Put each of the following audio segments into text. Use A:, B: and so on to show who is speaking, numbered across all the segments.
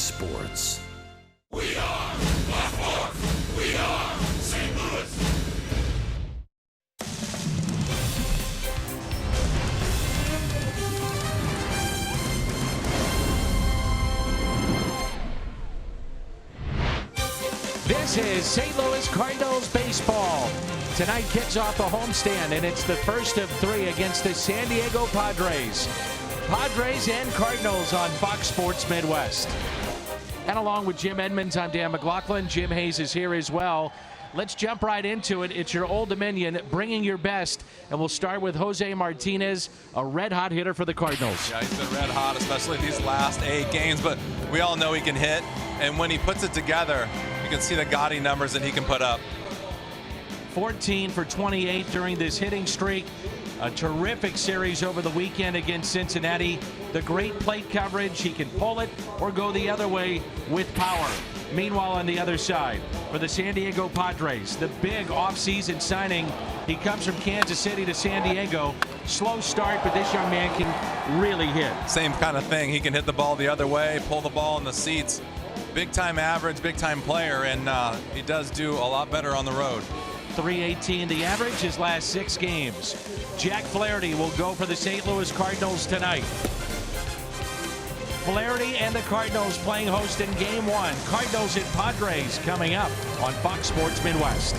A: Sports.
B: We are Fox Sports. We are St. Louis.
C: This is St. Louis Cardinals baseball. Tonight kicks off the homestand, and it's the first of three against the San Diego Padres. Padres and Cardinals on Fox Sports Midwest. And along with Jim Edmonds, I'm Dan McLaughlin. Jim Hayes is here as well. Let's jump right into it. It's your Old Dominion bringing your best, and we'll start with Jose Martinez, a red-hot hitter for the Cardinals.
D: Yeah, he's been red hot, especially these last 8 games, but we all know he can hit, and when he puts it together, you can see the gaudy numbers that he can put up.
C: 14 for 28 during this hitting streak. A terrific series over the weekend against Cincinnati. The great plate coverage. He can pull it or go the other way with power. Meanwhile, on the other side, for the San Diego Padres, the big offseason signing. He comes from Kansas City to San Diego. Slow start, but this young man can really hit.
D: Same kind of thing. He can hit the ball the other way, pull the ball in the seats. Big-time average, big-time player, and he does do a lot better on the road.
C: 318 the average his last 6 games. Jack Flaherty will go for the St. Louis Cardinals tonight. Flaherty and the Cardinals playing host in Game 1. Cardinals and Padres coming up on Fox Sports Midwest.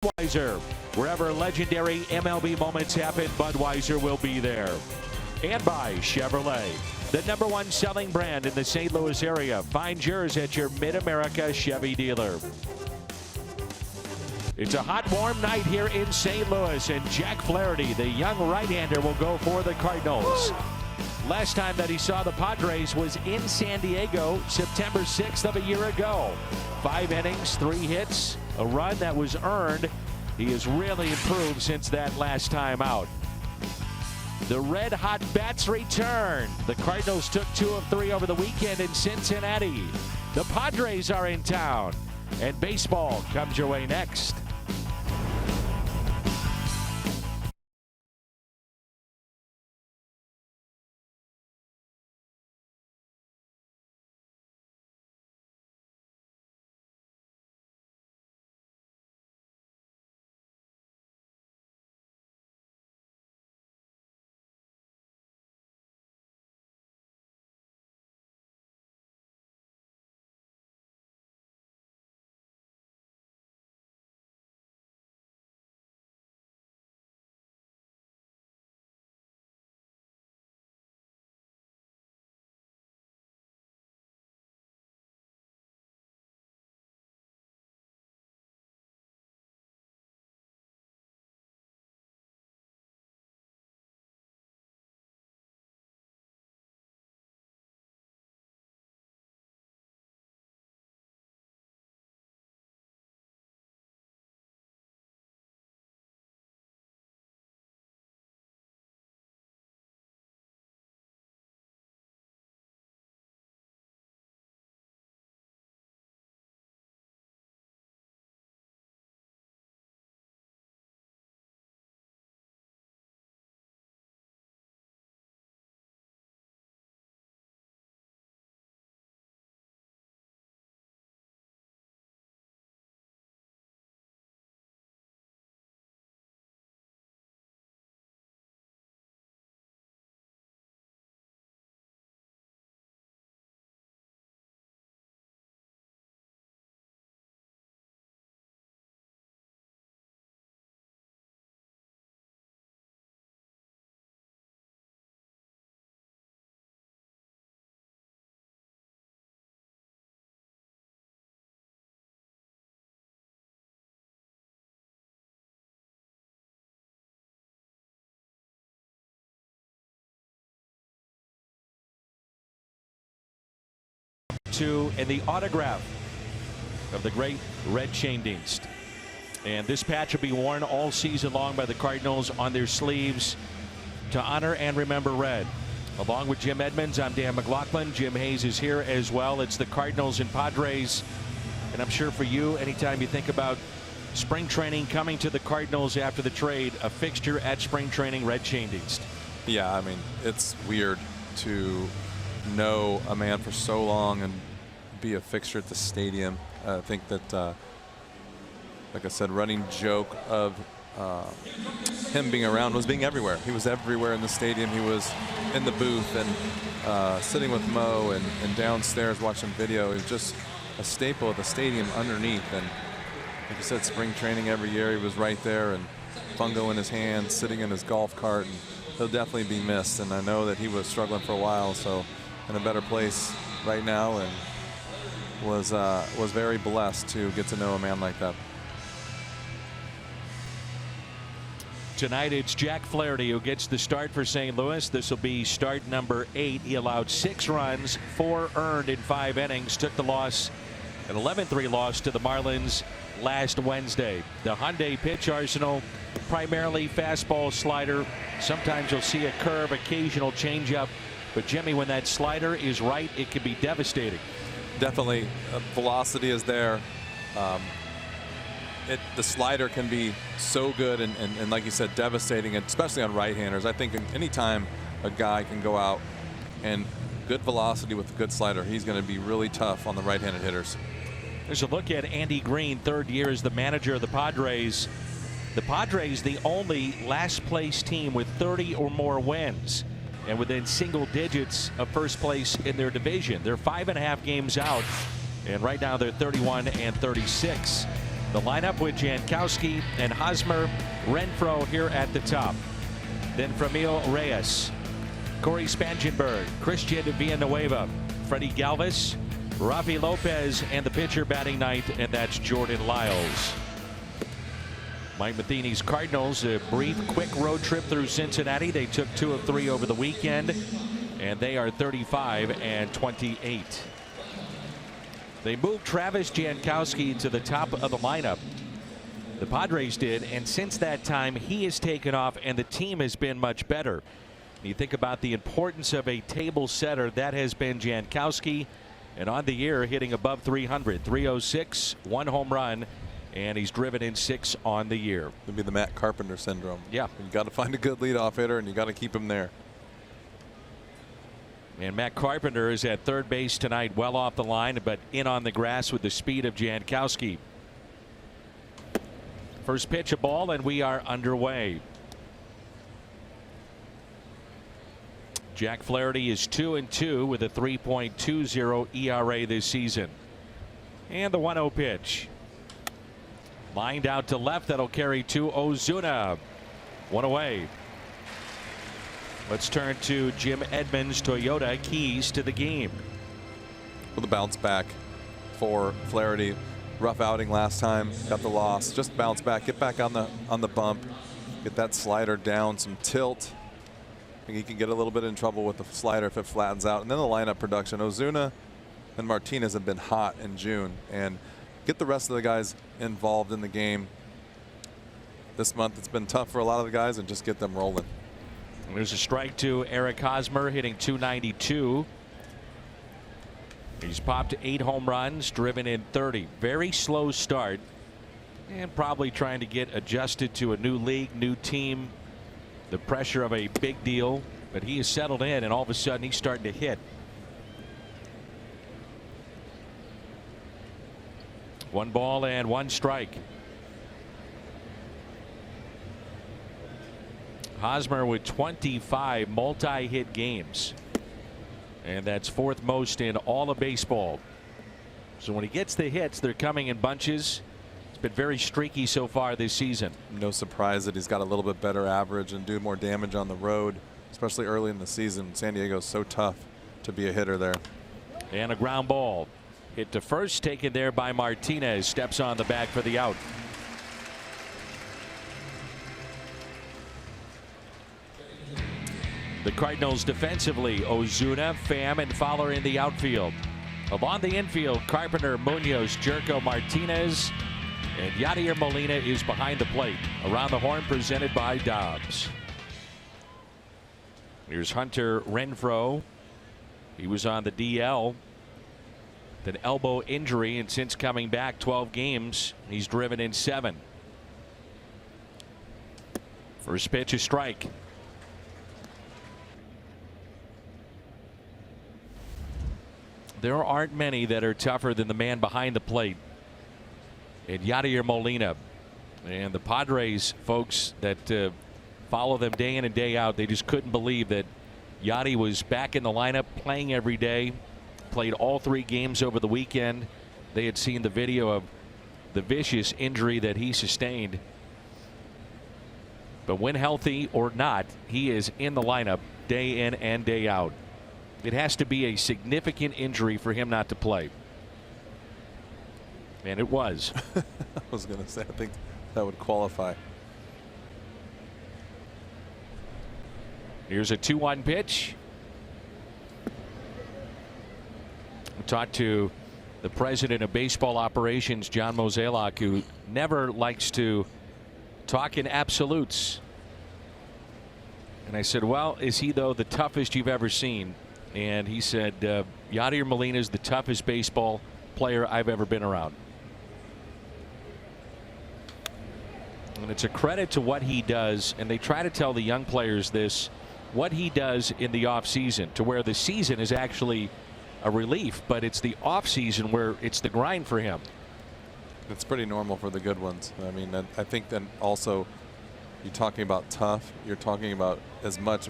C: Budweiser. Wherever legendary MLB moments happen, Budweiser will be there. And by Chevrolet, the #1 selling brand in the St. Louis area. Find yours at your Mid-America Chevy dealer. It's a hot, warm night here in St. Louis, and Jack Flaherty, the young right-hander, will go for the Cardinals. Last time that he saw the Padres was in San Diego, September 6th of a year ago. 5 innings, 3 hits, a run that was earned. He has really improved since that last time out. The red-hot bats return. The Cardinals took 2 of 3 over the weekend in Cincinnati. The Padres are in town, and baseball comes your way next. And the autograph of the great Red Schoendienst. And this patch will be worn all season long by the Cardinals on their sleeves to honor and remember Red. Along with Jim Edmonds, I'm Dan McLaughlin. Jim Hayes is here as well. It's the Cardinals and Padres. And I'm sure for you, anytime you think about spring training coming to the Cardinals after the trade, a fixture at spring training, Red Schoendienst.
D: Yeah, I mean, it's weird to know a man for so long and be a fixture at the stadium. I think that, like I said, running joke of him being around was being everywhere. He was everywhere in the stadium. He was in the booth and sitting with Mo and downstairs watching video. He was just a staple of the stadium underneath. And like you said, spring training every year, he was right there, and fungo in his hand, sitting in his golf cart. And he'll definitely be missed. And I know that he was struggling for a while, so in a better place right now, and was very blessed to get to know a man like that.
C: Tonight it's Jack Flaherty who gets the start for St. Louis. This will be start number 8. He allowed 6 runs, 4 earned in 5 innings. Took the loss, an 11-3 loss to the Marlins last Wednesday. The Hyundai pitch arsenal, primarily fastball, slider. Sometimes you'll see a curve, occasional changeup. But Jimmy, when that slider is right, it can be devastating.
D: Definitely, velocity is there. The slider can be so good and like you said, devastating, especially on right-handers. I think anytime a guy can go out and good velocity with a good slider, he's going to be really tough on the right-handed hitters.
C: There's a look at Andy Green, 3rd year as the manager of the Padres. The Padres, the only last-place team with 30 or more wins, and within single digits of first place in their division. They're 5.5 games out, and right now they're 31 and 36. The lineup with Jankowski and Hosmer, Renfroe here at the top. Then Framil Reyes, Corey Spangenberg, Christian Villanueva, Freddie Galvis, Rafi Lopez, and the pitcher batting ninth, and that's Jordan Lyles. Mike Matheny's Cardinals, a brief, quick road trip through Cincinnati. They took 2 of 3 over the weekend, and they are 35-28. They moved Travis Jankowski to the top of the lineup. The Padres did, and since that time, he has taken off, and the team has been much better. You think about the importance of a table setter, that has been Jankowski, and on the year hitting above 300, 306, 1 home run, and he's driven in 6 on the year.
D: It'd be the Matt Carpenter syndrome.
C: Yeah.
D: You got to find a good leadoff hitter, and you got to keep him there.
C: And Matt Carpenter is at third base tonight, well off the line, but in on the grass with the speed of Jankowski. First pitch, a ball, and we are underway. Jack Flaherty is 2-2 with a 3.20 ERA this season. And the 1-0 pitch. Lined out to left, that'll carry to Ozuna. 1 away. Let's turn to Jim Edmonds Toyota, keys to the game.
D: With a bounce back for Flaherty. Rough outing last time, got the loss. Just bounce back, get back on the bump, get that slider down, some tilt. I think he can get a little bit in trouble with the slider if it flattens out. And then the lineup production. Ozuna and Martinez have been hot in June, and get the rest of the guys involved in the game. This month it's been tough for a lot of the guys, and just get them rolling.
C: There's a strike to Eric Hosmer, hitting 292. He's popped 8 home runs, driven in 30. Very slow start, and probably trying to get adjusted to a new league, new team, the pressure of a big deal. But he has settled in, and all of a sudden he's starting to hit. 1 ball and 1 strike. Hosmer with 25 multi-hit games, and that's 4th most in all of baseball. So when he gets the hits, they're coming in bunches. It's been very streaky so far this season.
D: No surprise that he's got a little bit better average and do more damage on the road, especially early in the season. San Diego's so tough to be a hitter there.
C: And a ground ball hit to first, taken there by Martinez. Steps on the bag for the out. The Cardinals defensively, Ozuna, Pham, and Fowler in the outfield. Along the infield, Carpenter, Munoz, Jerko, Martinez, and Yadier Molina is behind the plate. Around the horn, presented by Dobbs. Here's Hunter Renfroe. He was on the DL. An elbow injury, and since coming back 12 games, he's driven in 7. First pitch, a strike. There aren't many that are tougher than the man behind the plate, and Yadier Molina. And the Padres folks that follow them day in and day out, they just couldn't believe that Yadi was back in the lineup, playing every day. Played all 3 games over the weekend. They had seen the video of the vicious injury that he sustained. But when healthy or not, he is in the lineup day in and day out. It has to be a significant injury for him not to play. And it was.
D: I was going to say, I think that would qualify.
C: Here's a 2-1 pitch. We talked to the president of baseball operations, John Mozeliak, who never likes to talk in absolutes. And I said, well, is he, though, the toughest you've ever seen? And he said, Yadier Molina is the toughest baseball player I've ever been around. And it's a credit to what he does, and they try to tell the young players this, what he does in the offseason, to where the season is actually a relief, but it's the offseason where it's the grind for him.
D: It's pretty normal for the good ones. I mean, I think then also you're talking about tough, you're talking about as much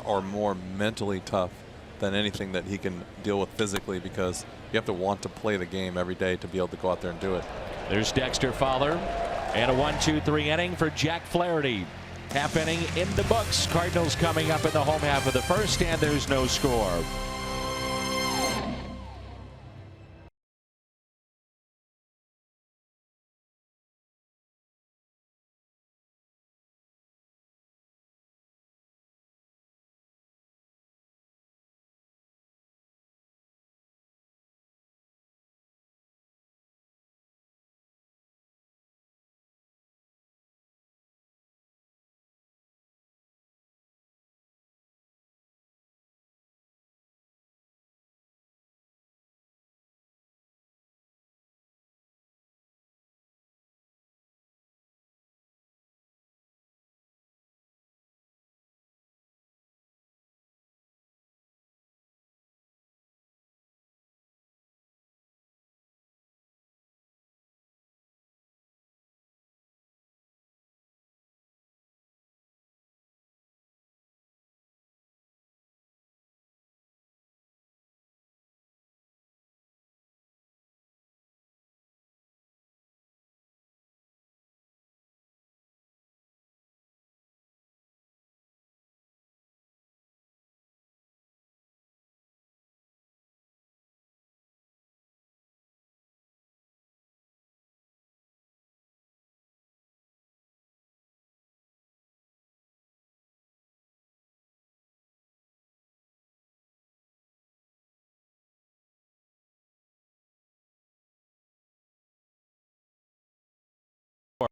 D: or more mentally tough than anything that he can deal with physically, because you have to want to play the game every day to be able to go out there and do it.
C: There's Dexter Fowler. And a 1-2-3 inning for Jack Flaherty. Half inning in the books. Cardinals coming up in the home half of the first, and there's no score.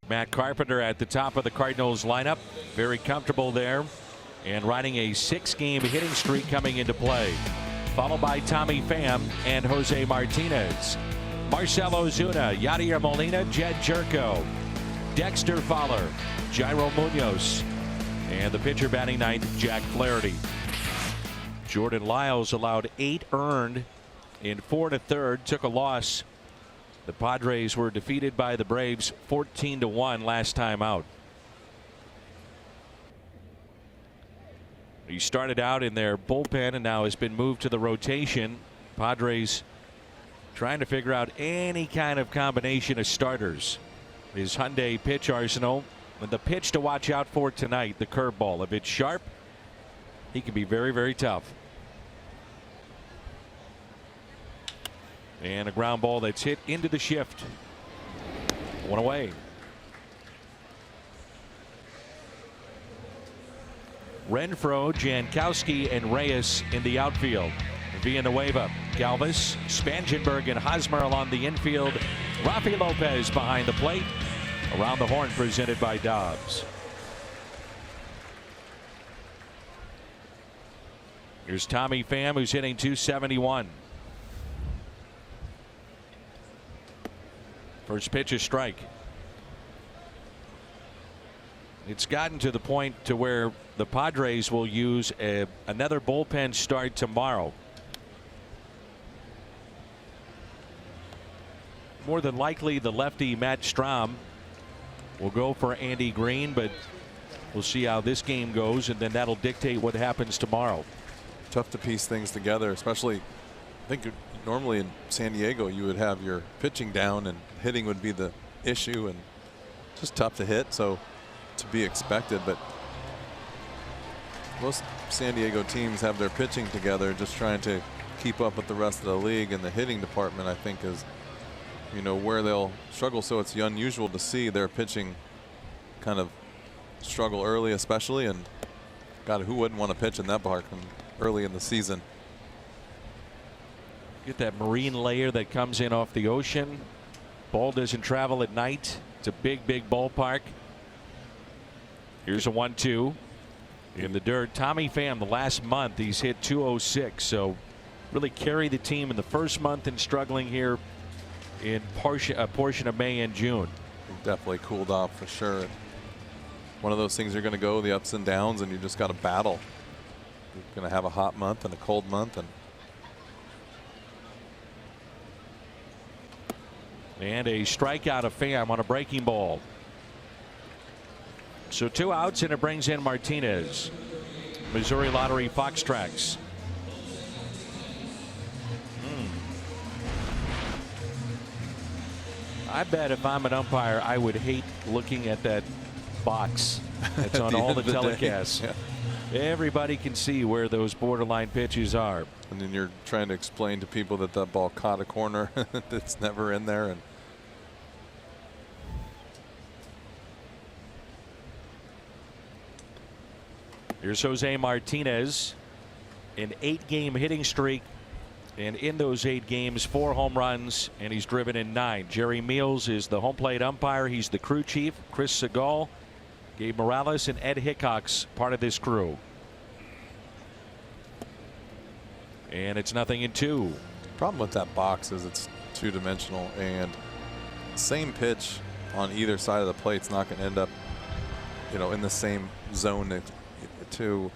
C: Matt Carpenter at the top of the Cardinals lineup, very comfortable there, and riding a 6-game hitting streak coming into play, followed by Tommy Pham and Jose Martinez. Marcell Ozuna, Yadier Molina, Jed Jerko, Dexter Fowler, Jairo Munoz, and the pitcher batting ninth, Jack Flaherty. Jordan Lyles allowed 8 earned in 4 1/3, took a loss. The Padres were defeated by the Braves 14-1 last time out. He started out in their bullpen and now has been moved to the rotation. Padres trying to figure out any kind of combination of starters. His Hyundai pitch arsenal, and the pitch to watch out for tonight, the curveball. If it's sharp, he can be very, very tough. And a ground ball that's hit into the shift. One away. Renfroe, Jankowski, and Reyes in the outfield. Villanueva, Galvis, Spangenberg, and Hosmer along the infield. Rafi Lopez behind the plate. Around the horn presented by Dobbs. Here's Tommy Pham, who's hitting .271. First pitch is strike. It's gotten to the point to where the Padres will use another bullpen start tomorrow. More than likely the lefty Matt Strahm will go for Andy Green, but we'll see how this game goes, and then that'll dictate what happens tomorrow.
D: Tough to piece things together, especially I think normally in San Diego you would have your pitching down and hitting would be the issue, and just tough to hit, so to be expected. But most San Diego teams have their pitching together, just trying to keep up with the rest of the league, and the hitting department I think is, you know, where they'll struggle. So it's unusual to see their pitching kind of struggle early, especially, and God, who wouldn't want to pitch in that park early in the season?
C: Get that marine layer that comes in off the ocean. Ball doesn't travel at night. It's a big, big ballpark. Here's a 1-2 in the dirt. Tommy Pham, the last month he's hit .206, so really carried the team in the first month and struggling here in a portion of May and June.
D: Definitely cooled off for sure. One of those things, you're going to go the ups and downs, and you just got to battle. You're going to have a hot month and a cold month,
C: and a strikeout of Pham on a breaking ball. So 2 outs, and it brings in Martinez. Missouri Lottery Fox Tracks. I bet if I'm an umpire, I would hate looking at that box that's on all the telecasts.
D: Yeah.
C: Everybody can see where those borderline pitches are.
D: And then you're trying to explain to people that that ball caught a corner that's never in there. And
C: here's Jose Martinez, an 8-game hitting streak. And in those 8 games, 4 home runs, and he's driven in 9. Jerry Meals is the home plate umpire. He's the crew chief. Chris Segal, Gabe Morales, and Ed Hickok's part of this crew. And it's 0-2.
D: the problem with that box is it's 2-dimensional, and same pitch on either side of the plate's not going to end up, you know, in the same zone. To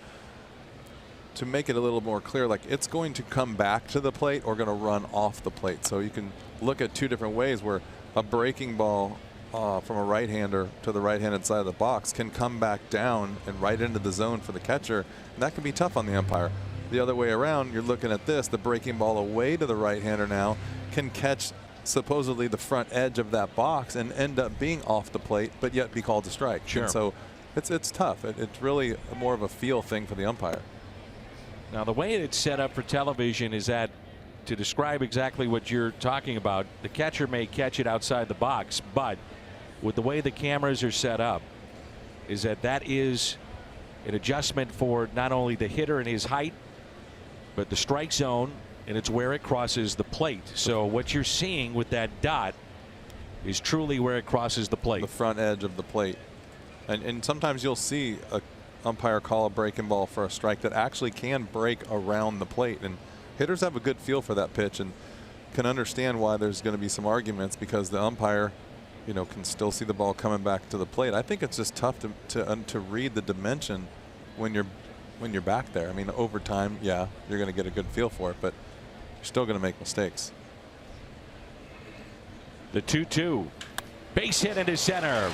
D: make it a little more clear, like it's going to come back to the plate or going to run off the plate. So you can look at 2 different ways where a breaking ball from a right-hander to the right-handed side of the box can come back down and right into the zone for the catcher. And that can be tough on the umpire. The other way around, you're looking at this, the breaking ball away to the right-hander now can catch supposedly the front edge of that box and end up being off the plate, but yet be called a strike.
C: Sure.
D: And so it's tough. It's really more of a feel thing for the umpire.
C: Now, the way it's set up for television is that, to describe exactly what you're talking about, the catcher may catch it outside the box, but with the way the cameras are set up, is that is an adjustment for not only the hitter and his height, but the strike zone, and it's where it crosses the plate. So what you're seeing with that dot is truly where it crosses the plate.
D: The front edge of the plate. And sometimes you'll see a umpire call a breaking ball for a strike that actually can break around the plate, and hitters have a good feel for that pitch and can understand why there's going to be some arguments, because the umpire, you know, can still see the ball coming back to the plate. I think it's just tough to read the dimension when you're back there. I mean, over time, yeah, you're going to get a good feel for it, but you're still going to make mistakes.
C: The 2-2, base hit into center.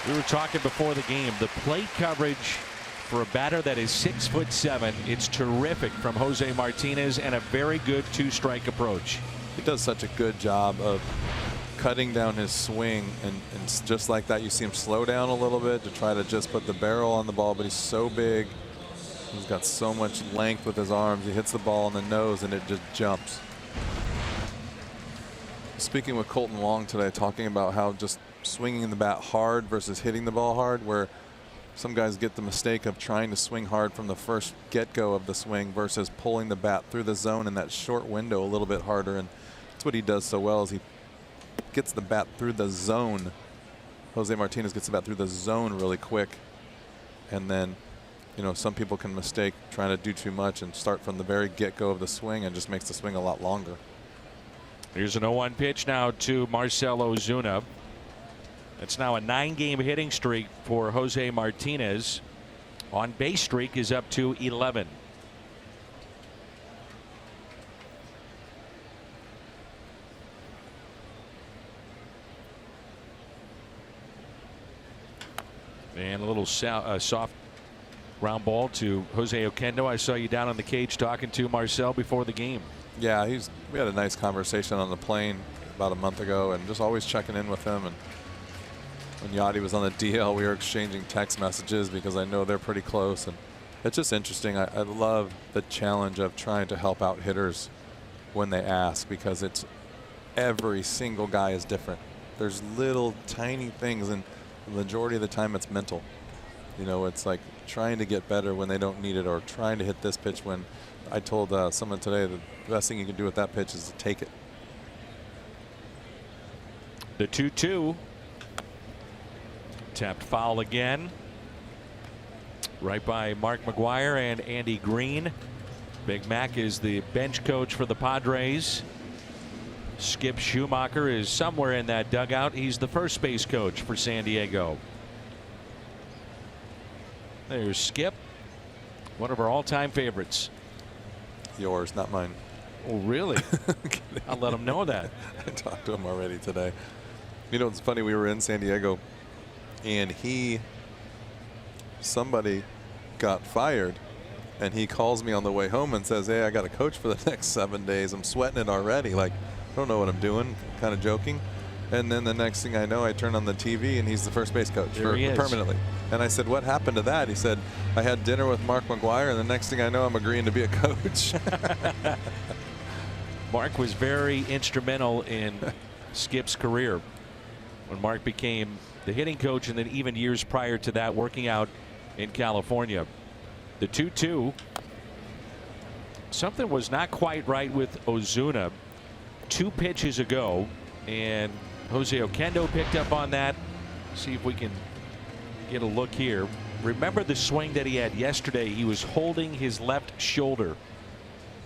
C: We were talking before the game, the plate coverage for a batter that is 6'7", it's terrific from Jose Martinez, and a very good 2-strike approach.
D: He does such a good job of cutting down his swing, and just like that, you see him slow down a little bit to try to just put the barrel on the ball, but he's so big. He's got so much length with his arms. He hits the ball on the nose and it just jumps. Speaking with Colton Wong today, talking about how just swinging the bat hard versus hitting the ball hard, where some guys get the mistake of trying to swing hard from the first get-go of the swing versus pulling the bat through the zone in that short window a little bit harder. And that's what he does so well, is he gets the bat through the zone. Jose Martinez gets the bat through the zone really quick. And then, you know, some people can mistake trying to do too much and start from the very get-go of the swing, and just makes the swing a lot longer.
C: Here's an 0-1 pitch now to Marcell Ozuna. It's now a 9-game hitting streak for Jose Martinez. On base streak is up to 11. And a little soft ground ball to Jose Oquendo. I saw you down on the cage talking to Marcell before the game.
D: Yeah, we had a nice conversation on the plane about a month ago, and just always checking in with him. And when Yachty was on the DL, we were exchanging text messages because I know they're pretty close. And it's just interesting. I love the challenge of trying to help out hitters when they ask, because it's every single guy is different. There's little tiny things, and the majority of the time it's mental. You know, it's like trying to get better when they don't need it, or trying to hit this pitch when I told someone today the best thing you can do with that pitch is to take it.
C: The 2-2. Tapped foul again. Right by Mark McGuire and Andy Green. Big Mac is the bench coach for the Padres. Skip Schumacher is somewhere in that dugout. He's the first base coach for San Diego. There's Skip, one of our all-time favorites.
D: Yours, not mine.
C: Oh, really? I'll let him know that.
D: I talked to him already today. You know, it's funny, we were in San Diego, and somebody got fired, and he calls me on the way home and says, hey, I got a coach for the next 7 days. I'm sweating it already. Like, don't know what I'm doing, kind of joking. And then the next thing I know, I turn on the TV and he's the first base coach permanently. And I said, what happened to that? He said, I had dinner with Mark McGuire, and the next thing I know, I'm agreeing to be a coach.
C: Mark was very instrumental in Skip's career when Mark became the hitting coach, and then even years prior to that, working out in California. The 2-2. Something was not quite right with Ozuna 2 pitches ago, and Jose Oquendo picked up on that. See if we can get a look here. Remember the swing that he had yesterday. He was holding his left shoulder.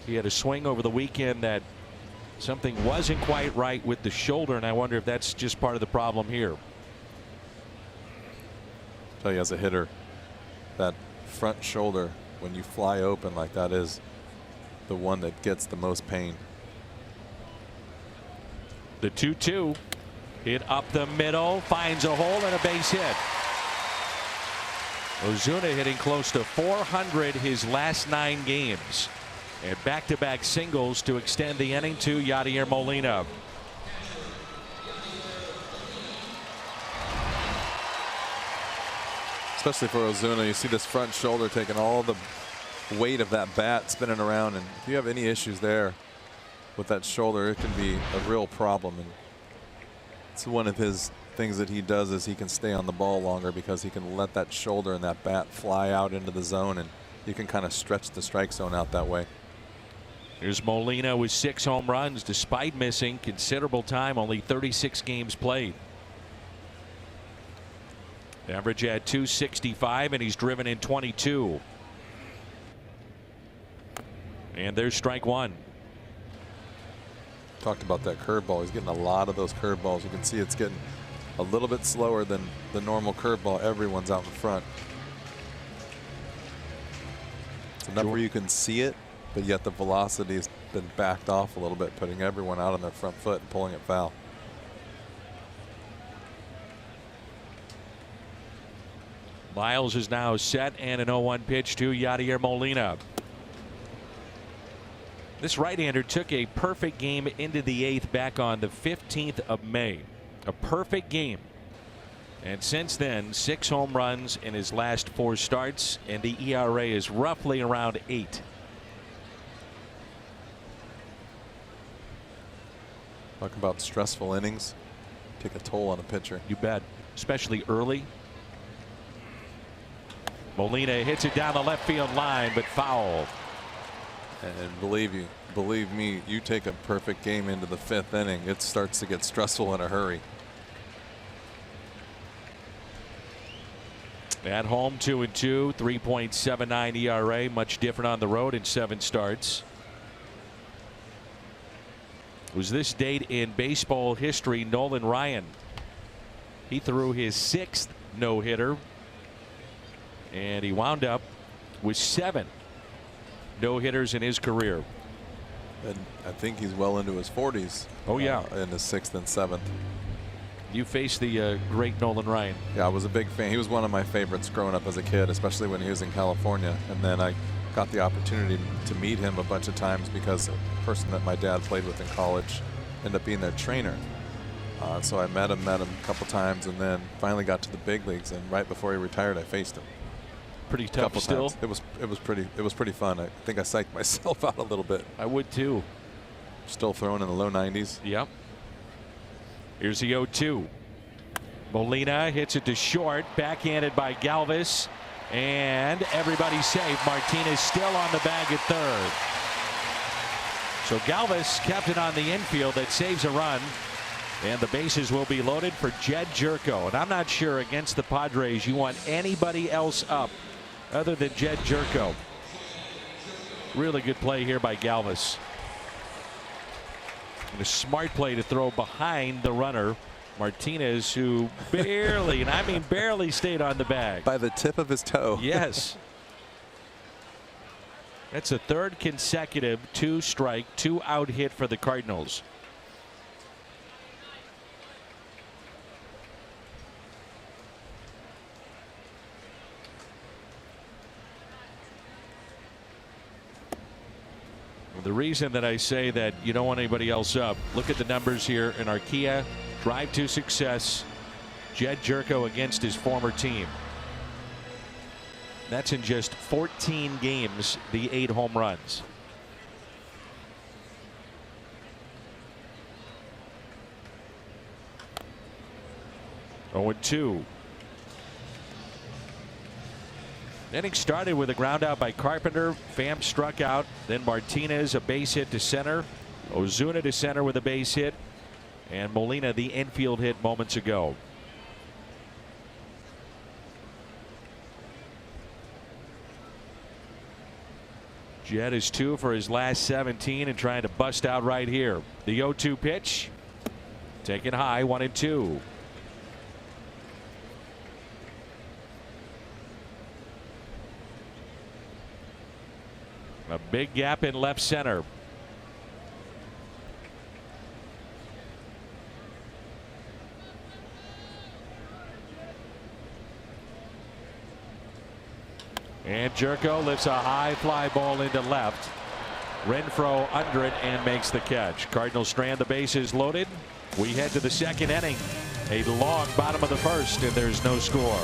C: He had a swing over the weekend that something wasn't quite right with the shoulder, and I wonder if that's just part of the problem here.
D: Tell you, as a hitter, that front shoulder, when you fly open like that, is the one that gets the most pain.
C: The 2-2 hit up the middle, finds a hole and a base hit. Ozuna hitting close to 400 his last 9 games, and back-to-back singles to extend the inning to Yadier Molina.
D: Especially for Ozuna, you see this front shoulder taking all the weight of that bat spinning around, and if you have any issues there with that shoulder, it can be a real problem. And it's one of his things that he does, is he can stay on the ball longer because he can let that shoulder and that bat fly out into the zone, and you can kind of stretch the strike zone out that way.
C: Here's Molina with 6 home runs despite missing considerable time, only 36 games played. Average at .265, and he's driven in 22. And there's strike 1.
D: Talked about that curveball. He's getting a lot of those curveballs. You can see it's getting a little bit slower than the normal curveball. Everyone's out in front. It's enough where you can see it, but yet the velocity has been backed off a little bit, putting everyone out on their front foot and pulling it foul.
C: Miles is now set, and an 0-1 pitch to Yadier Molina. This right-hander took a perfect game into the 8th back on the 15th of May. A perfect game. And since then, 6 home runs in his last 4 starts, and the ERA is roughly around 8.
D: Talk about stressful innings. Take a toll on a pitcher.
C: You bet. Especially early. Molina hits it down the left field line, but foul.
D: And believe me, you take a perfect game into the 5th inning, it starts to get stressful in a hurry.
C: At home 2-2, 3.79 ERA, much different on the road in 7 starts. It was this date in baseball history, Nolan Ryan. He threw his 6th no-hitter, and he wound up with 7 no-hitters in his career.
D: And I think he's well into his 40s.
C: Oh yeah,
D: in his 6th and 7th.
C: You faced the great Nolan Ryan.
D: Yeah, I was a big fan. He was one of my favorites growing up as a kid, especially when he was in California. And then I got the opportunity to meet him a bunch of times because a person that my dad played with in college ended up being their trainer. So I met him a couple times, and then finally got to the big leagues. And right before he retired, I faced him.
C: Pretty tough still.
D: Times. It was pretty fun. I think I psyched myself out a little bit.
C: I would too.
D: Still throwing in the low 90s.
C: Yep. Here's the 0-2. Molina hits it to short, backhanded by Galvis, and everybody's safe. Martinez still on the bag at 3rd. So Galvis kept it on the infield. That saves a run, and the bases will be loaded for Jed Jerko. And I'm not sure against the Padres you want anybody else up other than Jed Jerko. Really good play here by Galvis. And a smart play to throw behind the runner, Martinez, who barely, and I mean barely, stayed on the bag.
D: By the tip of his toe.
C: Yes. That's a 3rd consecutive 2-strike, 2-out hit for the Cardinals. The reason that I say that you don't want anybody else up, look at the numbers here in Archaea. Drive to success. Jed Jerko against his former team. That's in just 14 games, the 8 home runs. Oh, 2. Inning started with a ground out by Carpenter. Pham struck out. Then Martinez, a base hit to center. Ozuna to center with a base hit. And Molina, the infield hit moments ago. Jed is 2 for his last 17 and trying to bust out right here. The 0-2 pitch. Taken high, 1-2. A big gap in left center. And Jerko lifts a high fly ball into left. Renfroe under it and makes the catch. Cardinals strand the bases loaded. We head to the second inning. A long bottom of the first, and there's no score.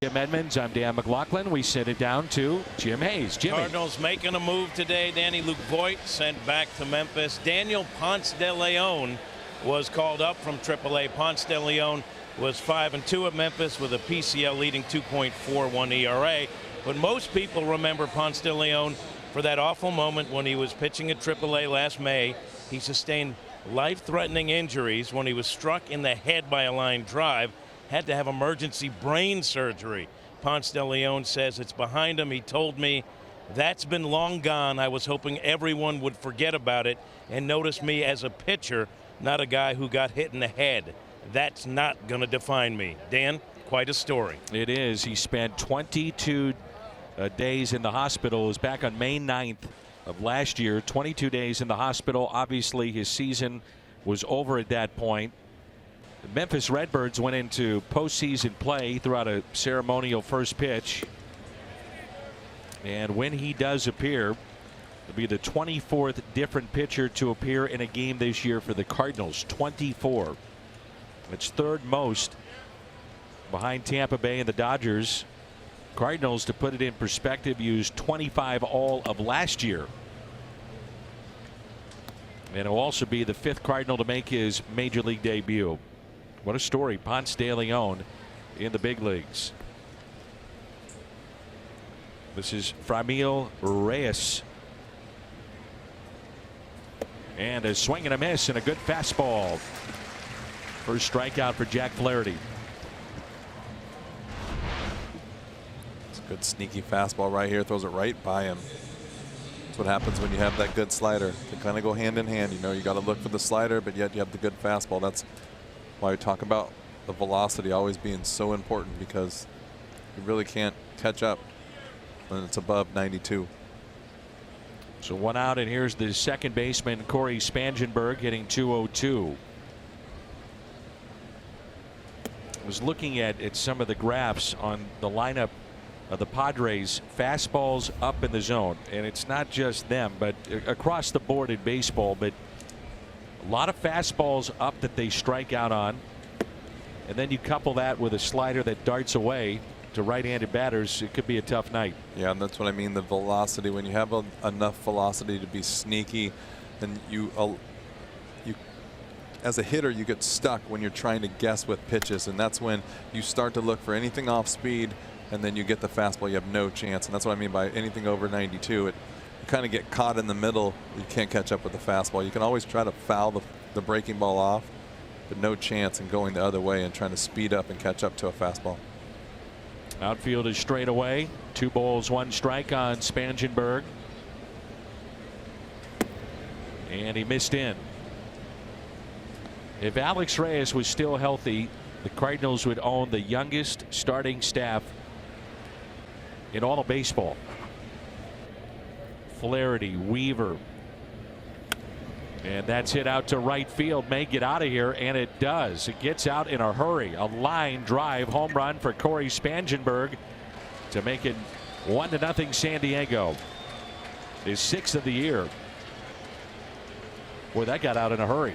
C: Jim Edmonds, I'm Dan McLaughlin. We send it down to Jim Hayes. Jimmy.
A: Cardinals making a move today. Danny Luke Voigt sent back to Memphis. Daniel Ponce de Leon was called up from AAA. Ponce de Leon was 5-2 at Memphis with a PCL leading 2.41 ERA. But most people remember Ponce de Leon for that awful moment when he was pitching at AAA last May. He sustained life-threatening injuries when he was struck in the head by a line drive. Had to have emergency brain surgery. Ponce de Leon says it's behind him. He told me that's been long gone. I was hoping everyone would forget about it and notice me as a pitcher, not a guy who got hit in the head. That's not going to define me. Dan, quite a story.
C: It is. He spent 22 days in the hospital. He was back on May 9th of last year. 22 days in the hospital. Obviously, his season was over at that point. The Memphis Redbirds went into postseason play, threw out a ceremonial first pitch. And when he does appear, he'll be the 24th different pitcher to appear in a game this year for the Cardinals. 24. It's third most behind Tampa Bay and the Dodgers. Cardinals, to put it in perspective, used 25 all of last year. And he'll also be the 5th Cardinal to make his major league debut. What a story. Ponce de Leon in the big leagues. This is Framil Reyes. And a swing and a miss and a good fastball. First strikeout for Jack Flaherty.
D: It's a good sneaky fastball right here. Throws it right by him. That's what happens when you have that good slider. They kind of go hand in hand. You know, you got to look for the slider, but yet you have the good fastball. That's why we talk about the velocity always being so important, because you really can't catch up when it's above 92.
C: So 1 out, and here's the second baseman, Corey Spangenberg, hitting .202. I was looking at some of the graphs on the lineup of the Padres. Fastballs up in the zone, and it's not just them, but across the board in baseball. But a lot of fastballs up that they strike out on, and then you couple that with a slider that darts away to right-handed batters. It could be a tough night.
D: Yeah, and that's what I mean, the velocity. When you have enough velocity to be sneaky, then you as a hitter, you get stuck when you're trying to guess with pitches, and that's when you start to look for anything off speed, and then you get the fastball. You have no chance, and that's what I mean by anything over 92. You kind of get caught in the middle. You can't catch up with the fastball. You can always try to foul the breaking ball off, but no chance in going the other way and trying to speed up and catch up to a fastball.
C: Outfield is straight away. 2 balls, 1 strike on Spangenberg. And he missed in. If Alex Reyes was still healthy, the Cardinals would own the youngest starting staff in all of baseball. Flaherty, Weaver. And that's hit out to right field. May get out of here, and it does. It gets out in a hurry. A line drive home run for Corey Spangenberg to make it 1-0 San Diego. His 6th of the year. Boy, that got out in a hurry.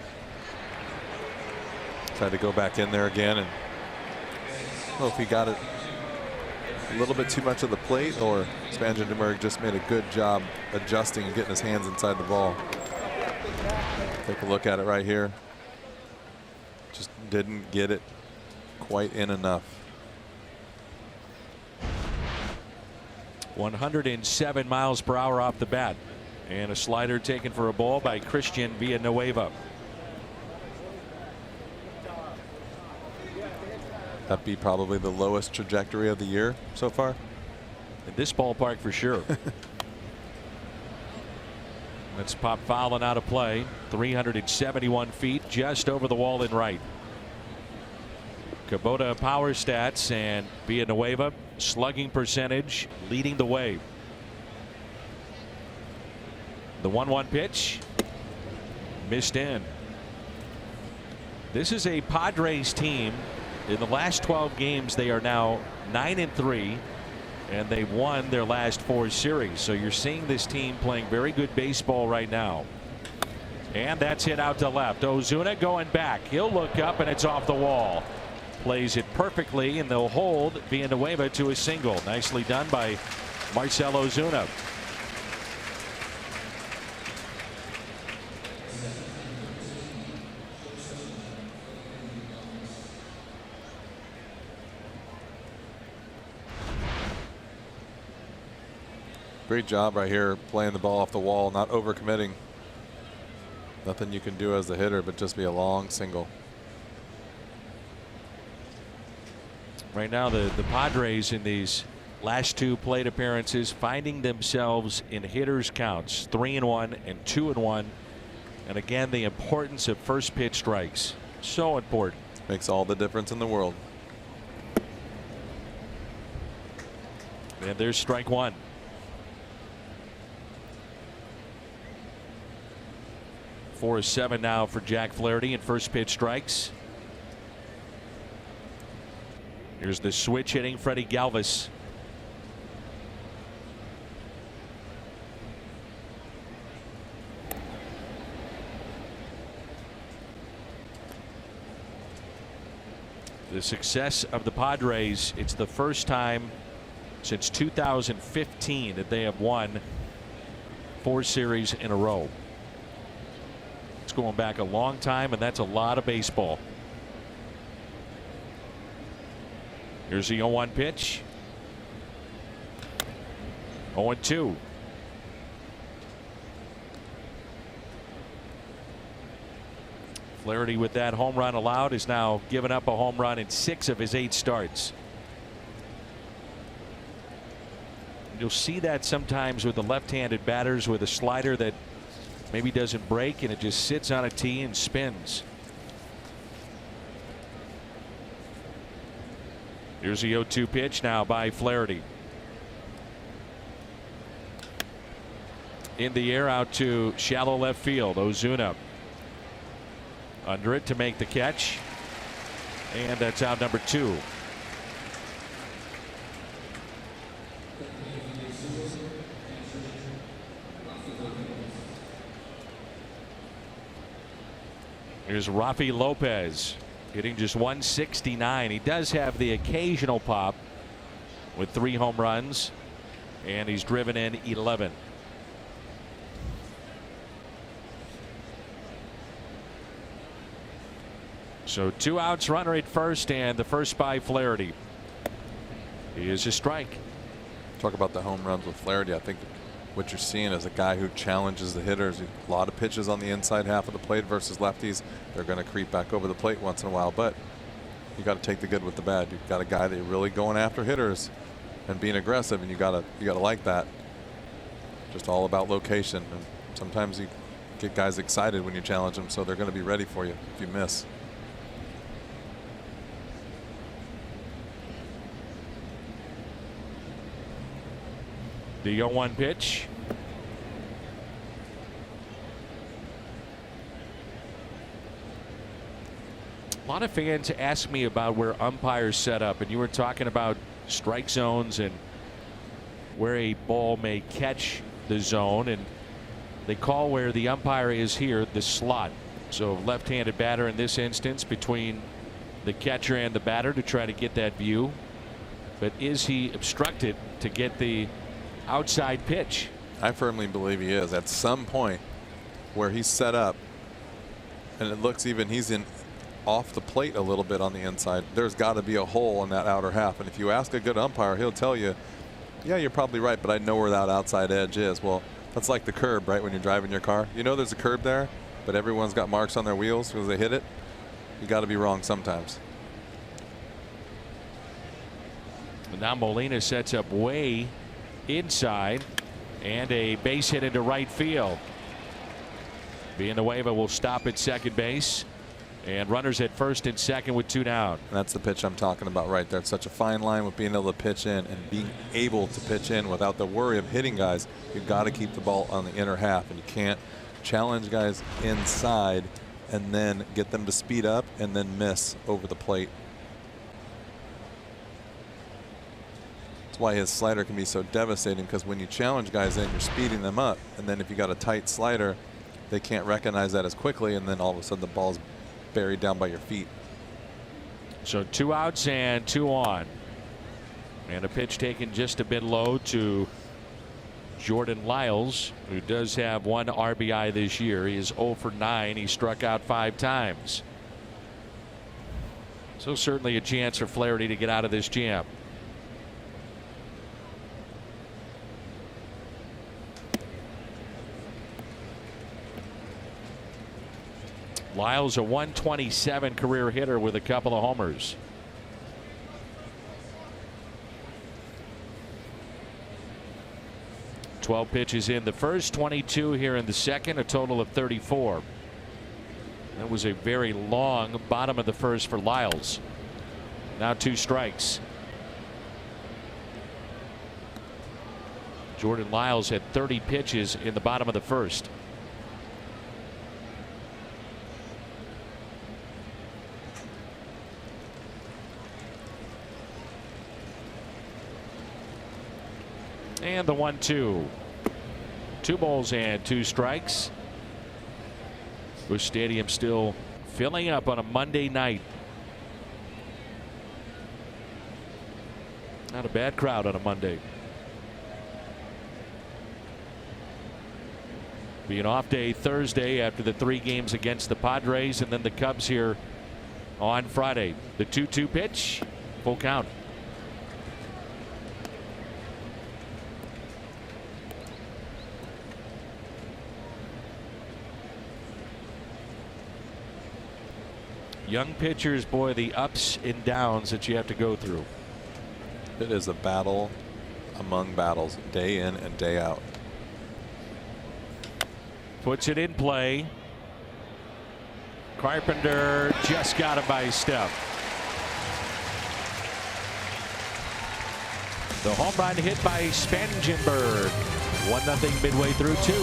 D: Tried to go back in there again, and I don't know if he got it a little bit too much of the plate, or Spangenberg just made a good job adjusting and getting his hands inside the ball. Take a look at it right here. Just didn't get it quite in enough.
C: 107 miles per hour off the bat, and a slider taken for a ball by Christian Villanueva.
D: That'd be probably the lowest trajectory of the year so far.
C: In this ballpark for sure. Let's pop fouling out of play. 371 feet, just over the wall in right. Kubota power stats, and Villanueva slugging percentage leading the way. The 1-1 pitch missed in. This is a Padres team. In the last 12 games, they are now 9-3, and they've won their last 4 series. So you're seeing this team playing very good baseball right now. And that's hit out to left. Ozuna going back. He'll look up, and it's off the wall. Plays it perfectly, and they'll hold Villanueva to a single. Nicely done by Marcell Ozuna.
D: Great job right here, playing the ball off the wall, not overcommitting. Nothing you can do as the hitter but just be a long single.
C: Right now, the Padres in these last 2 plate appearances finding themselves in hitters counts 3-1 and 2-1. And again, the importance of first pitch strikes. So important.
D: Makes all the difference in the world.
C: And there's strike 1. Four is 7 now for Jack Flaherty, and first pitch strikes. Here's the switch hitting Freddie Galvis. The success of the Padres, it's the first time since 2015 that they have won 4 series in a row. It's going back a long time, and that's a lot of baseball. Here's the 0-1 pitch. 0-2. Flaherty, with that home run allowed, is now given up a home run in 6 of his 8 starts. You'll see that sometimes with the left-handed batters with a slider that maybe doesn't break and it just sits on a tee and spins. Here's the 0-2 pitch now by Flaherty. In the air out to shallow left field. Ozuna under it to make the catch. And that's out number 2. Here's Rafi Lopez hitting just 169. He does have the occasional pop with 3 home runs, and he's driven in 11. So 2 outs, runner at first, and the first by Flaherty is a strike.
D: Talk about the home runs with Flaherty. I think what you're seeing is a guy who challenges the hitters. A lot of pitches on the inside half of the plate versus lefties. They're going to creep back over the plate once in a while, but you got to take the good with the bad. You've got a guy that's really going after hitters and being aggressive, and you got to like that. Just all about location, and sometimes you get guys excited when you challenge them, so they're going to be ready for you if you miss.
C: The 0-1 pitch. A lot of fans ask me about where umpires set up, and you were talking about strike zones and where a ball may catch the zone, and they call where the umpire is here the slot. So left-handed batter in this instance between the catcher and the batter to try to get that view. But is he obstructed to get the outside pitch?
D: I firmly believe he is. At some point where he's set up and it looks even he's in off the plate a little bit on the inside, there's got to be a hole in that outer half. And if you ask a good umpire, he'll tell you, yeah, you're probably right, but I know where that outside edge is. Well, that's like the curb, right? When you're driving your car, you know there's a curb there, but everyone's got marks on their wheels because they hit it. You got to be wrong sometimes.
C: And now Molina sets up way inside, and a base hit into right field. Villanueva will stop at second base, and runners at first and second with 2 down.
D: And that's the pitch I'm talking about right there. It's such a fine line with being able to pitch in and being able to pitch in without the worry of hitting guys. You've got to keep the ball on the inner half, and you can't challenge guys inside and then get them to speed up and then miss over the plate. Why his slider can be so devastating, because when you challenge guys in, you're speeding them up, and then if you got a tight slider, they can't recognize that as quickly, and then all of a sudden the ball's buried down by your feet.
C: So 2 outs and 2 on, and a pitch taken just a bit low to Jordan Lyles, who does have 1 RBI this year. He is 0 for 9. He struck out 5 times. So certainly a chance for Flaherty to get out of this jam. Lyles, a 127 career hitter with a couple of homers. Twelve pitches in the first, 22 here in the second, a total of 34. That was a very long bottom of the first for Lyles. Now 2 strikes. Jordan Lyles had 30 pitches in the bottom of the first. And the 1-2. 2 balls and 2 strikes. Busch Stadium still filling up on a Monday night. Not a bad crowd on a Monday. Be an off day Thursday after the 3 games against the Padres, and then the Cubs here on Friday. The 2-2 pitch, full count. Young pitchers, boy, the ups and downs that you have to go through.
D: It is a battle among battles day in and day out.
C: Puts it in play. Carpenter just got it by a step. The home run hit by Spangenberg. 1-0 midway through 2.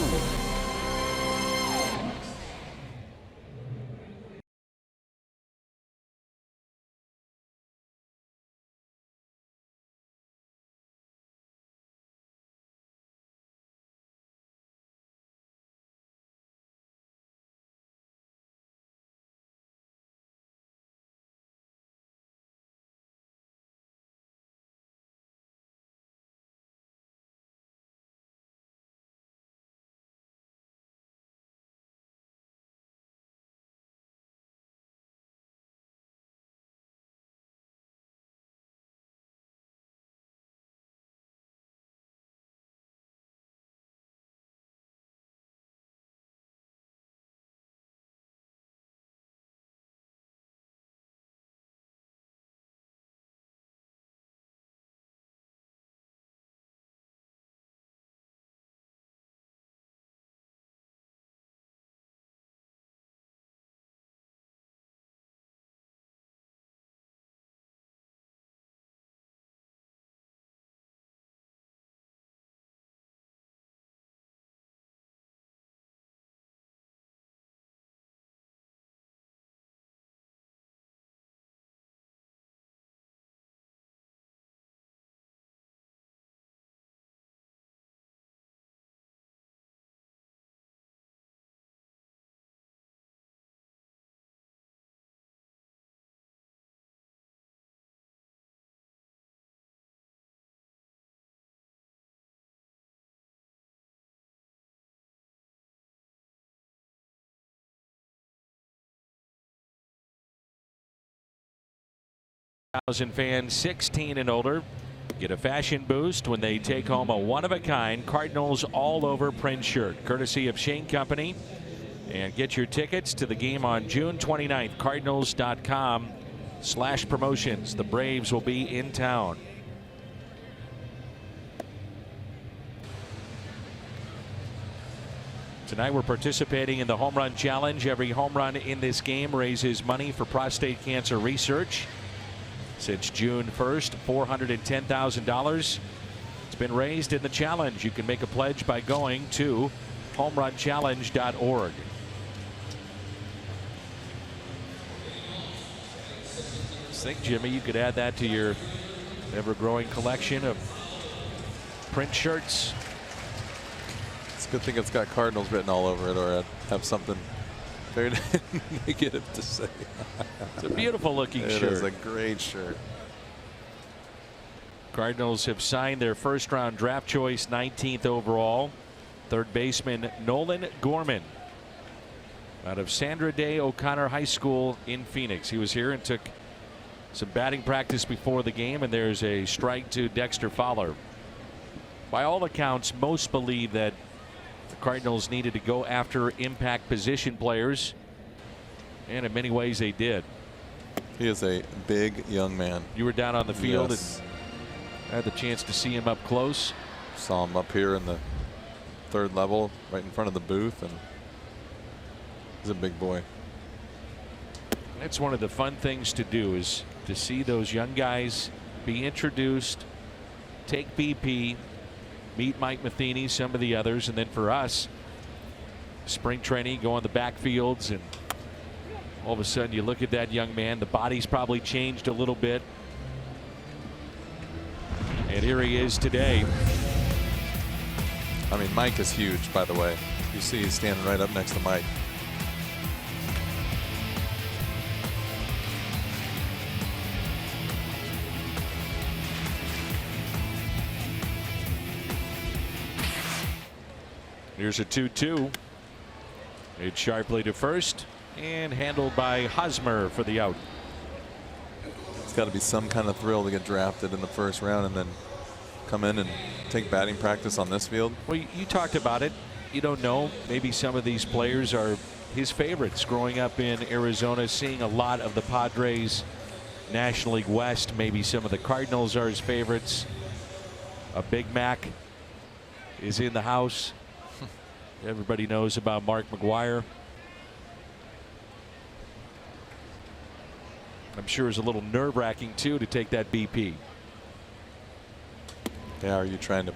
C: Fans 16 and older get a fashion boost when they take home a one-of-a-kind Cardinals all over print shirt courtesy of Shane Company. And get your tickets to the game on June 29th. Cardinals.com/promotions. The Braves will be in town. Tonight we're participating in the home run challenge. Every home run in this game raises money for prostate cancer research. Since June 1st, $410,000 it's been raised in the challenge. You can make a pledge by going to homerunchallenge.org. I think, Jimmy, you could add that to your ever-growing collection of print shirts.
D: It's a good thing it's got Cardinals written all over it, or I'd have something very negative to say.
C: It's a beautiful looking shirt.
D: It is a great shirt.
C: Cardinals have signed their first-round draft choice, 19th overall, third baseman Nolan Gorman out of Sandra Day O'Connor High School in Phoenix. He was here and took some batting practice before the game, and there's a strike to Dexter Fowler. By all accounts, most believe that the Cardinals needed to go after impact position players, and in many ways they did.
D: He is a big young man.
C: You were down on the field.
D: Yes.
C: And had the chance to see him up close.
D: Saw him up here in the third level, right in front of the booth, and he's a big boy.
C: That's one of the fun things to do, is to see those young guys be introduced, take BP, meet Mike Matheny, some of the others, and then for us, spring training, go on the backfields, and all of a sudden you look at that young man, the body's probably changed a little bit. And here he is today.
D: I mean, Mike is huge, by the way. You see he's standing right up next to Mike.
C: Here's a 2-2. It's sharply to first and handled by Hosmer for the out.
D: It's got to be some kind of thrill to get drafted in the first round and then come in and take batting practice on this field.
C: Well, you talked about it. You don't know. Maybe some of these players are his favorites growing up in Arizona, seeing a lot of the Padres National League West. Maybe some of the Cardinals are his favorites. A Big Mac is in the house. Everybody knows about Mark McGuire. I'm sure it's a little nerve-wracking too to take that BP.
D: Yeah, are you trying to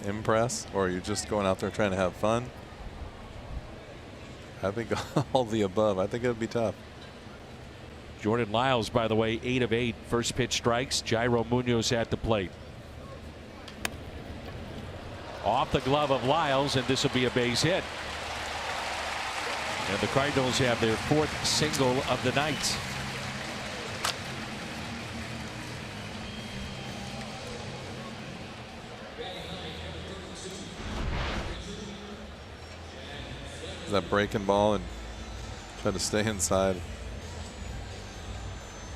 D: impress, or are you just going out there trying to have fun? I think all the above. I think it would be tough.
C: Jordan Lyles, by the way, 8 of 8 first pitch strikes. Jairo Munoz at the plate. Off the glove of Lyles, and this will be a base hit. And the Cardinals have their 4th single of the night.
D: That breaking ball and try to stay inside.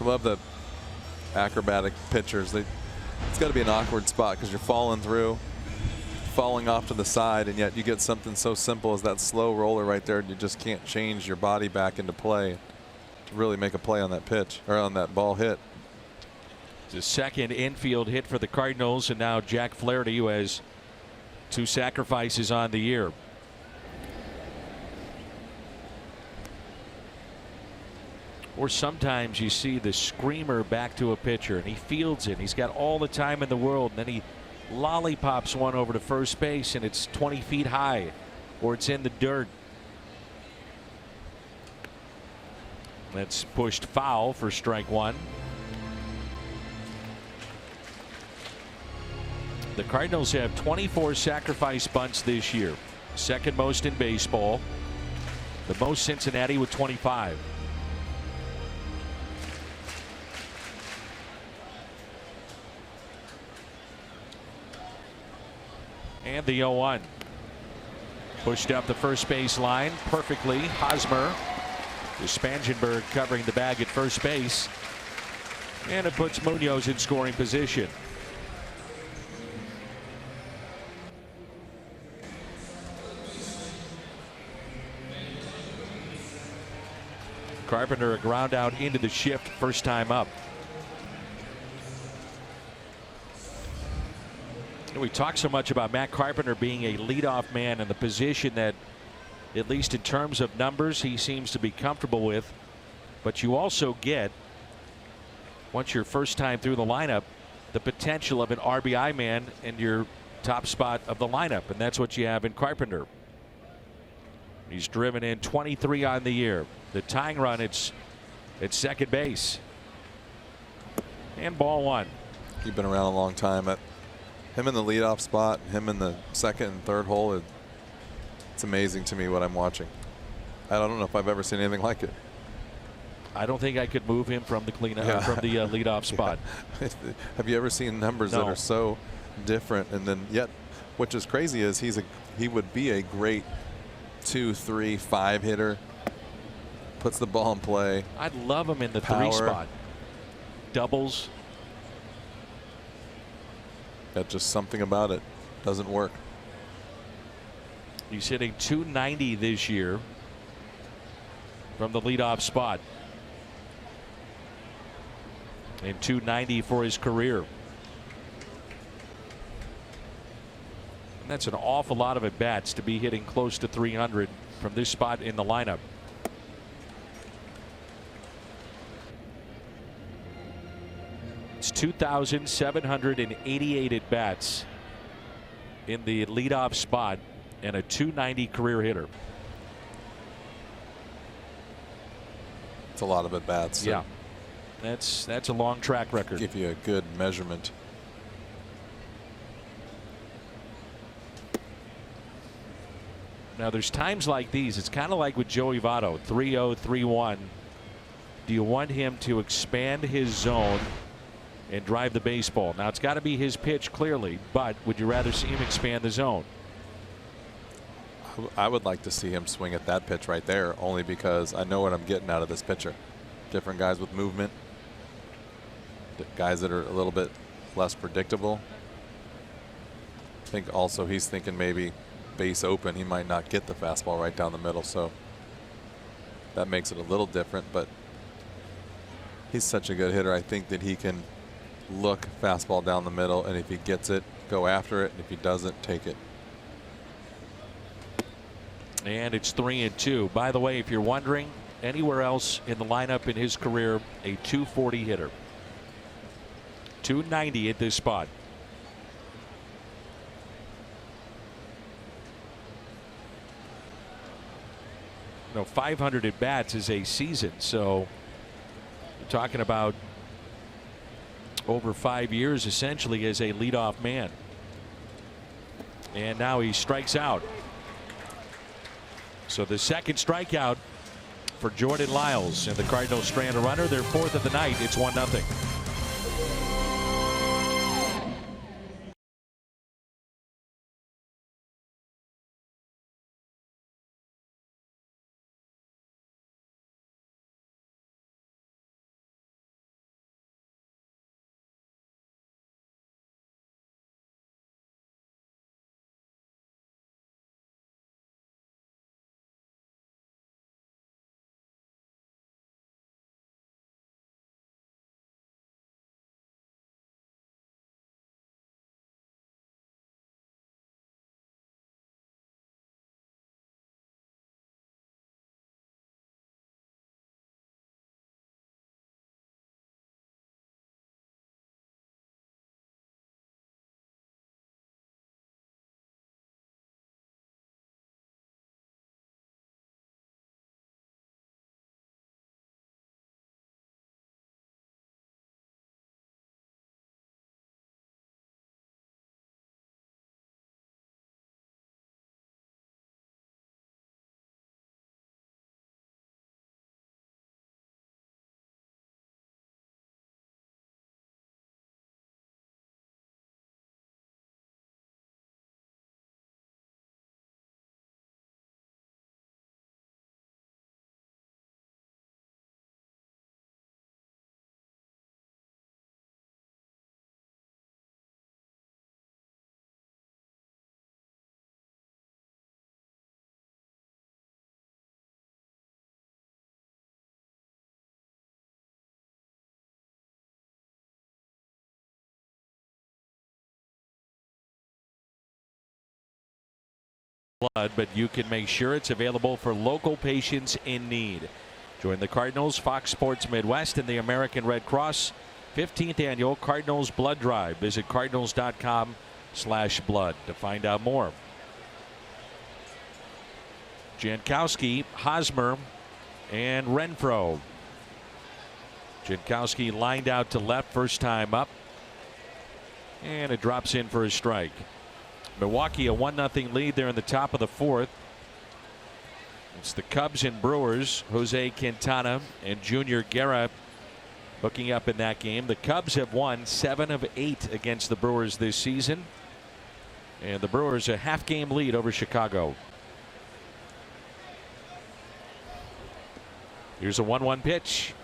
D: I love the acrobatic pitchers. It's got to be an awkward spot because you're falling through, falling off to the side, and yet you get something so simple as that slow roller right there, and you just can't change your body back into play to really make a play on that pitch or on that ball hit.
C: It's a second infield hit for the Cardinals, and now Jack Flaherty, who has 2 sacrifices on the year. Or sometimes you see the screamer back to a pitcher and he fields it. He's got all the time in the world, and then he lollipops one over to first base and it's 20 feet high, or it's in the dirt. That's pushed foul for strike 1. The Cardinals have 24 sacrifice bunts this year, second most in baseball, the most Cincinnati with 25. And the 0-1. Pushed up the first base line perfectly. Hosmer. Spangenberg covering the bag at first base. And it puts Munoz in scoring position. Carpenter a ground out into the shift first time up. We talk so much about Matt Carpenter being a leadoff man in the position that, at least in terms of numbers, he seems to be comfortable with. But you also get, once your first time through the lineup, the potential of an RBI man in your top spot of the lineup, and that's what you have in Carpenter. He's driven in 23 on the year. The tying run, it's at second base. And ball 1.
D: He's been around a long time. Him in the leadoff spot, him in the second and third hole, it's amazing to me what I'm watching. I don't know if I've ever seen anything like it.
C: I don't think I could move him from the from the leadoff spot.
D: Yeah. Have you ever seen numbers that are so different? And then yet, which is crazy is he would be a great 2, 3, 5 hitter. Puts the ball in play.
C: I'd love him in the
D: Power.
C: 3 spot. Doubles.
D: Got just something about it. Doesn't work.
C: He's hitting .290 this year from the leadoff spot. And .290 for his career. And that's an awful lot of at-bats to be hitting close to 300 from this spot in the lineup. It's 2,788 at-bats in the leadoff spot and a .290 career hitter.
D: It's a lot of at-bats.
C: Yeah, that's a long track record.
D: Give you a good measurement.
C: Now there's times like these. It's kind of like with Joey Votto, 3-0, 3-1. Do you want him to expand his zone and drive the baseball? Now it's got to be his pitch clearly, but would you rather see him expand the zone?
D: I would like to see him swing at that pitch right there, only because I know what I'm getting out of this pitcher. Different guys with movement, guys that are a little bit less predictable. I think also he's thinking maybe base open, he might not get the fastball right down the middle, so that makes it a little different. But he's such a good hitter. I think that he can look fastball down the middle, and if he gets it, go after it, and if he doesn't, take it.
C: And it's 3-2. By the way, if you're wondering, anywhere else in the lineup in his career, a 240 hitter. 290 at this spot. You know, 500 at bats is a season, so you're talking about over 5 years essentially as a leadoff man. And now he strikes out. So the second strikeout for Jordan Lyles, and the Cardinals strand a runner. Their fourth of the night. It's 1-0. Blood, but you can make sure it's available for local patients in need. Join the Cardinals, Fox Sports Midwest, and the American Red Cross 15th annual Cardinals Blood Drive. Visit cardinals.com/blood to find out more. Jankowski, Hosmer, and Renfroe. Jankowski lined out to left first time up, and it drops in for a strike. Milwaukee a 1-0 lead there in the top of the fourth. It's the Cubs and Brewers. Jose Quintana and Junior Guerra hooking up in that game. The Cubs have won 7 of 8 against the Brewers this season, and the Brewers a half-game lead over Chicago. Here's a 1-1 pitch.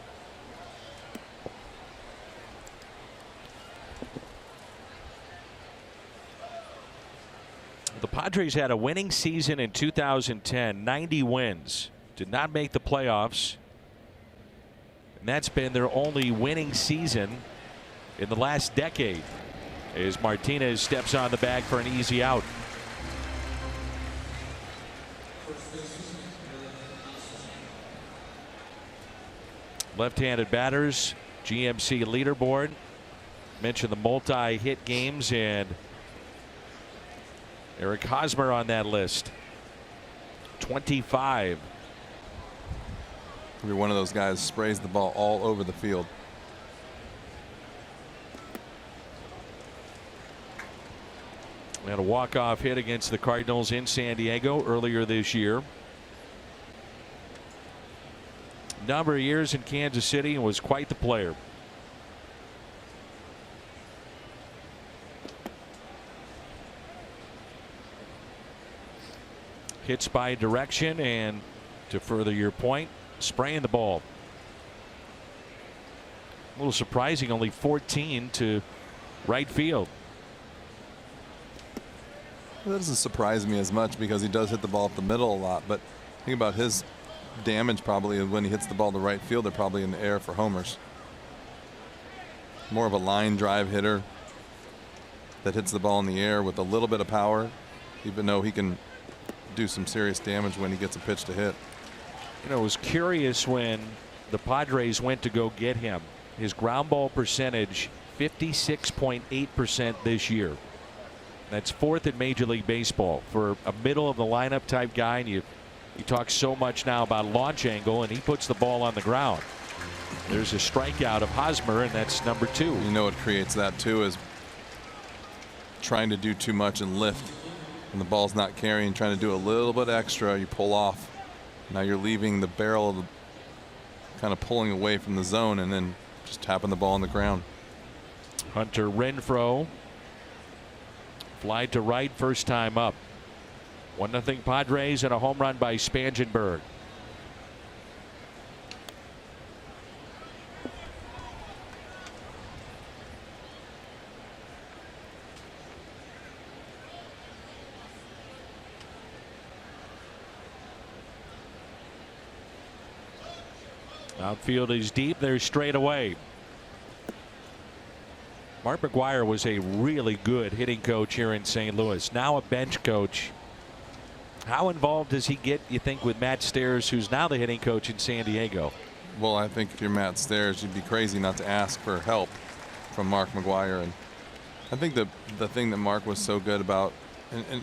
C: The Padres had a winning season in 2010, 90 wins, did not make the playoffs, and that's been their only winning season in the last decade, as Martinez steps on the bag for an easy out. Left-handed batters, GMC leaderboard. Mentioned the multi-hit games, and Eric Hosmer on that list. 25.
D: Every one of those guys sprays the ball all over the field.
C: We had a walk-off hit against the Cardinals in San Diego earlier this year. Number of years in Kansas City and was quite the player. Hits by direction, and to further your point, spraying the ball. A little surprising, only 14 to right field.
D: Well, that doesn't surprise me as much because he does hit the ball up the middle a lot, but think about his damage probably when he hits the ball to right field. They're probably in the air for homers. more of a line drive hitter that hits the ball in the air with a little bit of power, even though he can do some serious damage when he gets a pitch to hit.
C: You know, it was curious when the Padres went to go get him. His ground ball percentage 56.8% this year. That's 4th in Major League Baseball for a middle of the lineup type guy. And you talk so much now about launch angle, and he puts the ball on the ground. There's a strikeout of Hosmer, and that's number 2.
D: You know what creates that too is trying to do too much and lift, and the ball's not carrying, trying to do a little bit extra, you pull off. Now you're leaving the barrel of the kind of pulling away from the zone and then just tapping the ball on the ground.
C: Hunter Renfroe fly to right first time up. 1-0 Padres and a home run by Spangenberg. Outfield is deep. They're straight away. Mark McGwire was a really good hitting coach here in St. Louis. Now a bench coach. How involved does he get, you think, with Matt Stairs, who's now the hitting coach in San Diego?
D: Well, I think if you're Matt Stairs, you'd be crazy not to ask for help from Mark McGwire. And I think the thing that Mark was so good about, and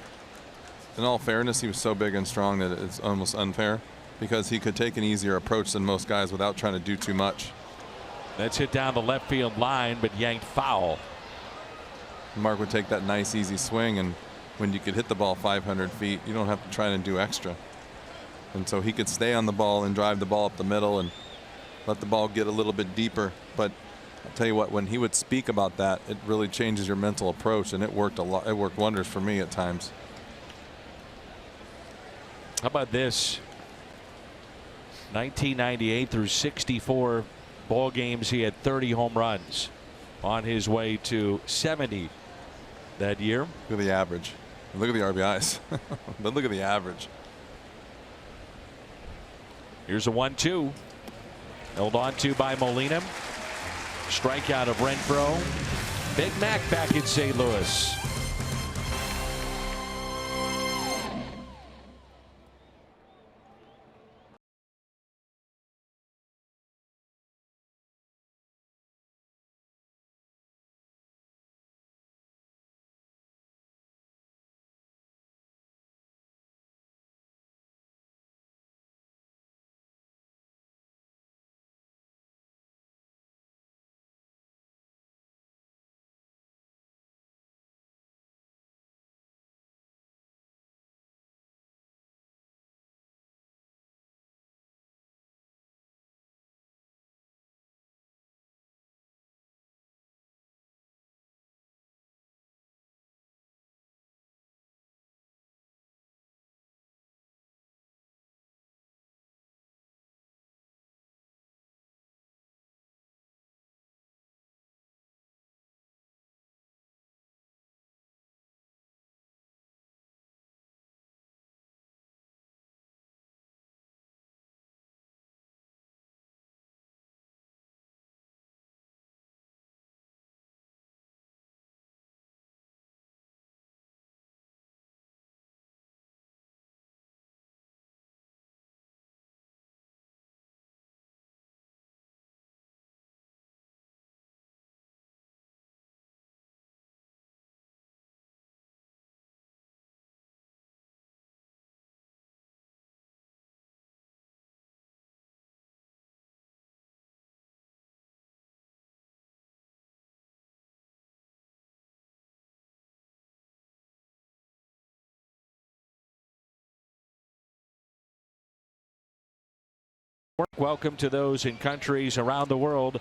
D: in all fairness, he was so big and strong that it's almost unfair, because he could take an easier approach than most guys without trying to do too much.
C: That's hit down the left field line, but yanked foul.
D: Mark would take that nice easy swing, and when you could hit the ball 500 feet, you don't have to try to do extra. And so he could stay on the ball and drive the ball up the middle and let the ball get a little bit deeper. But I'll tell you what, when he would speak about that, it really changes your mental approach, and it worked a lot. It worked wonders for me at times.
C: How about this? 1998 through 64 ball games, he had 30 home runs, on his way to 70 that year.
D: Look at the average. Look at the RBIs. But look at the average.
C: Here's a 1-2. Held on to by Molina. Strikeout of Renfroe. Big Mac back in St. Louis. Welcome to those in countries around the world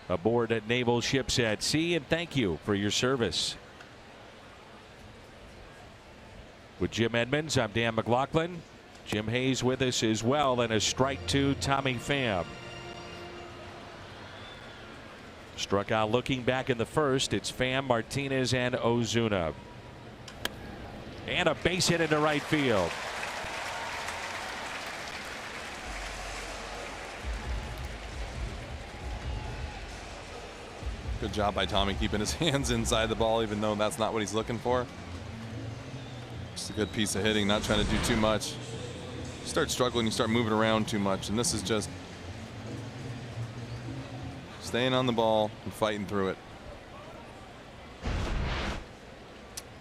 C: aboard at naval ships at sea, and thank you for your service. With Jim Edmonds, I'm Dan McLaughlin. Jim Hayes with us as well, and a strike to Tommy Pham. Struck out looking back in the first. It's Pham, Martinez, and Ozuna. And a base hit into right field.
D: Good job by Tommy keeping his hands inside the ball, even though that's not what he's looking for. Just a good piece of hitting, not trying to do too much. You start struggling, you start moving around too much, and this is just staying on the ball and fighting through it.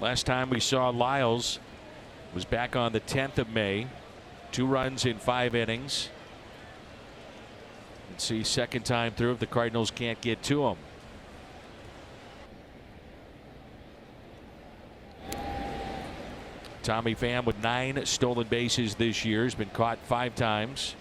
C: Last time we saw Lyles was back on the 10th of May. 2 runs in 5 innings. Let's see, second time through if the Cardinals can't get to him. Tommy Pham with 9 stolen bases this year. Has been caught 5 times.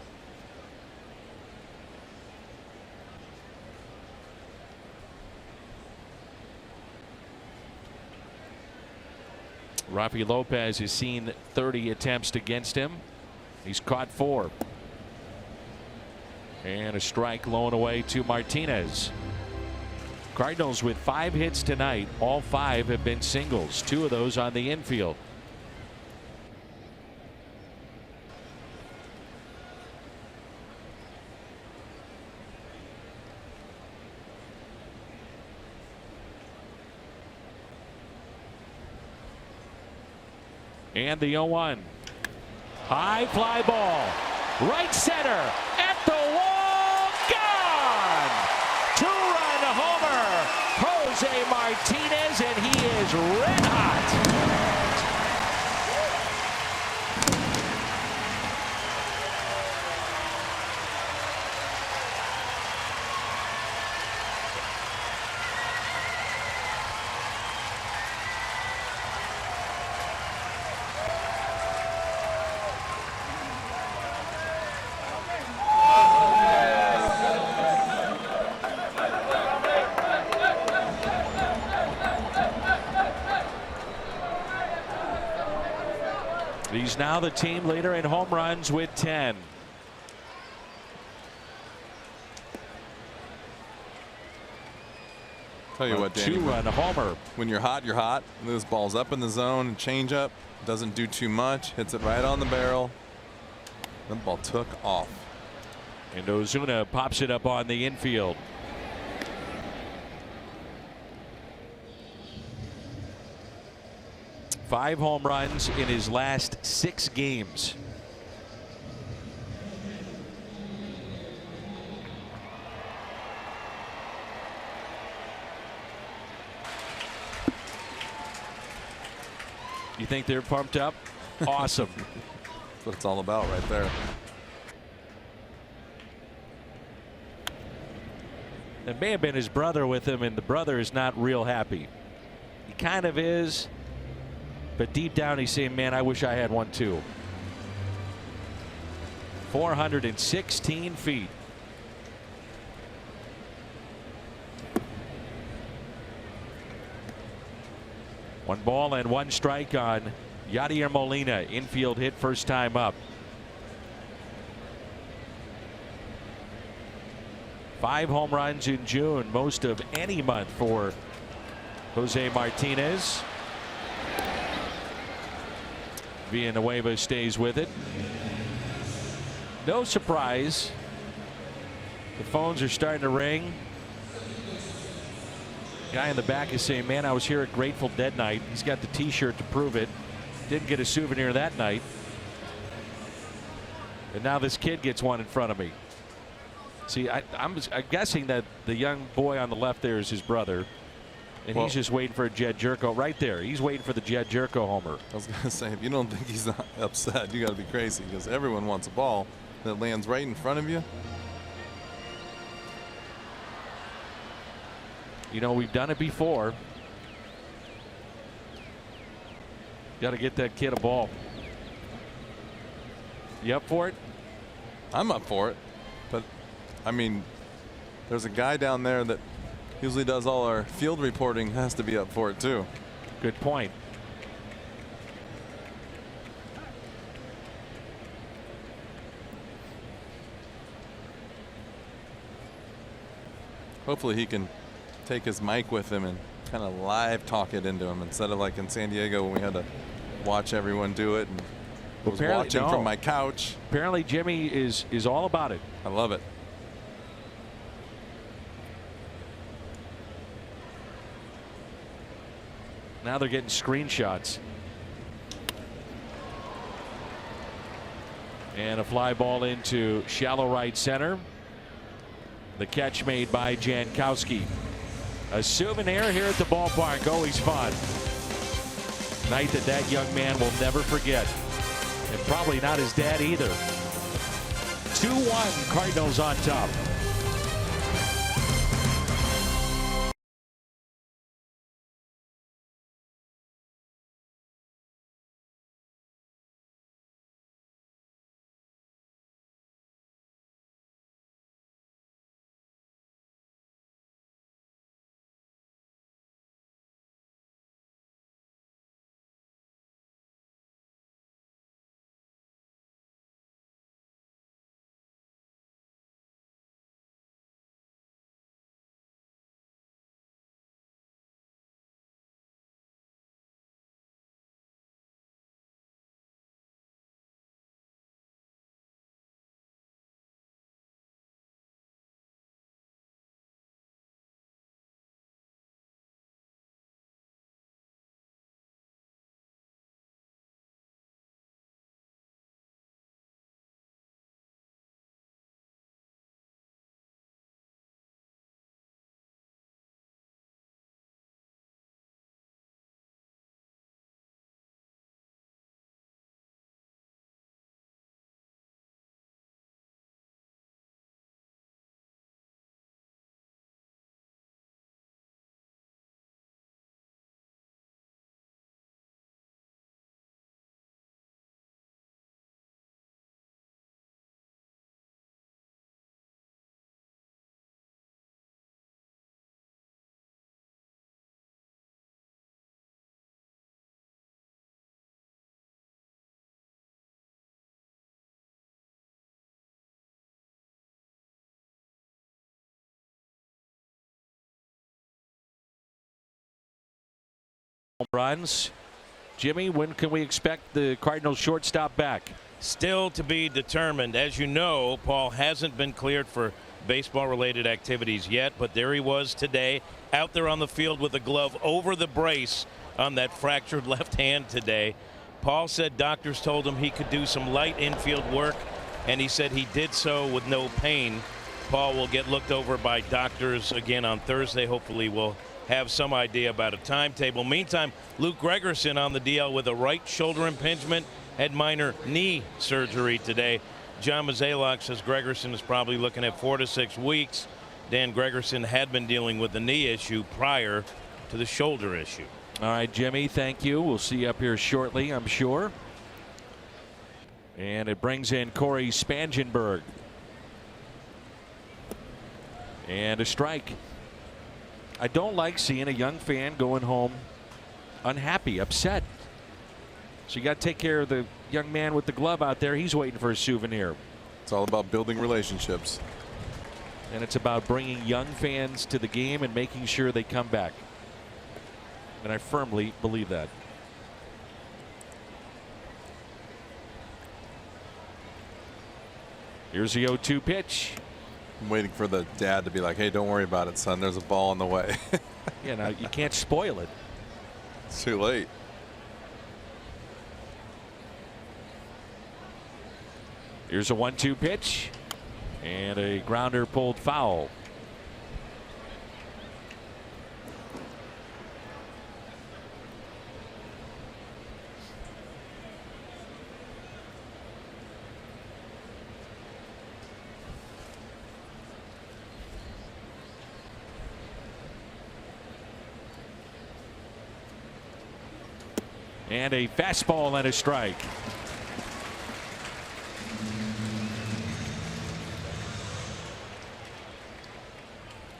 C: Rafi Lopez has seen 30 attempts against him. He's caught 4. And a strike blown away to Martinez. Cardinals with 5 hits tonight. All 5 have been singles. 2 of those on the infield. And the 0-1. High fly ball. Right center. At the wall. Gone. 2-run homer. Jose Martinez, and he is red hot. He's now the team leader in home runs with 10.
D: Tell you what, Danny,
C: 2-run homer.
D: when you're hot, you're hot. This ball's up in the zone and change up. Doesn't do too much. Hits it right on the barrel. That ball took off.
C: And Ozuna pops it up on the infield. Five home runs in his last 6 games. You think they're pumped up? Awesome.
D: That's what it's all about right there.
C: It may have been his brother with him, and the brother is not real happy. He kind of is. But deep down he's saying, man, I wish I had one too. 416 feet. One ball and 1 strike on Yadier Molina. Infield hit first time up. 5 home runs in June, most of any month for Jose Martinez. Villanueva stays with it. No surprise. The phones are starting to ring. Guy in the back is saying, man, I was here at Grateful Dead night. He's got the t-shirt to prove it. Didn't get a souvenir that night. And now this kid gets one in front of me. See, I'm guessing that the young boy on the left there is his brother. And he's just waiting for a Jed Jerko right there. He's waiting for the Jed Jerko homer.
D: I was going to say, if you don't think he's not upset, you got to be crazy, because everyone wants a ball that lands right in front of you.
C: You know, we've done it before. Got to get that kid a ball. You up for it?
D: I'm up for it. But, I mean, there's a guy down there that usually does all our field reporting, has to be up for it too.
C: Good point.
D: Hopefully he can take his mic with him and kind of live talk it into him, instead of like in San Diego when we had to watch everyone do it. And I was watching from my couch.
C: Apparently Jimmy is all about it.
D: I love it.
C: Now they're getting screenshots. And a fly ball into shallow right center. The catch made by Jankowski. A souvenir here at the ballpark, always fun. Night that young man will never forget. And probably not his dad either. 2-1, Cardinals on top. Runs. Jimmy, when can we expect the Cardinals shortstop back?
A: Still to be determined. As you know, Paul hasn't been cleared for baseball-related activities yet, but there he was today, out there on the field with a glove over the brace on that fractured left hand today. Paul said doctors told him he could do some light infield work, and he said he did so with no pain. Paul will get looked over by doctors again on Thursday. Hopefully we'll have some idea about a timetable. Meantime, Luke Gregerson on the DL with a right shoulder impingement, had minor knee surgery today. John Mozeliak says Gregerson is probably looking at 4 to 6 weeks. Dan Gregerson had been dealing with the knee issue prior to the shoulder issue.
C: All right, Jimmy, thank you. We'll see you up here shortly, I'm sure. And it brings in Corey Spangenberg. And a strike. I don't like seeing a young fan going home unhappy, upset. So you got to take care of the young man with the glove out there. He's waiting for a souvenir.
D: It's all about building relationships.
C: And it's about bringing young fans to the game and making sure they come back. And I firmly believe that. Here's the 0-2 pitch.
D: I'm waiting for the dad to be like, hey, don't worry about it, son. There's a ball on the way.
C: Yeah, now you can't spoil it.
D: It's too late.
C: Here's a 1-2 pitch. And a grounder pulled foul. And a fastball and a strike.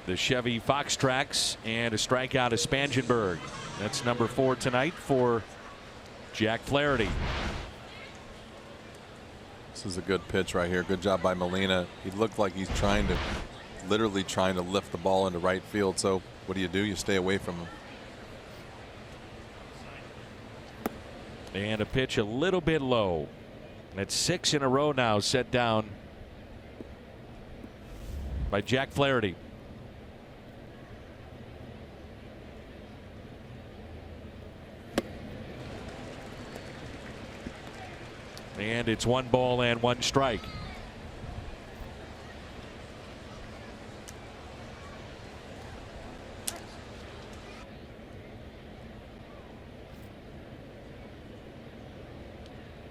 C: The Chevy Fox Tracks and a strikeout of Spangenberg. That's number 4 tonight for Jack Flaherty.
D: This is a good pitch right here. Good job by Molina. He looked like he's literally trying to lift the ball into right field. So what do? You stay away from him.
C: And a pitch a little bit low. That's 6 in a row now set down by Jack And it's 1 ball and 1 strike.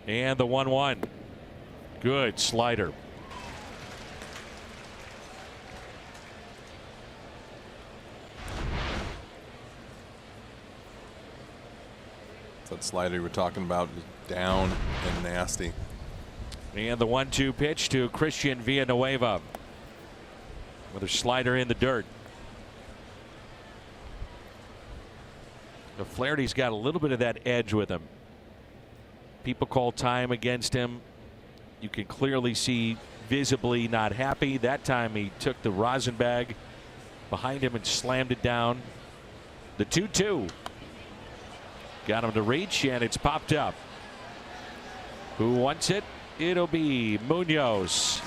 C: And the 1-1. Good slider.
D: That slider you were talking about is down and nasty.
C: And the 1-2 pitch to Christian Villanueva with a slider in the dirt. Flaherty's got a little bit of that edge with him. People call time against him. You can clearly see visibly not happy. That time he took the rosin bag behind him and slammed it down. The 2-2. Got him to reach, and it's popped up. Who wants it? It'll be Munoz.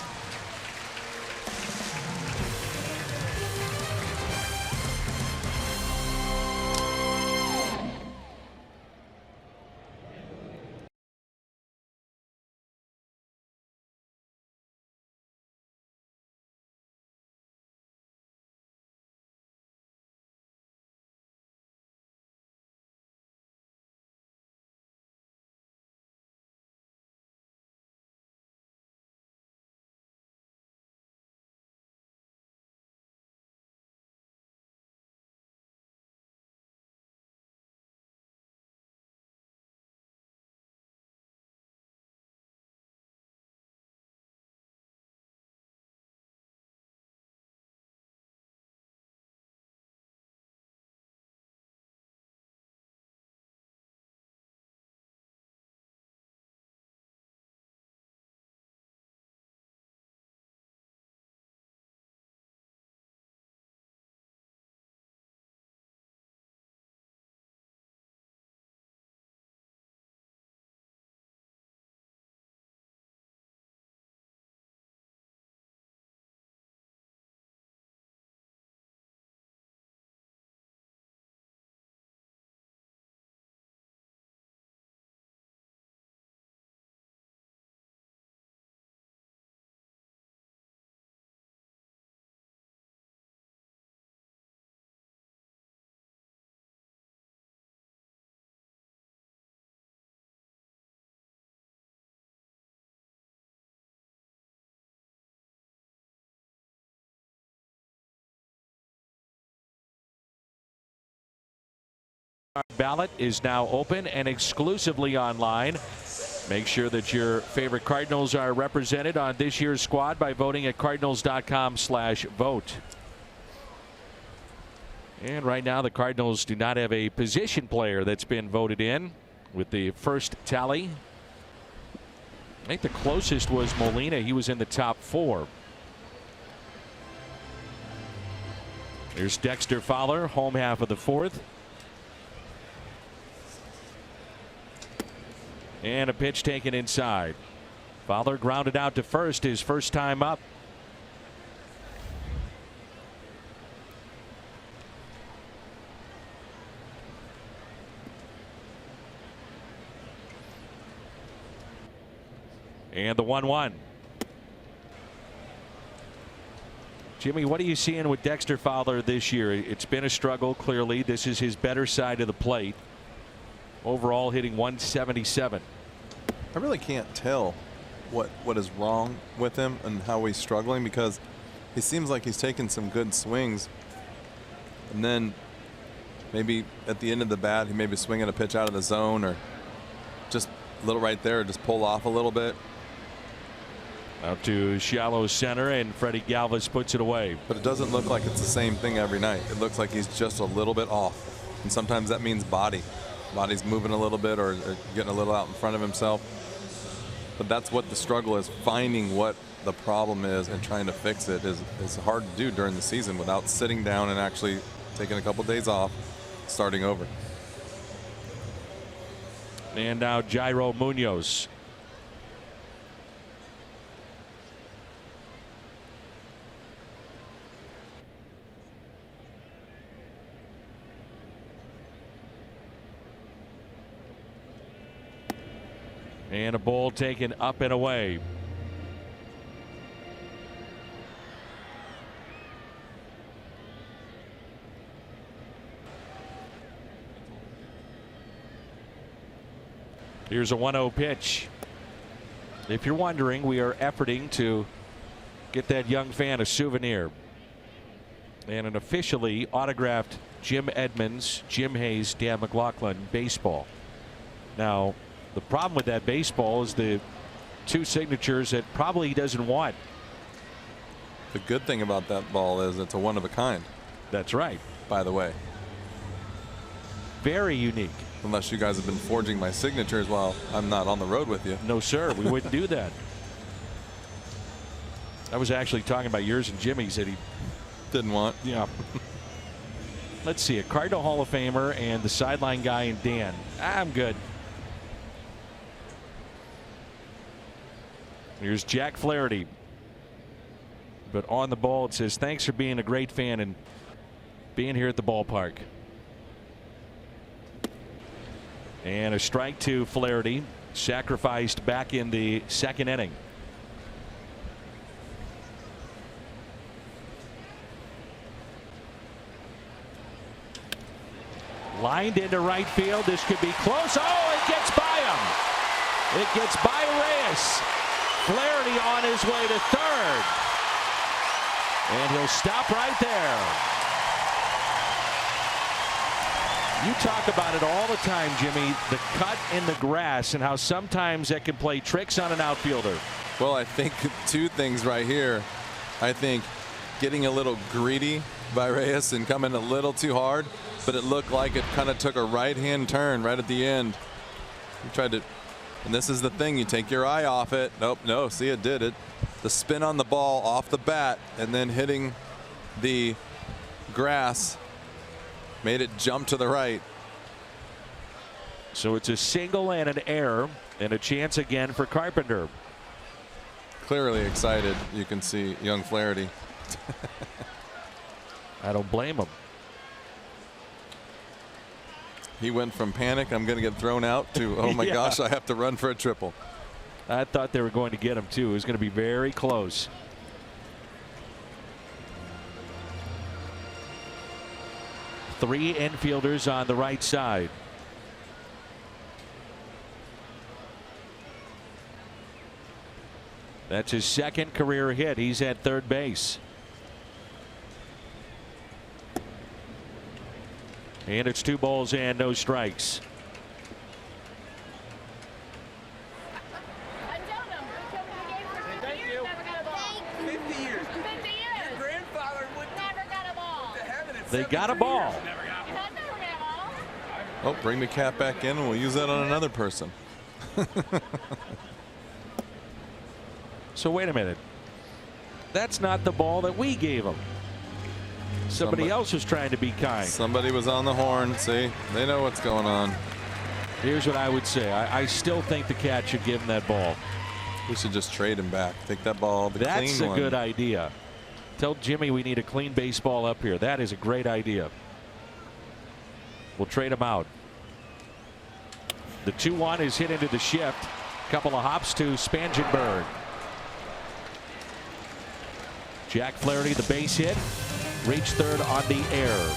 C: Ballot is now open and exclusively online. Make sure that your favorite Cardinals are represented on this year's squad by voting at cardinals.com/vote. And right now the Cardinals do not have a position player that's been voted in with the first tally. I think the closest was Molina. He was in the top 4. Here's Dexter Fowler, home half of the 4th. And a pitch taken inside. Fowler grounded out to first, his first time up. And the 1-1. Jimmy, what are you seeing with Dexter Fowler this year? It's been a struggle, clearly. This is his better side of the plate. Overall hitting 177.
D: I really can't tell what is wrong with him and how he's struggling, because he seems like he's taking some good swings, and then maybe at the end of the bat he may be swinging a pitch out of the zone, or just a little right there, just pull off a little bit.
C: Out to shallow center, and Freddie Galvis puts it away.
D: But it doesn't look like it's the same thing every night. It looks like he's just a little bit off, and sometimes that means body's moving a little bit, or getting a little out in front of himself. But that's what the struggle is, finding what the problem is and trying to fix it is hard to do during the season without sitting down and actually taking a couple days off, starting over.
C: And now Jairo Munoz. And a ball taken up and away. Here's a 1-0 pitch. If you're wondering, we are efforting to get that young fan a souvenir and an officially autographed Jim Edmonds, Jim Hayes, Dan McLaughlin baseball. Now, the problem with that baseball is the two signatures that probably he doesn't want.
D: The good thing about that ball is it's a one of a kind.
C: That's right.
D: By the way.
C: Very unique.
D: Unless you guys have been forging my signatures while I'm not on the road with you.
C: No, sir. We wouldn't do that. I was actually talking about yours and Jimmy's that he
D: didn't want.
C: Yeah. Let's see. A Cardinal Hall of Famer and the sideline guy and Dan. I'm good. Here's Jack Flaherty. But on the ball, it says, thanks for being a great fan and being here at the ballpark. And a strike to Flaherty, sacrificed back in the second inning. Lined into right field. This could be close. Oh, it gets by him. It gets by Reyes. Flaherty on his way to third. And he'll stop right there. You talk about it all the time, Jimmy, the cut in the grass and how sometimes that can play tricks on an outfielder.
D: Well, I think two things right here. I think getting a little greedy by Reyes and coming a little too hard, but it looked like it kind of took a right-hand turn right at the end. He tried to, and this is the thing, you take your eye off it. Nope, no, see, it did it. The spin on the ball off the bat and then hitting the grass made it jump to the right.
C: So it's a single and an error and a chance again for Carpenter.
D: Clearly excited. You can see young Flaherty.
C: I don't blame him.
D: He went from panic, I'm going to get thrown out, to oh my
C: Yeah.
D: gosh, I have to run for a triple.
C: I thought they were going to get him too. It was going to be very close. Three infielders on the right side. That's his second career hit. He's at third base. And it's 2 balls and no strikes.
E: Thank you. 50 years. 50 years. Your grandfather would never got a ball.
C: They got a ball.
D: Oh, bring the cap back in and we'll use that on another person.
C: So wait a minute. That's not the ball that we gave him. Somebody else was trying to be kind.
D: Somebody was on the horn. See, they know what's going on.
C: Here's what I would say. I still think the cat should give him that ball.
D: We should just trade him back. Take that ball, the
C: That's
D: clean
C: a
D: one.
C: good idea. Tell Jimmy we need a clean baseball up here. That is a great idea. We'll trade him out. The 2-1 is hit into the shift. Couple of hops to Spangenberg. Jack Flaherty, the base hit. Reached third on the air.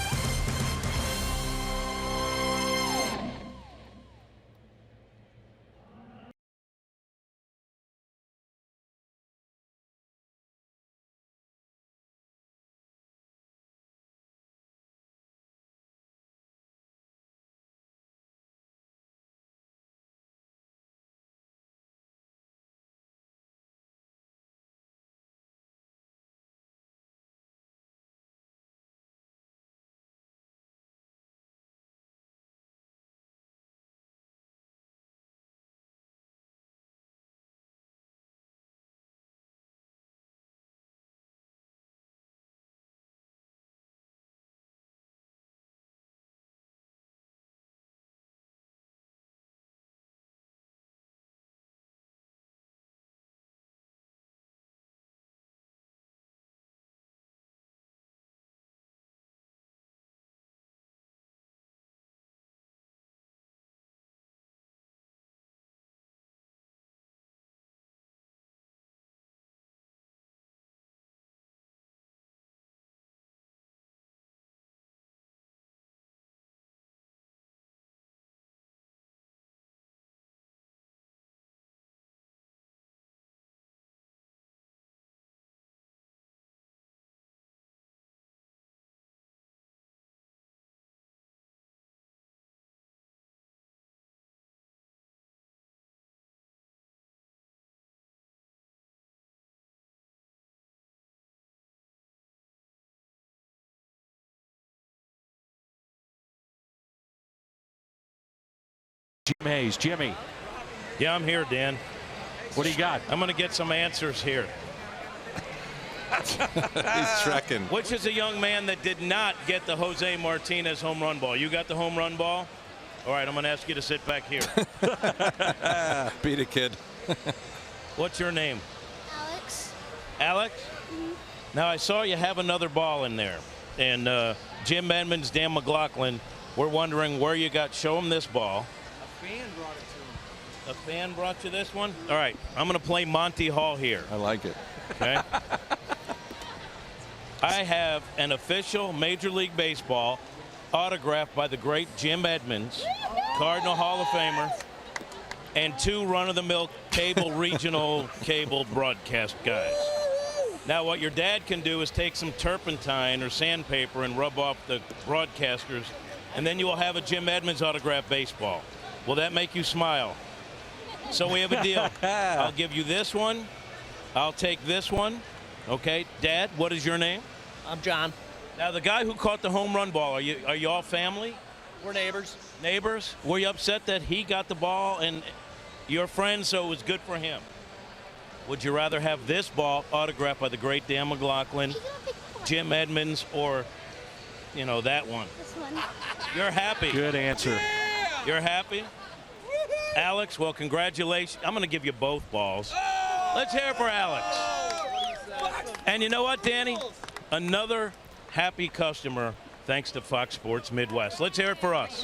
C: Jim Hayes. Jimmy,
A: Yeah, I'm here, Dan.
C: what do you got?
A: I'm going to get some answers here.
D: He's trekking.
A: Which is a young man that did not get the Jose Martinez home run ball? You got the home run ball? All right, I'm going to ask you to sit back here.
D: Beat a kid.
A: What's your name?
F: Alex.
A: Alex? Now, I saw you have another ball in there. And Jim Edmonds, Dan McLaughlin, we're wondering where you got. Show him this ball.
E: A fan brought it to him.
A: A fan brought you this one? All right, I'm going to play Monty Hall here.
D: I like it.
A: Okay. I have an official Major League Baseball autographed by the great Jim Edmonds, Cardinal Hall of Famer, and 2 run-of-the-mill cable regional cable broadcast guys. Now, what your dad can do is take some turpentine or sandpaper and rub off the broadcasters, and then you will have a Jim Edmonds autographed baseball. Will that make you smile? So we have a deal. I'll give you this one. I'll take this one. Okay, Dad, what is your name?
G: I'm John.
A: Now, the guy who caught the home run ball, are you all family?
G: We're neighbors.
A: Neighbors? Were you upset that he got the ball and your friend, so it was good for him? Would you rather have this ball autographed by the great Dan McLaughlin, Jim Edmonds, or, you know, that one?
F: This one.
A: You're happy.
C: Good answer.
A: You're happy? Alex, well, congratulations. I'm going to give you both balls. Let's hear it for Alex. And you know what, Danny? Another happy customer thanks to Fox Sports Midwest. Let's hear it for us.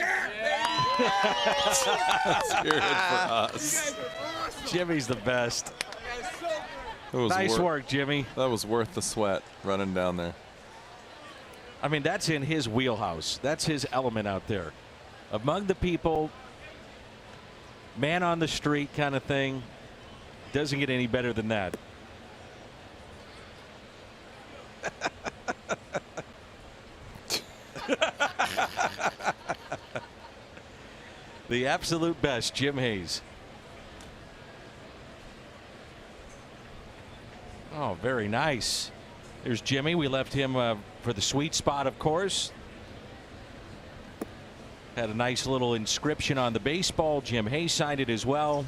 D: Let's hear it for us.
C: Jimmy's the best.
D: It was
C: Nice work, Jimmy.
D: That was worth the sweat running down there.
C: I mean, that's in his wheelhouse. That's his element out there. Among the people, man on the street kind of thing. Doesn't get any better than that. The absolute best, Jim Hayes. Oh, very nice. There's Jimmy. We left him for the sweet spot, of course. Had a nice little inscription on the baseball. Jim Hayes signed it as well.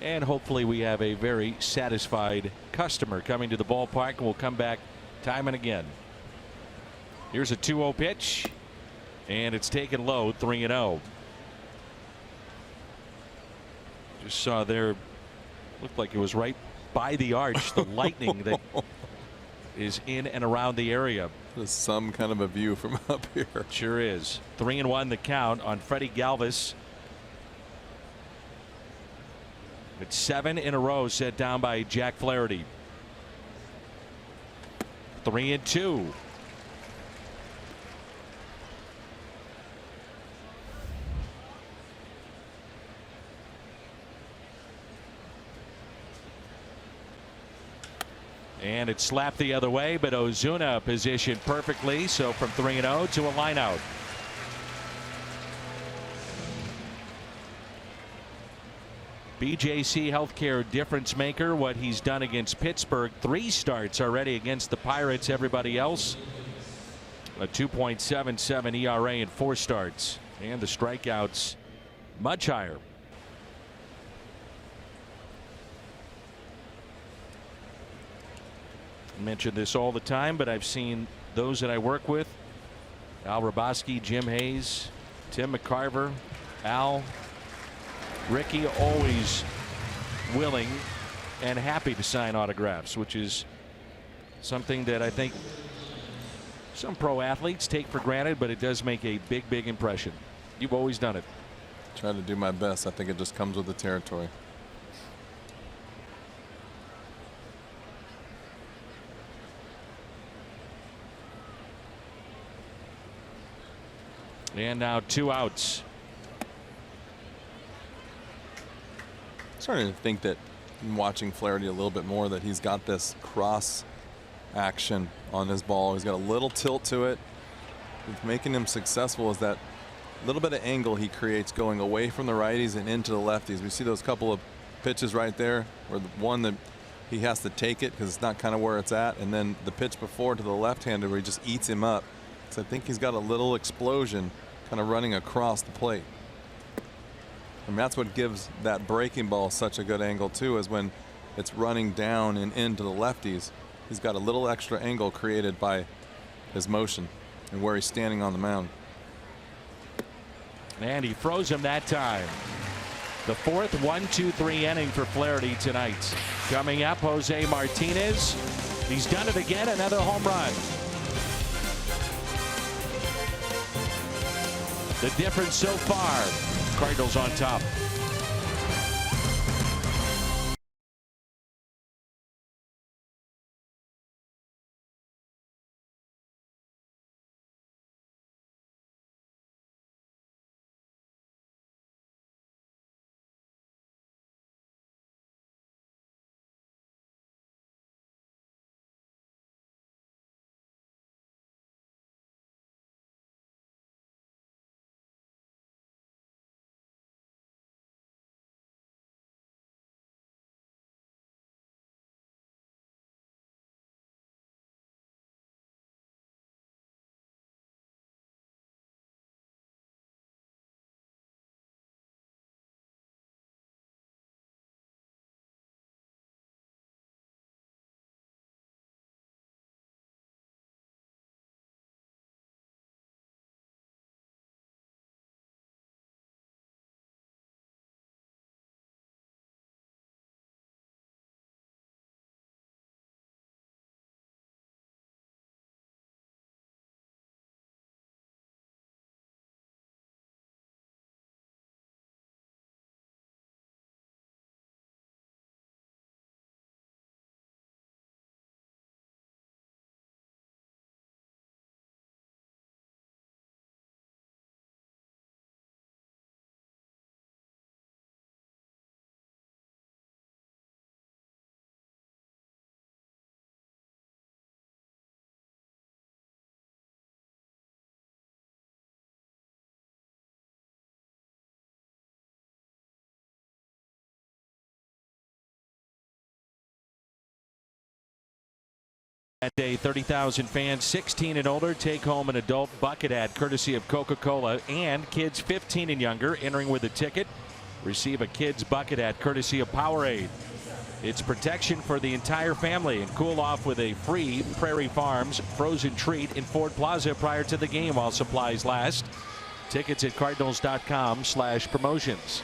C: And hopefully we have a very satisfied customer coming to the ballpark, and we'll come back time and again. Here's a 2-0 pitch, and it's taken low, 3-0. Just saw there, looked like it was right by the arch, the lightning that is in and around the area.
D: There's some kind of a view from up here.
C: Sure is. 3-1 the count on Freddie Galvis. It's 7 in a row set down by Jack Flaherty. 3-2. And it slapped the other way, but Ozuna positioned perfectly. So from 3-0 to a line out. BJC Healthcare difference maker, what he's done against Pittsburgh. 3 starts already against the Pirates. Everybody else a 2.77 ERA in 4 starts, and the strikeouts much higher. I mention this all the time, but I've seen those that I work with, Al Raboski, Jim Hayes, Tim McCarver, Al, Ricky, always willing and happy to sign autographs, which is something that I think some pro athletes take for granted, but it does make a big impression. You've always done it.
D: Trying to do my best. I think it just comes with the territory.
C: And now 2 outs.
D: Starting to think that in watching Flaherty a little bit more, that he's got this cross action on his ball. He's got a little tilt to it. What's making him successful is that little bit of angle he creates going away from the righties and into the lefties. We see those couple of pitches right there, where the one that he has to take it because it's not kind of where it's at, and then the pitch before to the left-hander where he just eats him up. So I think he's got a little explosion kind of running across the plate. I mean, that's what gives that breaking ball such a good angle too, is when it's running down and into the lefties. He's got a little extra angle created by his motion and where he's standing on the mound.
C: And he throws him that time. The fourth 1-2-3 inning for Flaherty tonight. Coming up, Jose Martinez. He's done it again, another home run. The difference so far, Cardinals on top. That day, 30,000 fans 16 and older take home an adult bucket ad courtesy of Coca-Cola, and kids 15 and younger entering with a ticket receive a kids bucket ad courtesy of Powerade. It's protection for the entire family, and cool off with a free Prairie Farms frozen treat in Ford Plaza prior to the game while supplies last. Tickets at cardinals.com/promotions.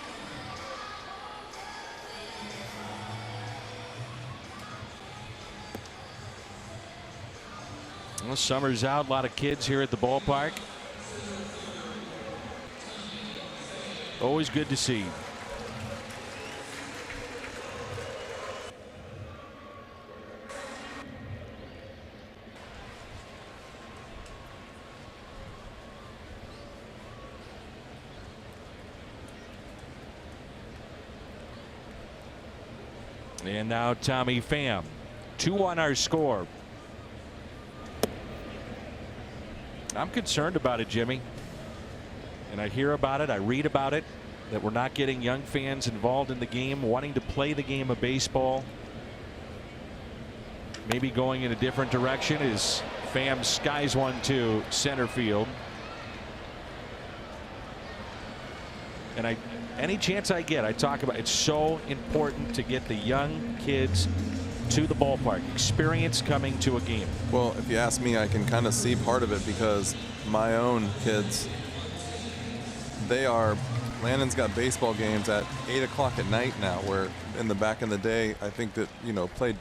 C: Well, summer's out, a lot of kids here at the ballpark. Always good to see. And now Tommy Pham. 2 on our score. I'm concerned about it, Jimmy. And I hear about it, I read about it, that we're not getting young fans involved in the game, wanting to play the game of baseball. Maybe going in a different direction as Pham skies one to center field. And any chance I get, I talk about it's so important to get the young kids to the ballpark, experience coming to a game.
D: Well, if you ask me, I can kind of see part of it because my own kids, Landon's got baseball games at 8 o'clock at night now, where in the back in the day, I think that, played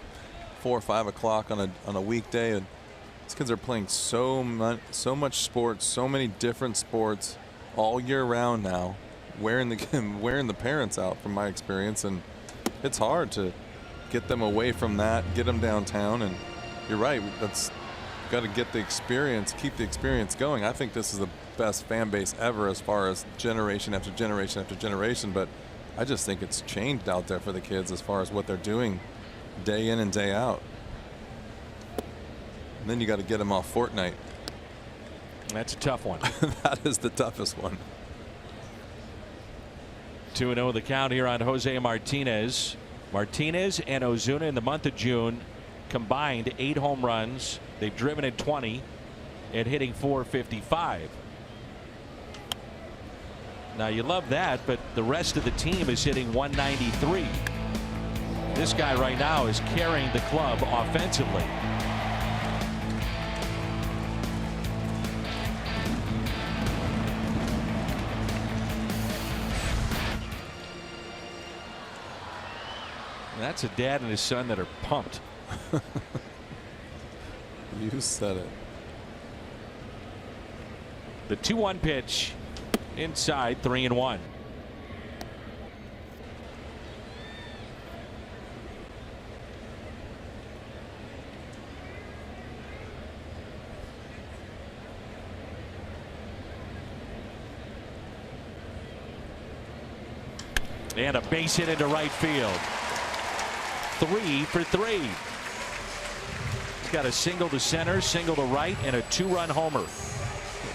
D: 4 or 5 o'clock on a weekday, and these kids are playing so much sports, so many different sports all year round now, wearing the parents out from my experience, and it's hard to get them away from that, get them downtown. And you're right, that's got to get the experience, keep the experience going. I think this is the best fan base ever as far as generation after generation after generation, but I just think it's changed out there for the kids as far as what they're doing day in and day out. And then you got to get them off Fortnite.
C: That's a tough one.
D: That is the toughest one.
C: 2-0 the count here on Jose Martinez. Martinez and Ozuna in the month of June combined 8 home runs. They've driven in 20 and hitting .455. Now you love that, but the rest of the team is hitting 193. This guy right now is carrying the club offensively. That's a dad and his son that are pumped.
D: You said it.
C: The 2-1 pitch inside, 3-1. And a base hit into right field. 3 for 3. He's got a single to center, single to right, and a 2-run homer.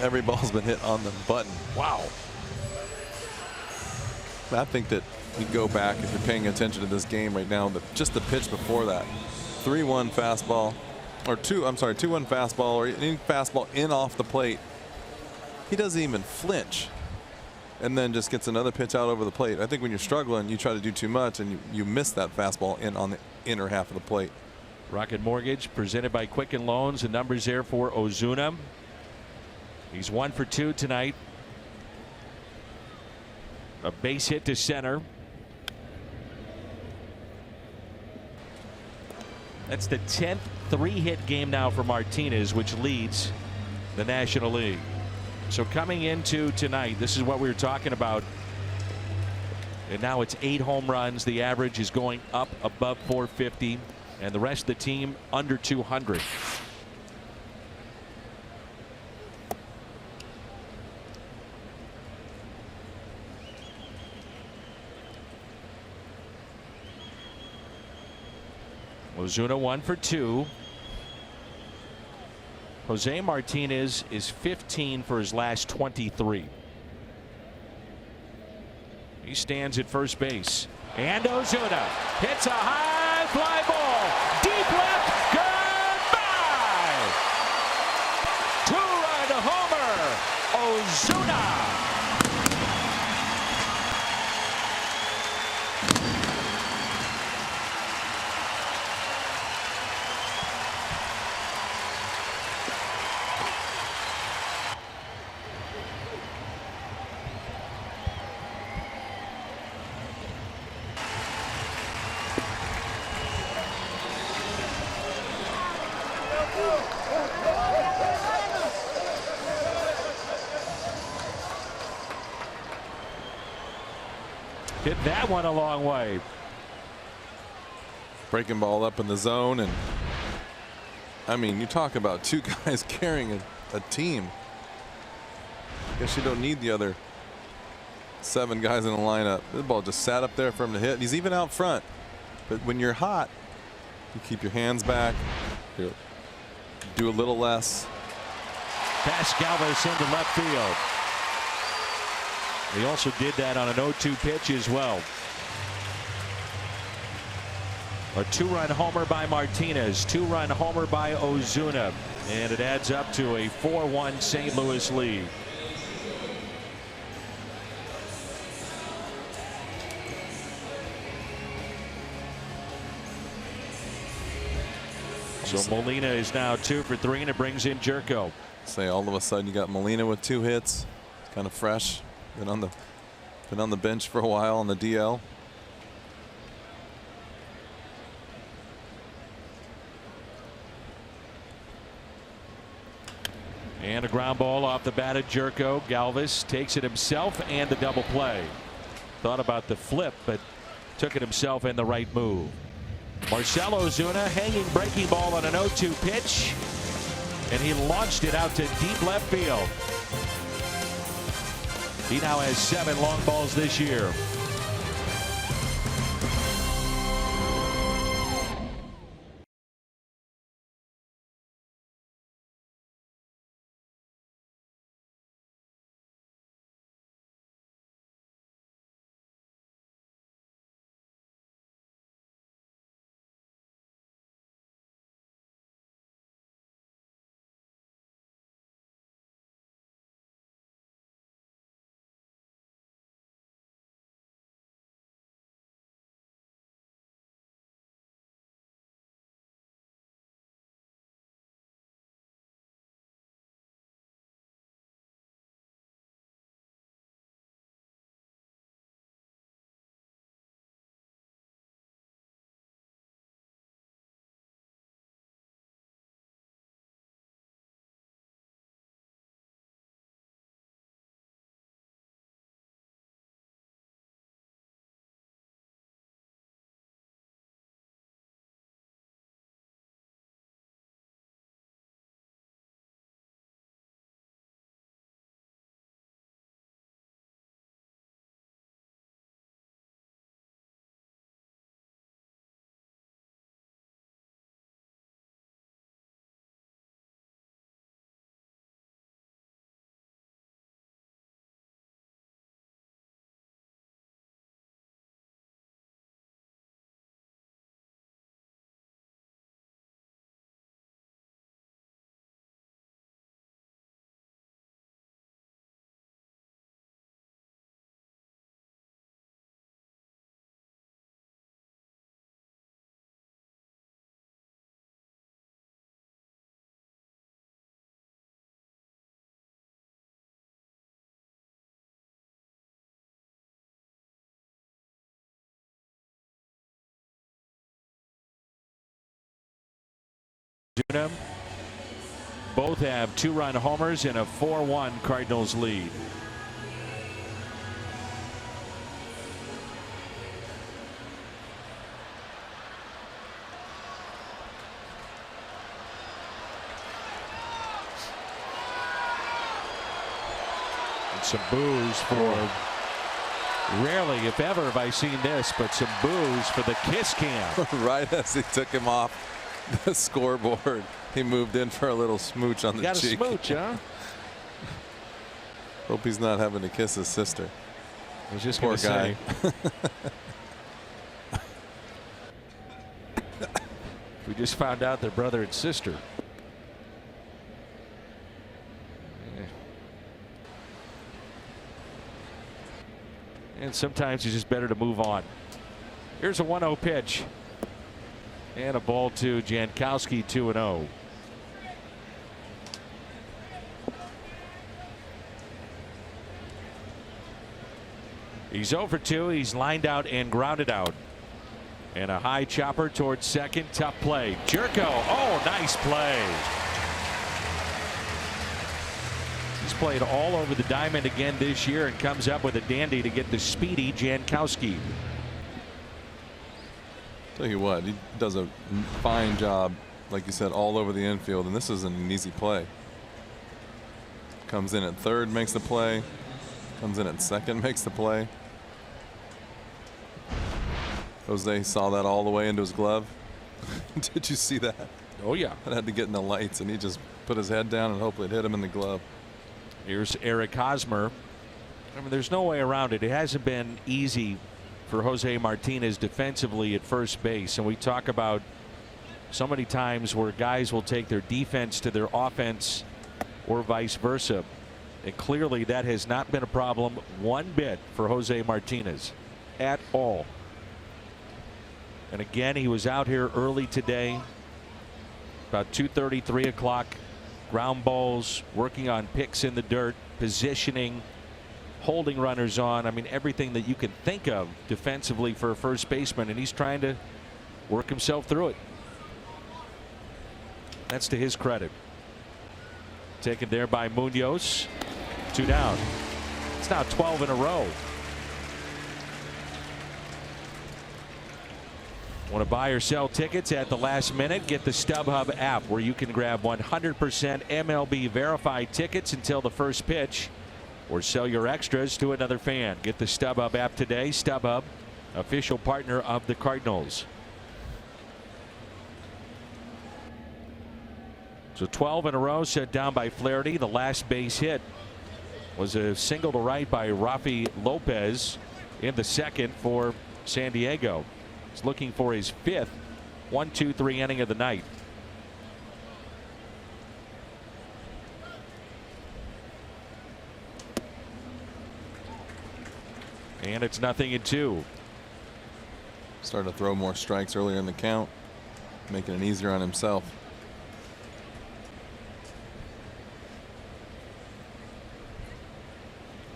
D: Every ball's been hit on the button.
C: Wow.
D: I think that you go back, if you're paying attention to this game right now, just the pitch before that, 3-1 fastball, or 2-1 fastball, or any fastball in off the plate. He doesn't even flinch, and then just gets another pitch out over the plate. I think when you're struggling, you try to do too much, and you miss that fastball in on the inner half of the plate.
C: Rocket Mortgage presented by Quicken Loans. The numbers there for Ozuna. He's 1 for 2 tonight. A base hit to center. That's the 10th 3-hit game now for Martinez, which leads the National League. So coming into tonight, this is what we were talking about. And now it's 8 home runs. The average is going up above 450, and the rest of the team under 200. Ozuna 1 for 2. Jose Martinez is 15 for his last 23. He stands at first base. And Ozuna hits a high fly ball. Deep left. Goodbye. 2-run homer. Ozuna. Hit that one a long way.
D: Breaking ball up in the zone, and I mean, you talk about 2 guys carrying a team. I guess you don't need the other 7 guys in the lineup. This ball just sat up there for him to hit. He's even out front, but when you're hot, you keep your hands back. You do a little less.
C: Pass Galvis into left field. He also did that on an 0-2 pitch as well. A 2-run homer by Martinez, 2-run homer by Ozuna, and it adds up to a 4-1 St. Louis lead. So Molina is now 2 for 3, and it brings in Jerko.
D: Say all of a sudden you got Molina with 2 hits, kind of fresh. Been on the bench for a while on the DL.
C: And a ground ball off the bat of Jerko. Galvis takes it himself and the double play. Thought about the flip, but took it himself in the right move. Marcell Ozuna hanging breaking ball on an 0-2 pitch, and he launched it out to deep left field. He now has 7 long balls this year. Ozuna. Both have 2-run homers and a 4-1 Cardinals lead. And some boos for, rarely if ever have I seen this, but some boos for the kiss cam.
D: Right as he took him off the scoreboard, he moved in for a little smooch on the
C: Got
D: cheek.
C: a smooch, huh?
D: Hope he's not having to kiss his sister.
C: I was just
D: Poor
C: going to
D: guy.
C: say. We just found out they're brother and sister. And sometimes it's just better to move on. Here's a 1-0 pitch. And a ball to Jankowski, 2-0. He's 0 for 2. He's lined out and grounded out. And a high chopper towards second. Tough play. Jerko. Oh, nice play. He's played all over the diamond again this year and comes up with a dandy to get the speedy Jankowski.
D: Tell you what, he does a fine job, like you said, all over the infield, and this isn't an easy play. Comes in at third, makes the play. Comes in at second, makes the play. Jose saw that all the way into his glove. Did you see that?
C: Oh, yeah.
D: That had to get in the lights, and he just put his head down and hopefully it hit him in the glove.
C: Here's Eric Hosmer. I mean, there's no way around it. It hasn't been easy for Jose Martinez defensively at first base. And we talk about so many times where guys will take their defense to their offense or vice versa. And clearly that has not been a problem one bit for Jose Martinez at all. And again, he was out here early today, about 2:30, 3 o'clock. Ground balls, working on picks in the dirt, positioning, holding runners on. I mean, everything that you can think of defensively for a first baseman, and he's trying to work himself through it. That's to his credit. Taken there by Munoz. 2 down. It's now 12 in a row. Want to buy or sell tickets at the last minute? Get the StubHub app, where you can grab 100% MLB verified tickets until the first pitch, or sell your extras to another fan. Get the StubHub app today. StubHub, official partner of the Cardinals. So 12 in a row set down by Flaherty. The last base hit was a single to right by Rafi Lopez in the second for San Diego. He's looking for his 5th 1-2-3 inning of the night. And it's 0-2.
D: Started to throw more strikes earlier in the count, making it easier on himself.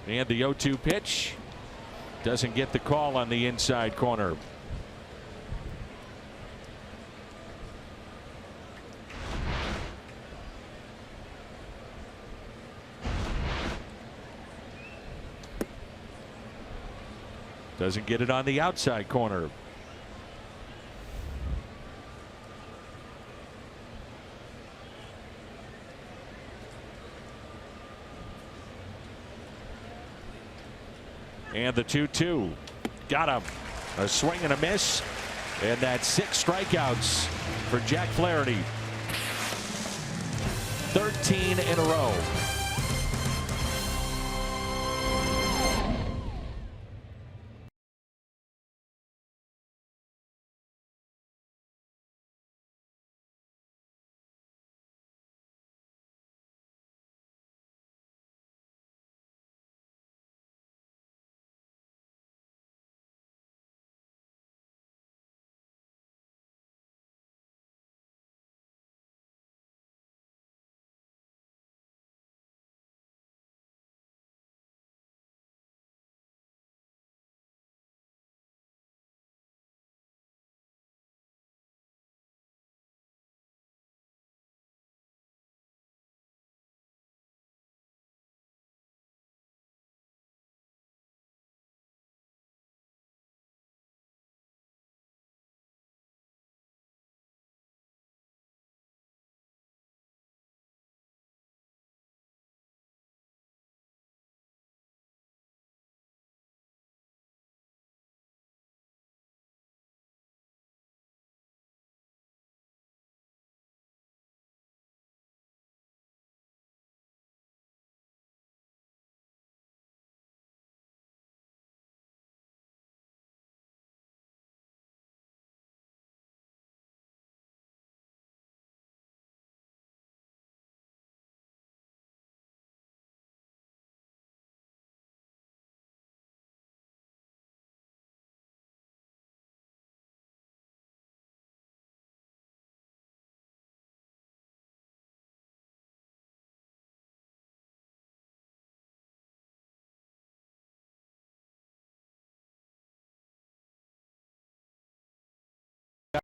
C: And the 0-2 pitch doesn't get the call on the inside corner. Doesn't get it on the outside corner. And the 2-2. Got him. A swing and a miss. And that's 6 strikeouts for Jack Flaherty. 13 in a row.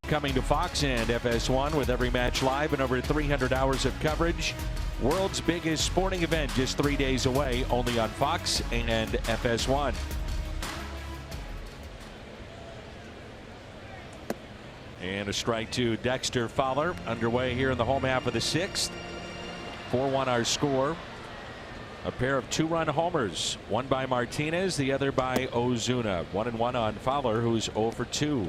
C: Coming to Fox and FS1 with every match live and over 300 hours of coverage. World's biggest sporting event just 3 days away, only on Fox and FS1. And a strike to Dexter Fowler underway here in the home half of the sixth. 4-1 our score. A pair of two-run homers, one by Martinez, the other by Ozuna. 1-1 on Fowler, who's 0 for 2.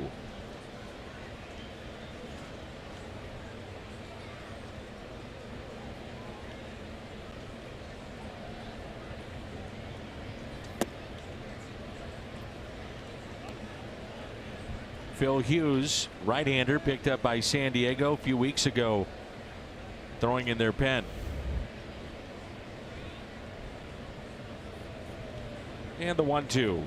C: Phil Hughes, right-hander, picked up by San Diego a few weeks ago, throwing in their pen. And the 1-2.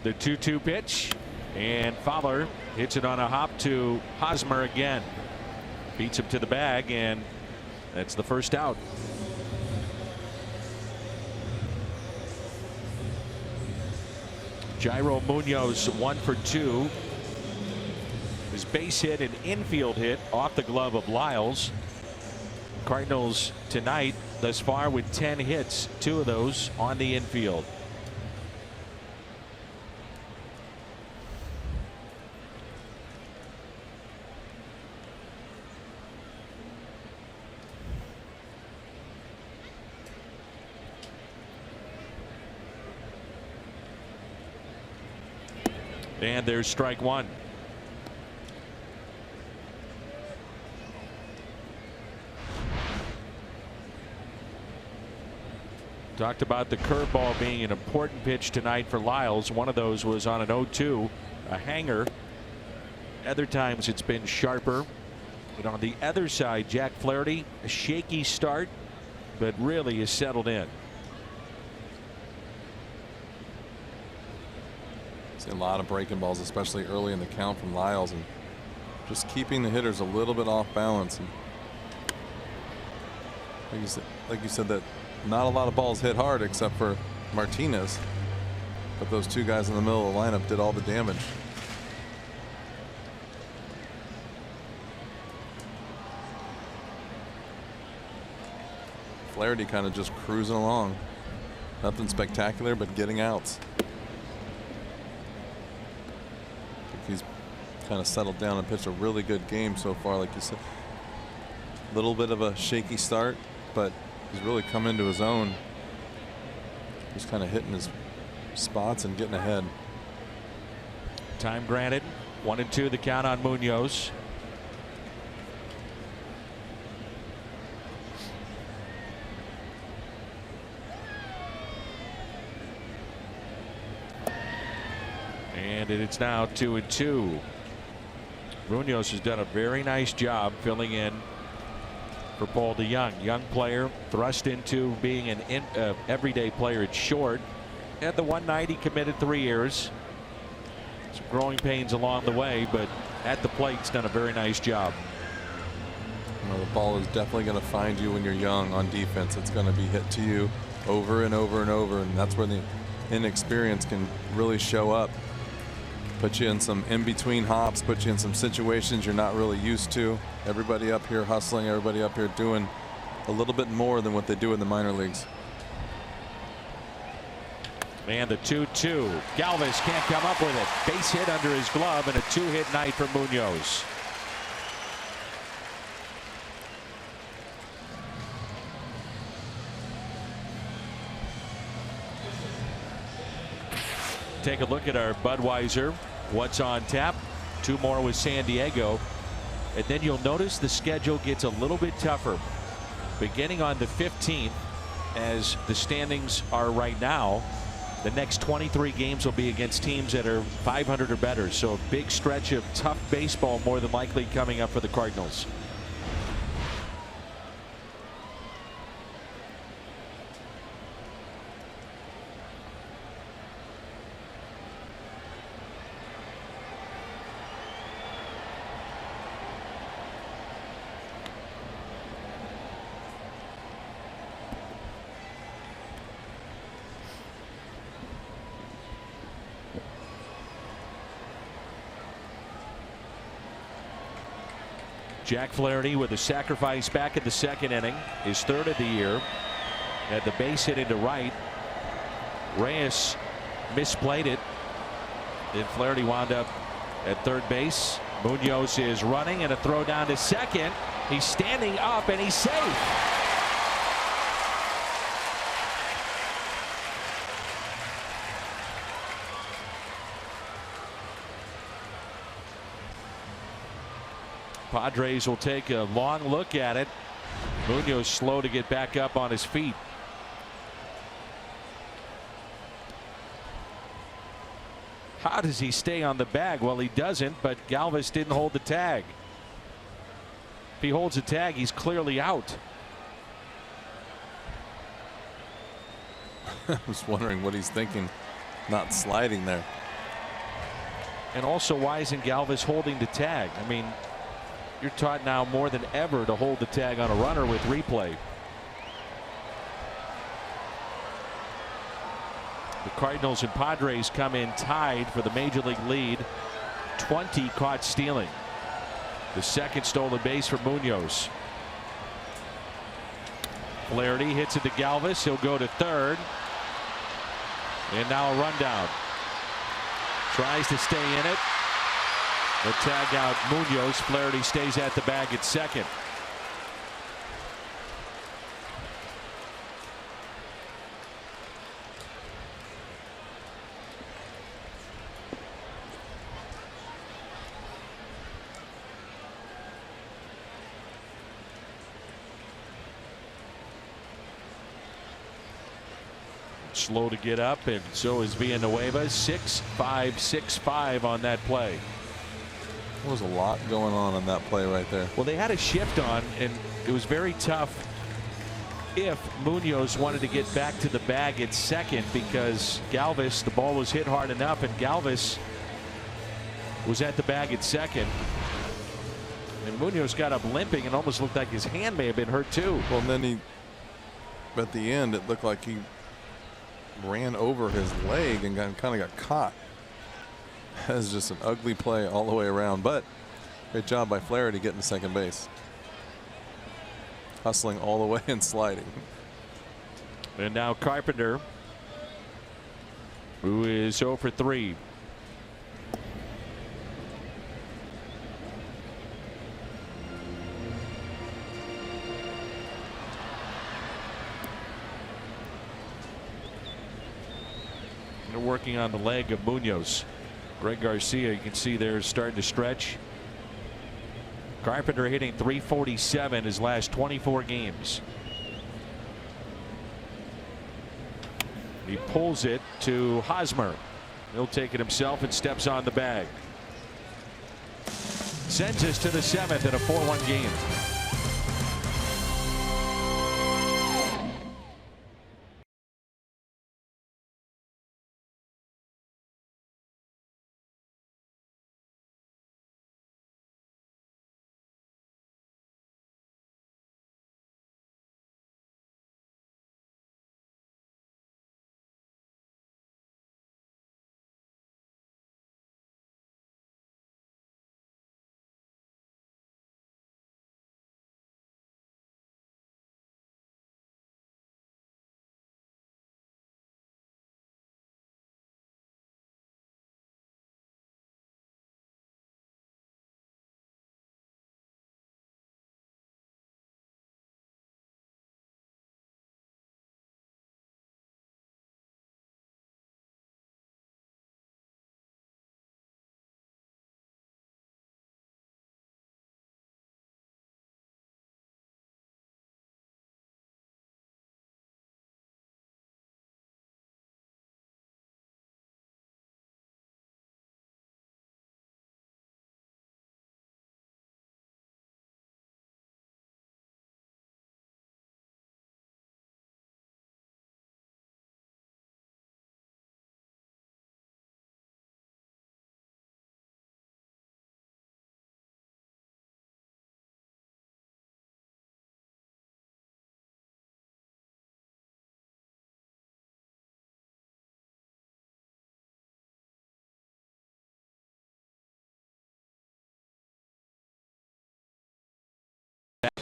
C: The 2-2 pitch, and Fowler hits it on a hop to Hosmer again. Beats him to the bag, and that's the first out. Jairo Munoz 1 for 2. His base hit, an infield hit off the glove of Lyles. Cardinals tonight thus far with 10 hits, 2 of those on the infield. And there's strike one. Talked about the curveball being an important pitch tonight for Lyles. One of those was on an 0-2, a hanger. Other times it's been sharper. But on the other side, Jack Flaherty, a shaky start, but really is settled in.
D: A lot of breaking balls, especially early in the count from Lyles, and just keeping the hitters a little bit off balance. And like you said, that not a lot of balls hit hard except for Martinez, but those two guys in the middle of the lineup did all the damage. Flaherty kind of just cruising along, nothing spectacular, but getting outs. He's kind of settled down and pitched a really good game so far, like you said. A little bit of a shaky start, but he's really come into his own. He's kind of hitting his spots and getting ahead.
C: Time granted. 1-2 the count on Munoz. And it's now 2-2. Munoz has done a very nice job filling in for Paul DeJong. Young player thrust into being an everyday player at short. At the 190, committed 3 years. Some growing pains along the way, but at the plate, he's done a very nice job.
D: You know, the ball is definitely going to find you when you're young on defense. It's going to be hit to you over and over and over, and that's where the inexperience can really show up. Put you in some in-between hops, put you in some situations you're not really used to. Everybody up here hustling, everybody up here doing a little bit more than what they do in the minor leagues.
C: And the 2-2. Galvis can't come up with it. Base hit under his glove and a 2-hit night for Munoz. Take a look at our Budweiser. What's on tap? 2 more with San Diego. And then you'll notice the schedule gets a little bit tougher. Beginning on the 15th, as the standings are right now, The next 23 games will be against teams that are 500 or better. So a big stretch of tough baseball more than likely coming up for the Cardinals. Jack Flaherty with a sacrifice back in the second inning, his third of the year. Had the base hit into right. Reyes misplayed it. Then Flaherty wound up at third base. Munoz is running and a throw down to second. He's standing up and he's safe. Padres will take a long look at it. Munoz slow to get back up on his feet. How does he stay on the bag? Well, he doesn't, but Galvis didn't hold the tag. If he holds the tag, he's clearly out.
D: I was wondering what he's thinking, not sliding there.
C: And also, why isn't Galvis holding the tag? I mean, you're taught now more than ever to hold the tag on a runner with replay. The Cardinals and Padres come in tied for the major league lead. 20 caught stealing. The second stolen base for Munoz. Flaherty hits it to Galvis. He'll go to third. And now a rundown. Tries to stay in it. The tag out Munoz. Flaherty stays at the bag at second. Slow to get up, and so is Villanueva. 6-5, 6-5 on that play.
D: There was a lot going on that play right there.
C: Well, they had a shift on, and it was very tough if Munoz wanted to get back to the bag at second, because Galvis, the ball was hit hard enough, and Galvis was at the bag at second. And Munoz got up limping and almost looked like his hand may have been hurt too.
D: Well, and then he, at the end, it looked like he ran over his leg and kind of got caught. That's just an ugly play all the way around, but great job by Flaherty getting to second base. Hustling all the way and sliding.
C: And now Carpenter, who is 0 for 3. They're working on the leg of Munoz. Greg Garcia, you can see there, starting to stretch. Carpenter hitting .347 his last 24 games. He pulls it to Hosmer. He'll take it himself and steps on the bag. Sends us to the 7th in a 4-1 game.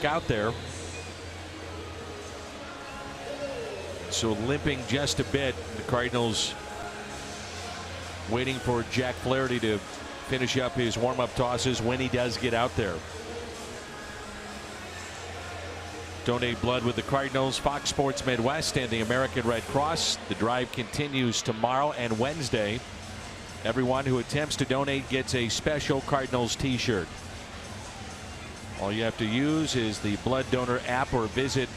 C: back out there. So limping just a bit. The Cardinals waiting for Jack Flaherty to finish up his warm-up tosses when he does get out there. Donate blood with the Cardinals, Fox Sports Midwest, and the American Red Cross. The drive continues tomorrow and Wednesday. Everyone who attempts to donate gets a special Cardinals t-shirt. All you have to use is the Blood Donor app or visit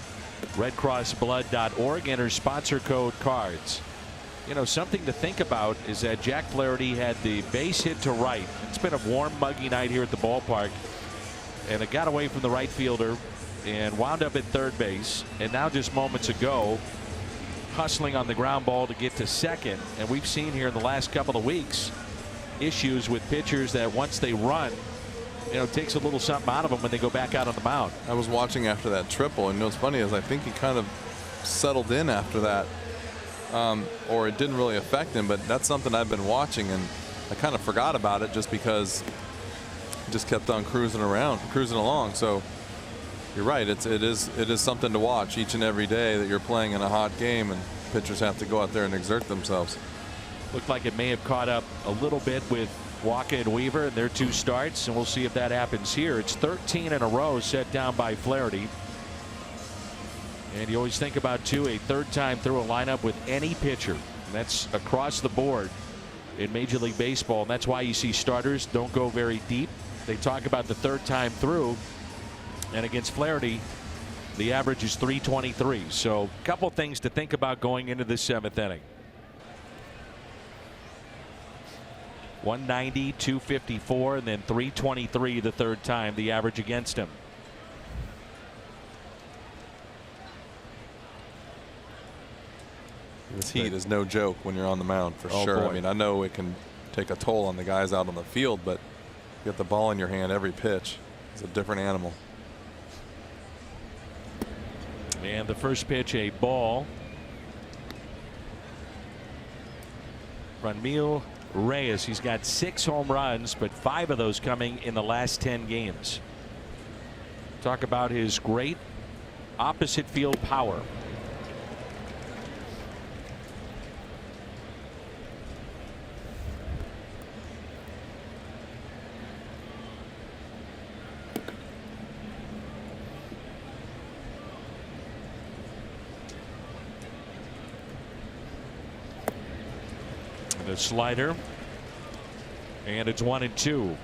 C: redcrossblood.org. Enter sponsor code CARDS. You know, something to think about is that Jack Flaherty had the base hit to right. It's been a warm, muggy night here at the ballpark, and it got away from the right fielder and wound up at third base. And now just moments ago, hustling on the ground ball to get to second. And we've seen here in the last couple of weeks issues with pitchers that once they run, you know, it takes a little something out of them when they go back out on the mound.
D: I was watching after that triple, and you know what's funny is I think he kind of settled in after that, or it didn't really affect him. But that's something I've been watching, and I kind of forgot about it just because he just kept on cruising along. So you're right. It is something to watch each and every day that you're playing in a hot game, and pitchers have to go out there and exert themselves.
C: Looked like it may have caught up a little bit with Walker and Weaver in their 2 starts, and we'll see if that happens here. It's 13 in a row set down by Flaherty. And you always think about, too, a third time through a lineup with any pitcher. And that's across the board in Major League Baseball. And that's why you see starters don't go very deep. They talk about the third time through. And against Flaherty, the average is 323. So a couple things to think about going into this 7th inning. 190, 254, and then 323 the third time, the average against him.
D: This heat is no joke when you're on the mound, for sure.
C: Boy.
D: I mean, I know it can take a toll on the guys out on the field, but you get the ball in your hand every pitch. It's a different animal.
C: And the first pitch, a ball. Franmil Reyes, he's got 6 home runs, but 5 of those coming in the last 10 games. Talk about his great opposite field power. The slider, and it's 1-2.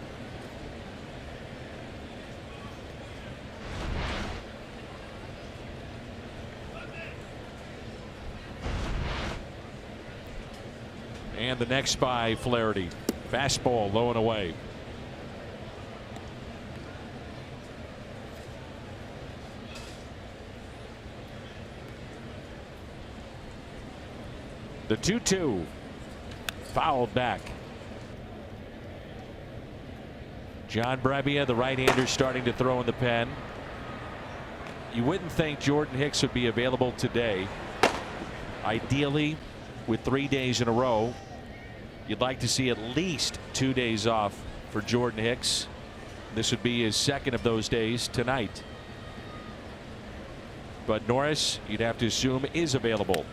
C: And the next by Flaherty, fastball low and away. The 2-2. Fouled back. John Brebbia, the right-hander, starting to throw in the pen. You wouldn't think Jordan Hicks would be available today. Ideally, with 3 days in a row, you'd like to see at least 2 days off for Jordan Hicks. This would be his second of those days tonight. But Norris, you'd have to assume, is available.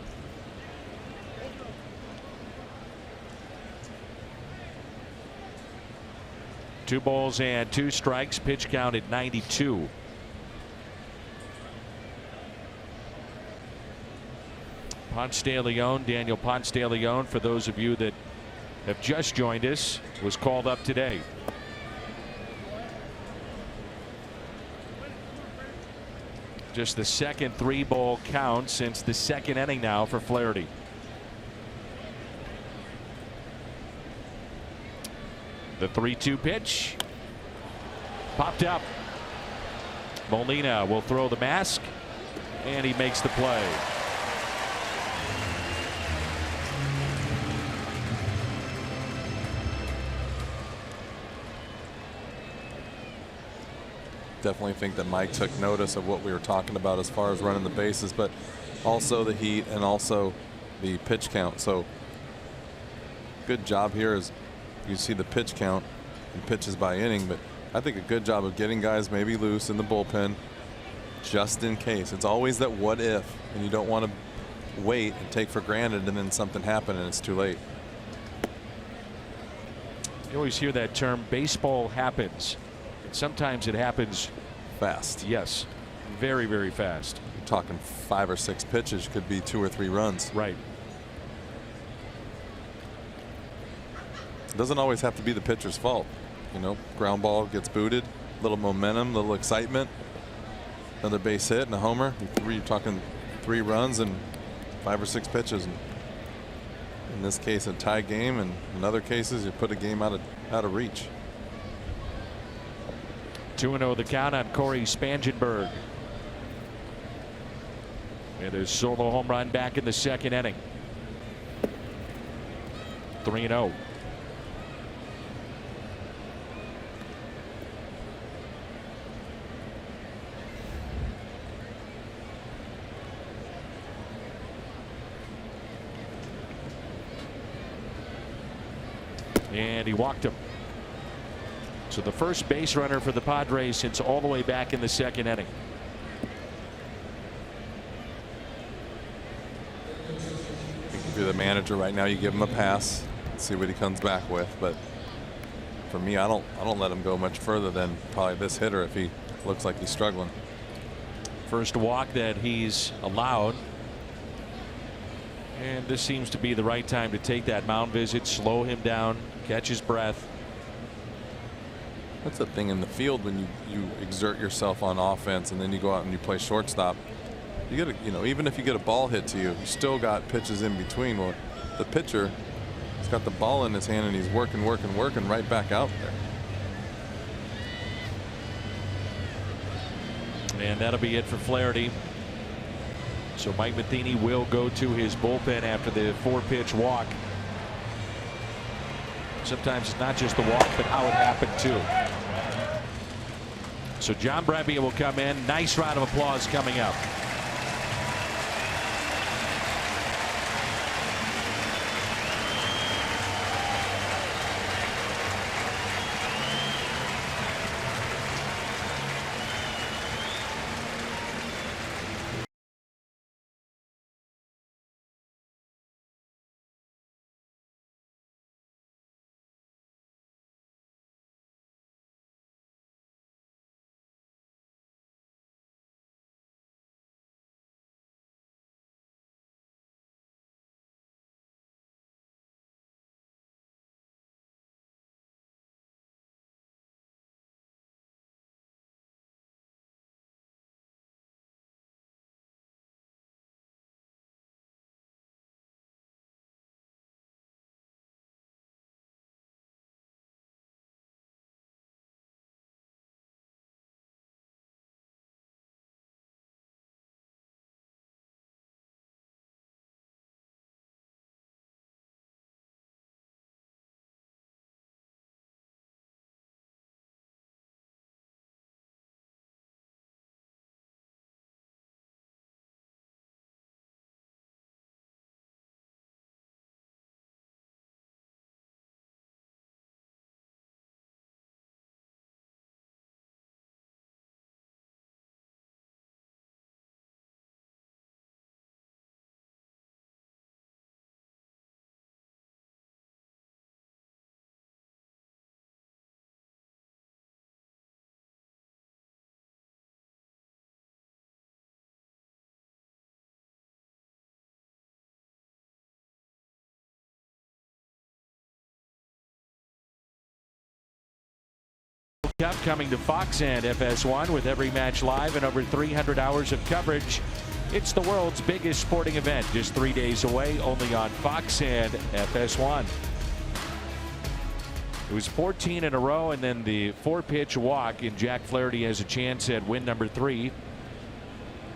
C: Two balls and 2 strikes. Pitch count at 92. Ponce de Leon, Daniel Ponce de Leon, for those of you that have just joined us, was called up today. Just the second 3-ball count since the 2nd inning now for Flaherty. The 3-2 pitch popped up. Molina will throw the mask, and he makes the play.
D: Definitely think that Mike took notice of what we were talking about as far as running the bases, but also the heat and also the pitch count. So good job here is you see the pitch count and pitches by inning, but I think a good job of getting guys maybe loose in the bullpen, just in case. It's always that what if, and you don't want to wait and take for granted and then something happen and it's too late.
C: You always hear that term, baseball happens. And sometimes it happens
D: Fast.
C: Yes, very, very fast.
D: You're talking 5 or 6 pitches, could be 2 or 3 runs.
C: Right.
D: It doesn't always have to be the pitcher's fault. You know, ground ball gets booted, little momentum, little excitement, another base hit and a homer. You're talking 3 runs and 5 or 6 pitches. And in this case, a tie game, and in other cases, you put a game out of reach.
C: 2-0 the count on Corey Spangenberg. And his solo home run back in the second inning. 3-0. And he walked him. So the first base runner for the Padres since all the way back in the second inning.
D: If you're the manager right now, you give him a pass, see what he comes back with. But for me, I don't let him go much further than probably this hitter if he looks like he's struggling.
C: First walk that he's allowed. And this seems to be the right time to take that mound visit, slow him down, catch his breath.
D: That's the thing in the field when you exert yourself on offense and then you go out and you play shortstop. You get you know, even if you get a ball hit to you, you still got pitches in between. Well, the pitcher, he's got the ball in his hand and he's working right back out there.
C: And that'll be it for Flaherty. So Mike Matheny will go to his bullpen after the 4-pitch walk. Sometimes it's not just the walk, but how it happened too. So John Brebbia will come in. Nice round of applause coming up. Cup coming to Fox and FS1 with every match live and over 300 hours of coverage. It's the world's biggest sporting event, just 3 days away, only on Fox and FS1. It was 14 in a row, and then the 4-pitch walk, and Jack Flaherty has a chance at win number 3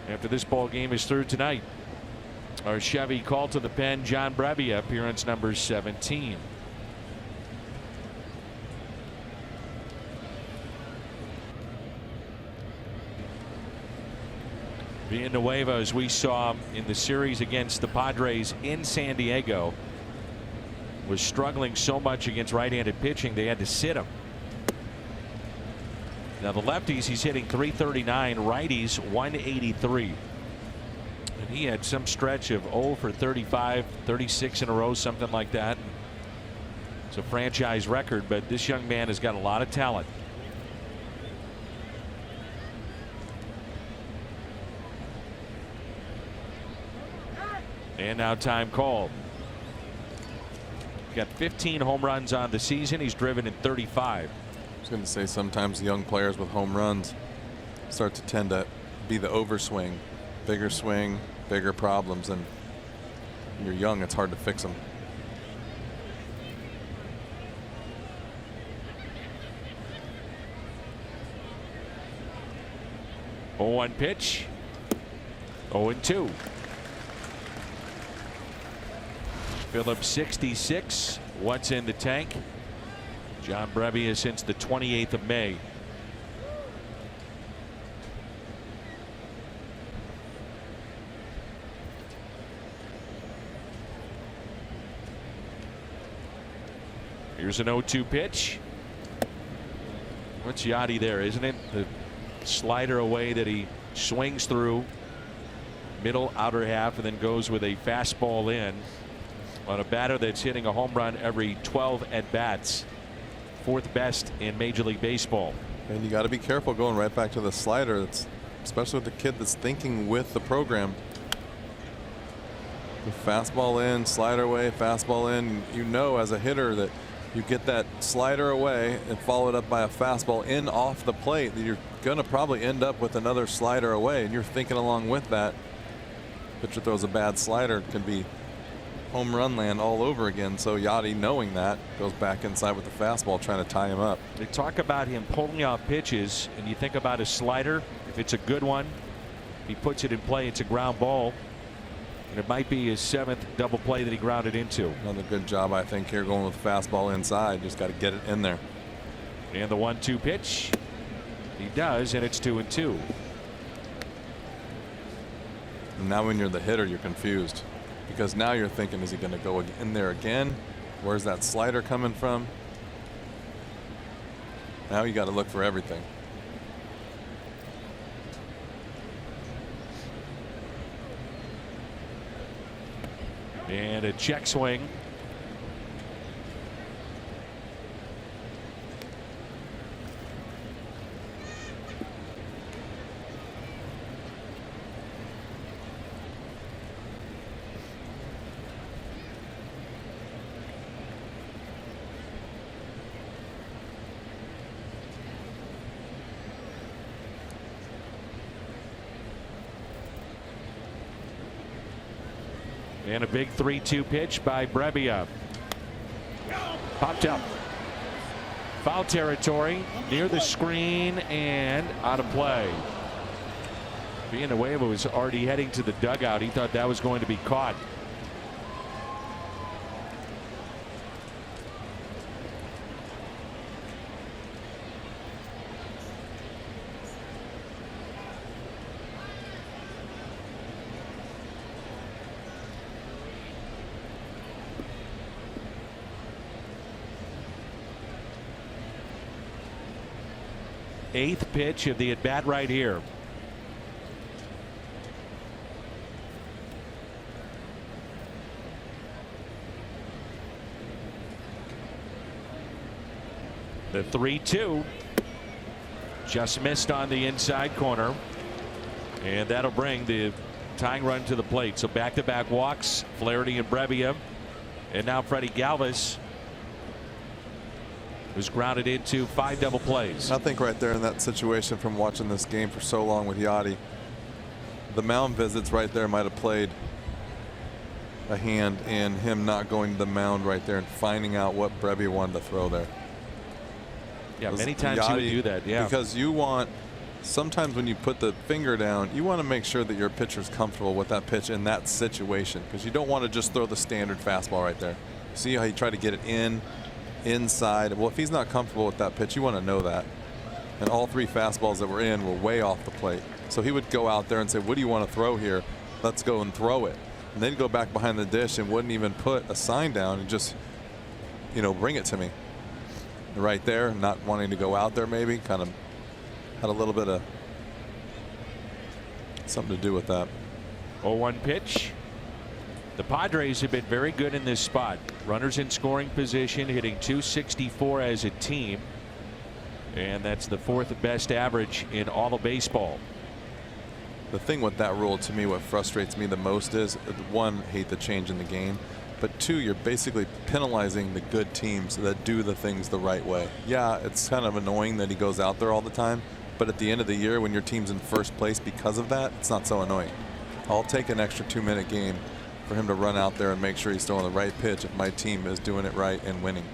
C: after this ball game is through tonight. Our Chevy call to the pen, John Brebbia, appearance number 17. Villanueva, as we saw in the series against the Padres in San Diego, was struggling so much against right-handed pitching they had to sit him. Now the lefties, he's hitting 339, righties 183. And he had some stretch of 0 for 35, 36 in a row, something like that. It's a franchise record, but this young man has got a lot of talent. And now time called. Got 15 home runs on the season. He's driven in 35.
D: I was going to say sometimes young players with home runs start to tend to be the overswing, bigger swing, bigger problems, and when you're young, it's hard to fix them.
C: Oh, 0-1 pitch. 0-2. Phillips 66. What's in the tank? John Brebbia since the 28th of May. Here's an 0-2 pitch. What's Yachty there, isn't it? The slider away that he swings through. Middle, outer half, and then goes with a fastball in on a batter that's hitting a home run every 12 at bats. 4th best in Major League Baseball.
D: And you got to be careful going right back to the slider. It's especially with the kid that's thinking with the program. The fastball in, slider away, fastball in. You know, as a hitter, that you get that slider away and followed up by a fastball in off the plate, that you're going to probably end up with another slider away, and you're thinking along with that. Pitcher throws a bad slider, it can be home run land all over again. So Yachty, knowing that, goes back inside with the fastball, trying to tie him up.
C: They talk about him pulling out pitches, and you think about his slider. If it's a good one, if he puts it in play, it's a ground ball. And it might be his 7th double play that he grounded into.
D: Another good job, I think, here going with fastball inside. Just got to get it in there.
C: And the 1-2 pitch. He does, and it's 2-2.
D: And now when you're the hitter, you're confused, because now you're thinking, is he going to go in there again? Where's that slider coming from? Now you got to look for everything.
C: And a check swing. And a big 3-2 pitch by Brebbia. Popped up. Foul territory near the screen and out of play. Villanueva was already heading to the dugout. He thought that was going to be caught. Eighth pitch of the at bat right here. The 3-2 just missed on the inside corner, and that'll bring the tying run to the plate. So back-to-back walks, Flaherty and Brebbia, and now Freddie Galvis, was grounded into 5 double plays.
D: I think right there in that situation, from watching this game for so long with Yachty, the mound visits right there might have played a hand in him not going to the mound right there and finding out what Brebbia wanted to throw there.
C: Yeah, many times Yachty, he would do that. Yeah,
D: because you want, sometimes when you put the finger down, you want to make sure that your pitcher's comfortable with that pitch in that situation, because you don't want to just throw the standard fastball right there. See how you try to get it in, inside. Well, if he's not comfortable with that pitch, you want to know that. And all 3 fastballs that were in were way off the plate. So he would go out there and say, what do you want to throw here? Let's go and throw it. And then go back behind the dish and wouldn't even put a sign down and just, you know, bring it to me. Right there, not wanting to go out there, maybe kind of had a little bit of something to do with that.
C: 0-1 pitch. The Padres have been very good in this spot. Runners in scoring position, hitting .264 as a team. And that's the 4th best average in all of baseball.
D: The thing with that rule, to me, what frustrates me the most is, one, hate the change in the game, but two, you're basically penalizing the good teams that do the things the right way. Yeah, it's kind of annoying that he goes out there all the time, but at the end of the year, when your team's in first place because of that, it's not so annoying. I'll take an extra 2-minute game for him to run out there and make sure he's throwing the right pitch if my team is doing it right and winning.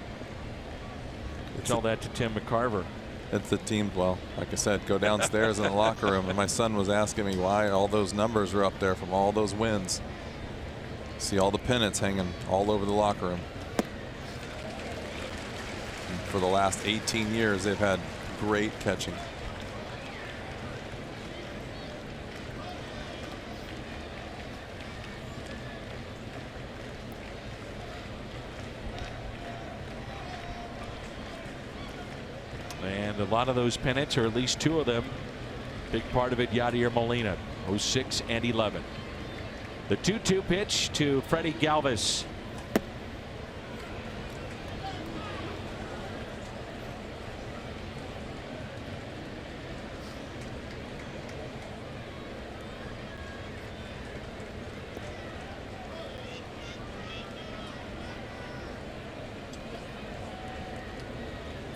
C: Tell that to Tim McCarver.
D: It's the team. Well, like I said, go downstairs in the locker room, and my son was asking me why all those numbers are up there from all those wins. See all the pennants hanging all over the locker room. And for the last 18 years, they've had great catching.
C: And a lot of those pennants, or at least 2 of them, big part of it, Yadier Molina, 06 and 11. The 2-2 pitch to Freddie Galvis.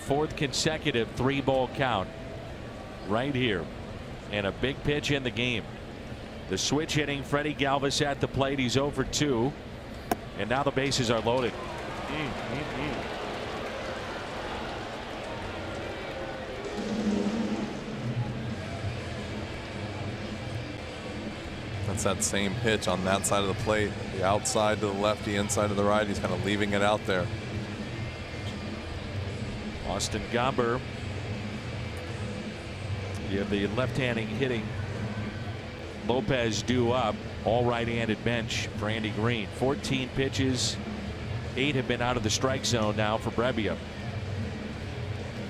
C: Fourth consecutive 3-ball count right here, and a big pitch in the game. The switch hitting Freddie Galvis at the plate. He's over 2, and now the bases are loaded.
D: That's that same pitch on that side of the plate, the outside to the lefty, inside to the right. He's kind of leaving it out there.
C: Austin Gomber, you have the left-handing hitting Lopez due up, all right-handed bench for Andy Green. 14 pitches, 8 have been out of the strike zone now for Brebbia.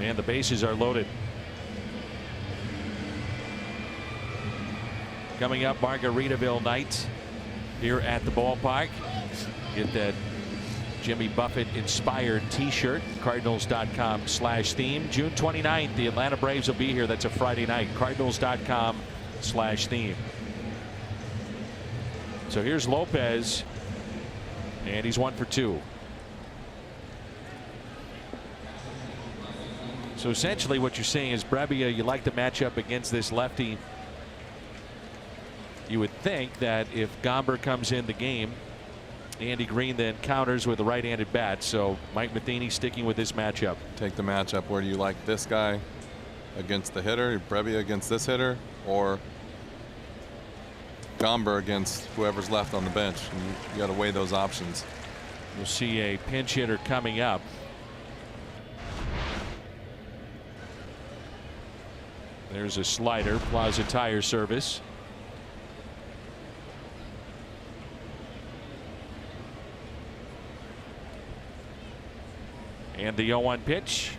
C: And the bases are loaded. Coming up, Margaritaville night here at the ballpark. Get that Jimmy Buffett inspired t-shirt, cardinals.com/theme. June 29th, the Atlanta Braves will be here. That's a Friday night. Cardinals.com/theme. So here's Lopez, and he's 1 for 2. So essentially what you're saying is, Brebbia, you like the matchup against this lefty. You would think that if Gomber comes in the game, Andy Green then counters with a right-handed bat. So Mike Matheny sticking with this matchup.
D: Take the matchup. Where do you like this guy against the hitter, Brebbia against this hitter, or Gomber against whoever's left on the bench? And you got to weigh those options.
C: We'll see a pinch hitter coming up. There's a slider, Plaza Tire Service. And the 0-1 pitch.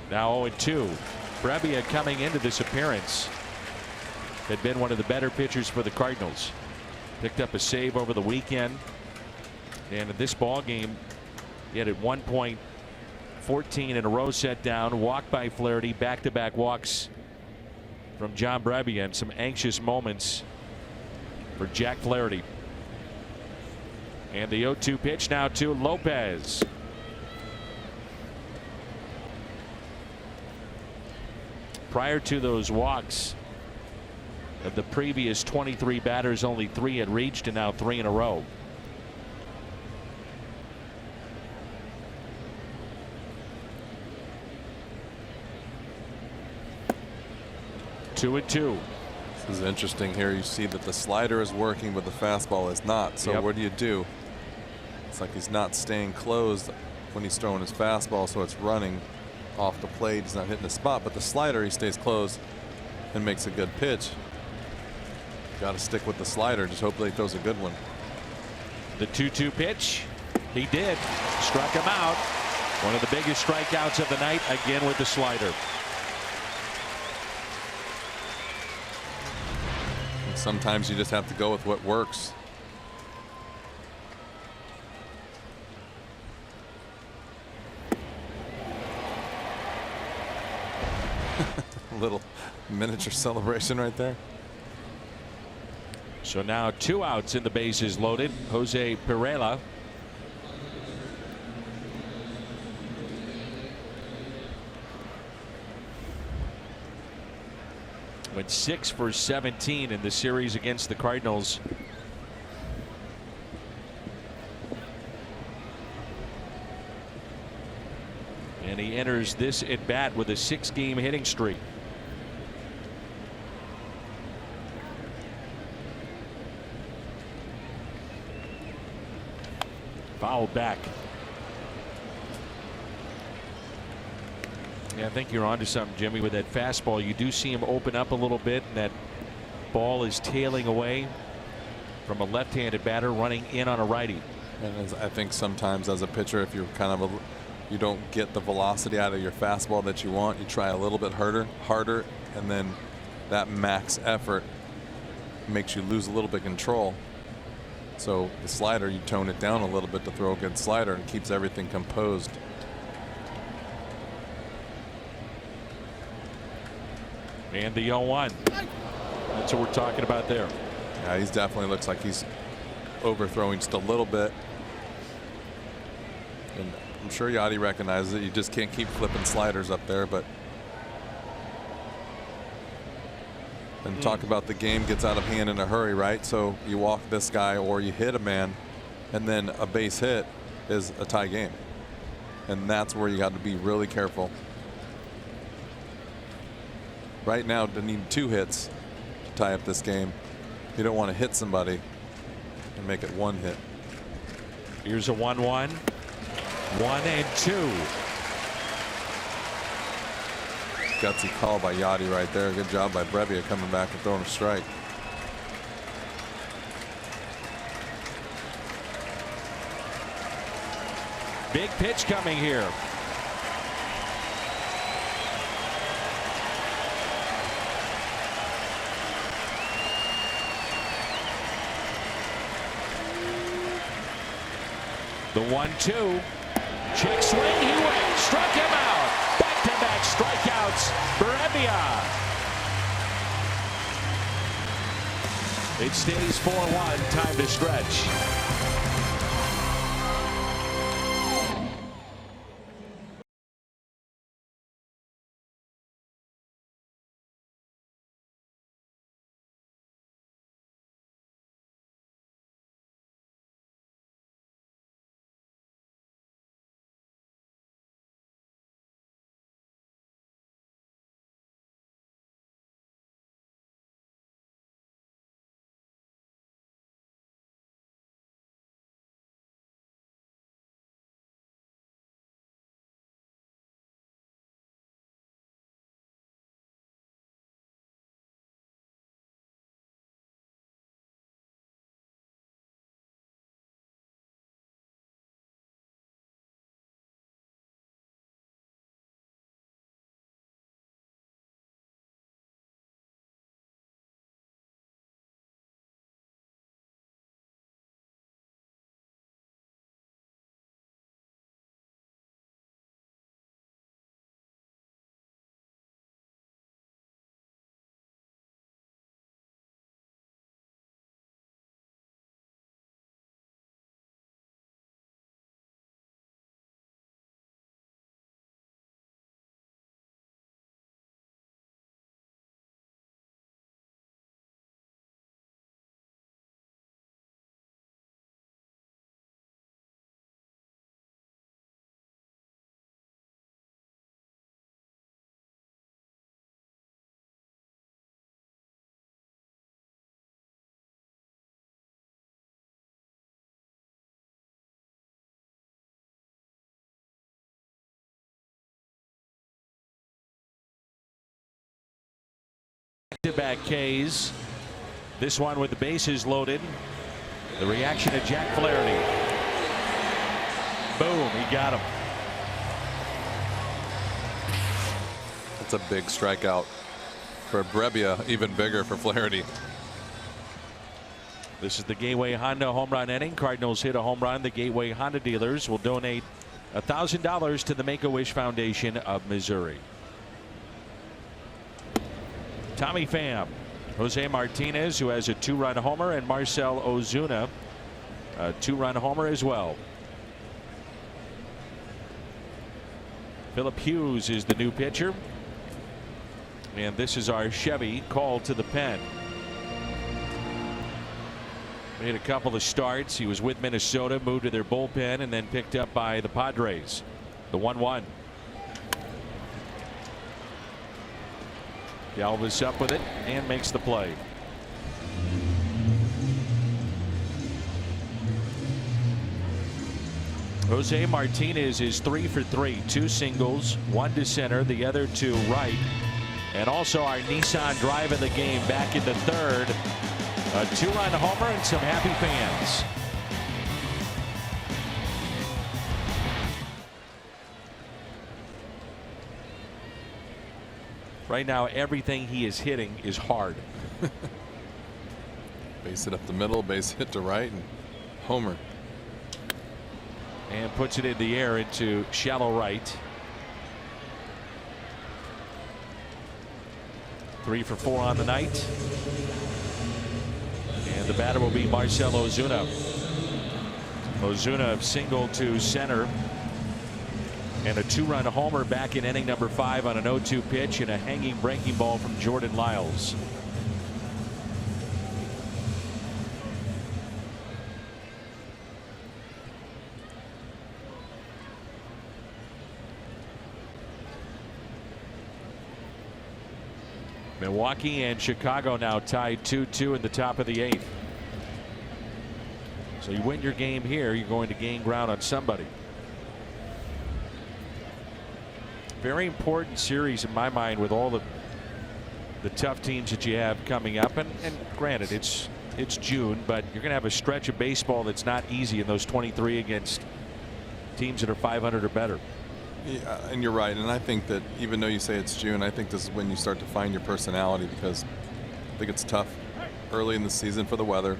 C: Now 0-2. Brebbia, coming into this appearance, had been one of the better pitchers for the Cardinals. Picked up a save over the weekend. And in this ball game, he had at one point 14 in a row set down. Walk by Flaherty, back-to-back walks from John Brebbia, and some anxious moments for Jack Flaherty. And the 0-2 pitch now to Lopez. Prior to those walks, of the previous 23 batters, only 3 had reached, and now 3 in a row. Two and two.
D: This is interesting here. You see that the slider is working, but the fastball is not. So what do? It's like he's not staying closed when he's throwing his fastball, so it's running off the plate. He's not hitting the spot, but the slider, he stays closed and makes a good pitch. Got to stick with the slider. Just hopefully he throws a good one.
C: The 2-2 pitch. He did. Struck him out. One of the biggest strikeouts of the night, again with the slider.
D: Sometimes you just have to go with what works. Little miniature celebration right there.
C: So now 2 outs in the bases loaded. Jose Perella. Went 6 for 17 in the series against the Cardinals. And he enters this at bat with a 6-game hitting streak. Fouled back. Yeah, I think you're onto something, Jimmy, with that fastball. You do see him open up a little bit, and that ball is tailing away from a left-handed batter running in on a righty.
D: And I think sometimes as a pitcher, if you're kind of you don't get the velocity out of your fastball that you want, you try a little bit harder, and then that max effort makes you lose a little bit of control. So the slider, you tone it down a little bit to throw a good slider, and keeps everything composed.
C: And the 0-1. That's what we're talking about there.
D: Yeah, he definitely looks like he's overthrowing just a little bit. And I'm sure Yachty recognizes it. You just can't keep flipping sliders up there. But and talk about the game gets out of hand in a hurry, right? So you walk this guy or you hit a man, and then a base hit is a tie game. And that's where you got to be really careful. Right now, they need 2 hits to tie up this game. You don't want to hit somebody and make it 1 hit.
C: Here's a 1-1. 1-2.
D: Gutsy call by Yachty right there. Good job by Brebbia coming back and throwing a strike.
C: Big pitch coming here. The 1-2. Check swing. He went. Struck him out. Back-to-back strikeouts. Brebbia. It stays 4-1. Time to stretch. Back-to-back Ks. This one with the bases loaded. The reaction to Jack Flaherty. Boom, he got him.
D: That's a big strikeout for Brebbia, even bigger for Flaherty.
C: This is the Gateway Honda home run inning. Cardinals hit a home run. The Gateway Honda dealers will donate $1,000 to the Make-A-Wish Foundation of Missouri. Tommy Pham, Jose Martinez, who has a 2-run homer, and Marcell Ozuna, a 2-run homer as well. Philip Hughes is the new pitcher. And this is our Chevy called to the pen. Made a couple of starts. He was with Minnesota, moved to their bullpen, and then picked up by the Padres. The 1-1. Galvis up with it and makes the play. Jose Martinez is 3 for 3. 2 singles, 1 to center, the other to right. And also our Nissan drive of the game back in the third. A 2-run homer and some happy fans. Right now, everything he is hitting is hard.
D: Base hit up the middle, base hit to right, and homer.
C: And puts it in the air into shallow right. 3 for 4 on the night. And the batter will be Marcell Ozuna. Ozuna single to center. And a 2-run homer back in inning number 5 on an 0-2 pitch and a hanging breaking ball from Jordan Lyles. Milwaukee and Chicago now tied 2-2 in the top of the 8th. So you win your game here, you're going to gain ground on somebody. Very important series in my mind with all the tough teams that you have coming up. And granted, it's June, but you're going to have a stretch of baseball that's not easy in those 23 against teams that are 500 or better.
D: Yeah, and you're right. And I think that even though you say it's June, I think this is when you start to find your personality, because I think it's tough early in the season for the weather.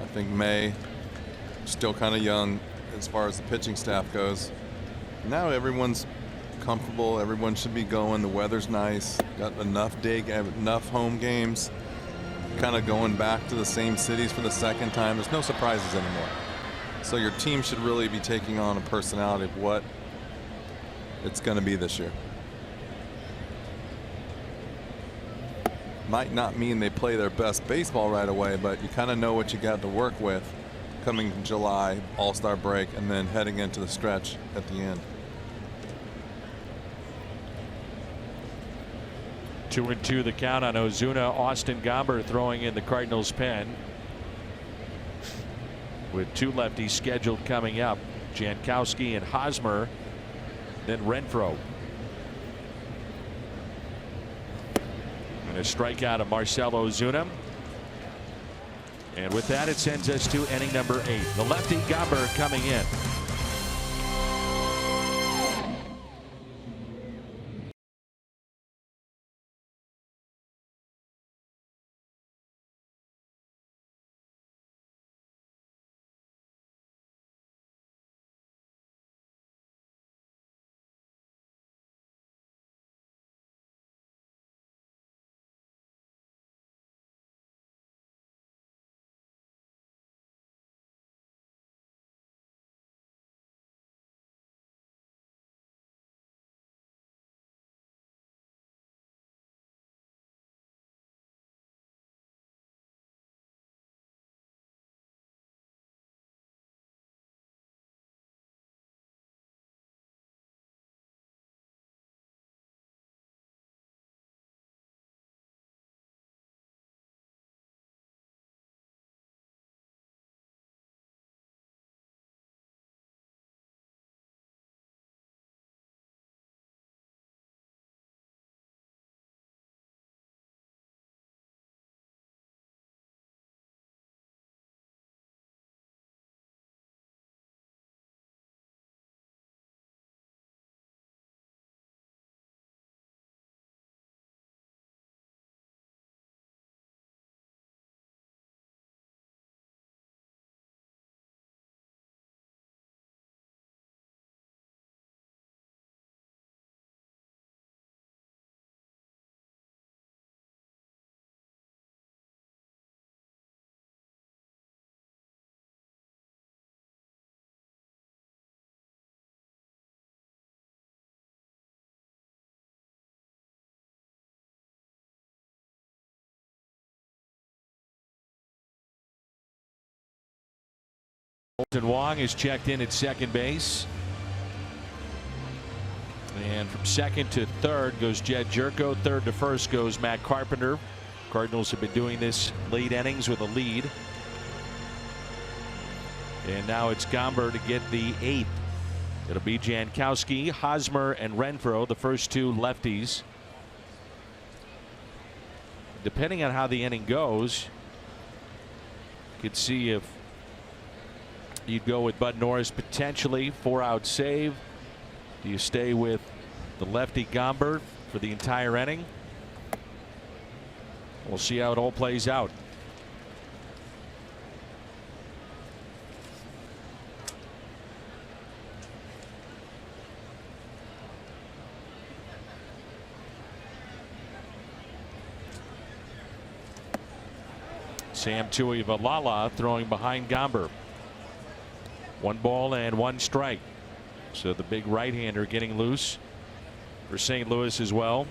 D: I think May, still kind of young as far as the pitching staff goes. Now everyone's comfortable. Everyone should be going. The weather's nice. Got enough home games. Kind of going back to the same cities for the second time. There's no surprises anymore. So your team should really be taking on a personality of what it's going to be this year. Might not mean they play their best baseball right away, but you kind of know what you got to work with coming in July, All-Star break, and then heading into the stretch at the end.
C: 2-2 the count on Ozuna. Austin Gomber throwing in the Cardinals pen, with 2 lefties scheduled coming up. Jankowski and Hosmer, then Renfroe. And a strikeout of Marcell Ozuna. And with that, it sends us to inning number 8. The lefty Gomber coming in. Colton Wong is checked in at second base. And from second to third goes Jed Jerko. Third to first goes Matt Carpenter. Cardinals have been doing this late innings with a lead. And now it's Gomber to get the eighth. It'll be Jankowski, Hosmer, and Renfroe, the first two lefties. Depending on how the inning goes, you could see if you'd go with Bud Norris potentially, 4-out save. Do you stay with the lefty Gomber for the entire inning? We'll see how it all plays out. Sam Tuivailala throwing behind Gomber. 1 ball and 1 strike. So the big right-hander getting loose for St. Louis as well.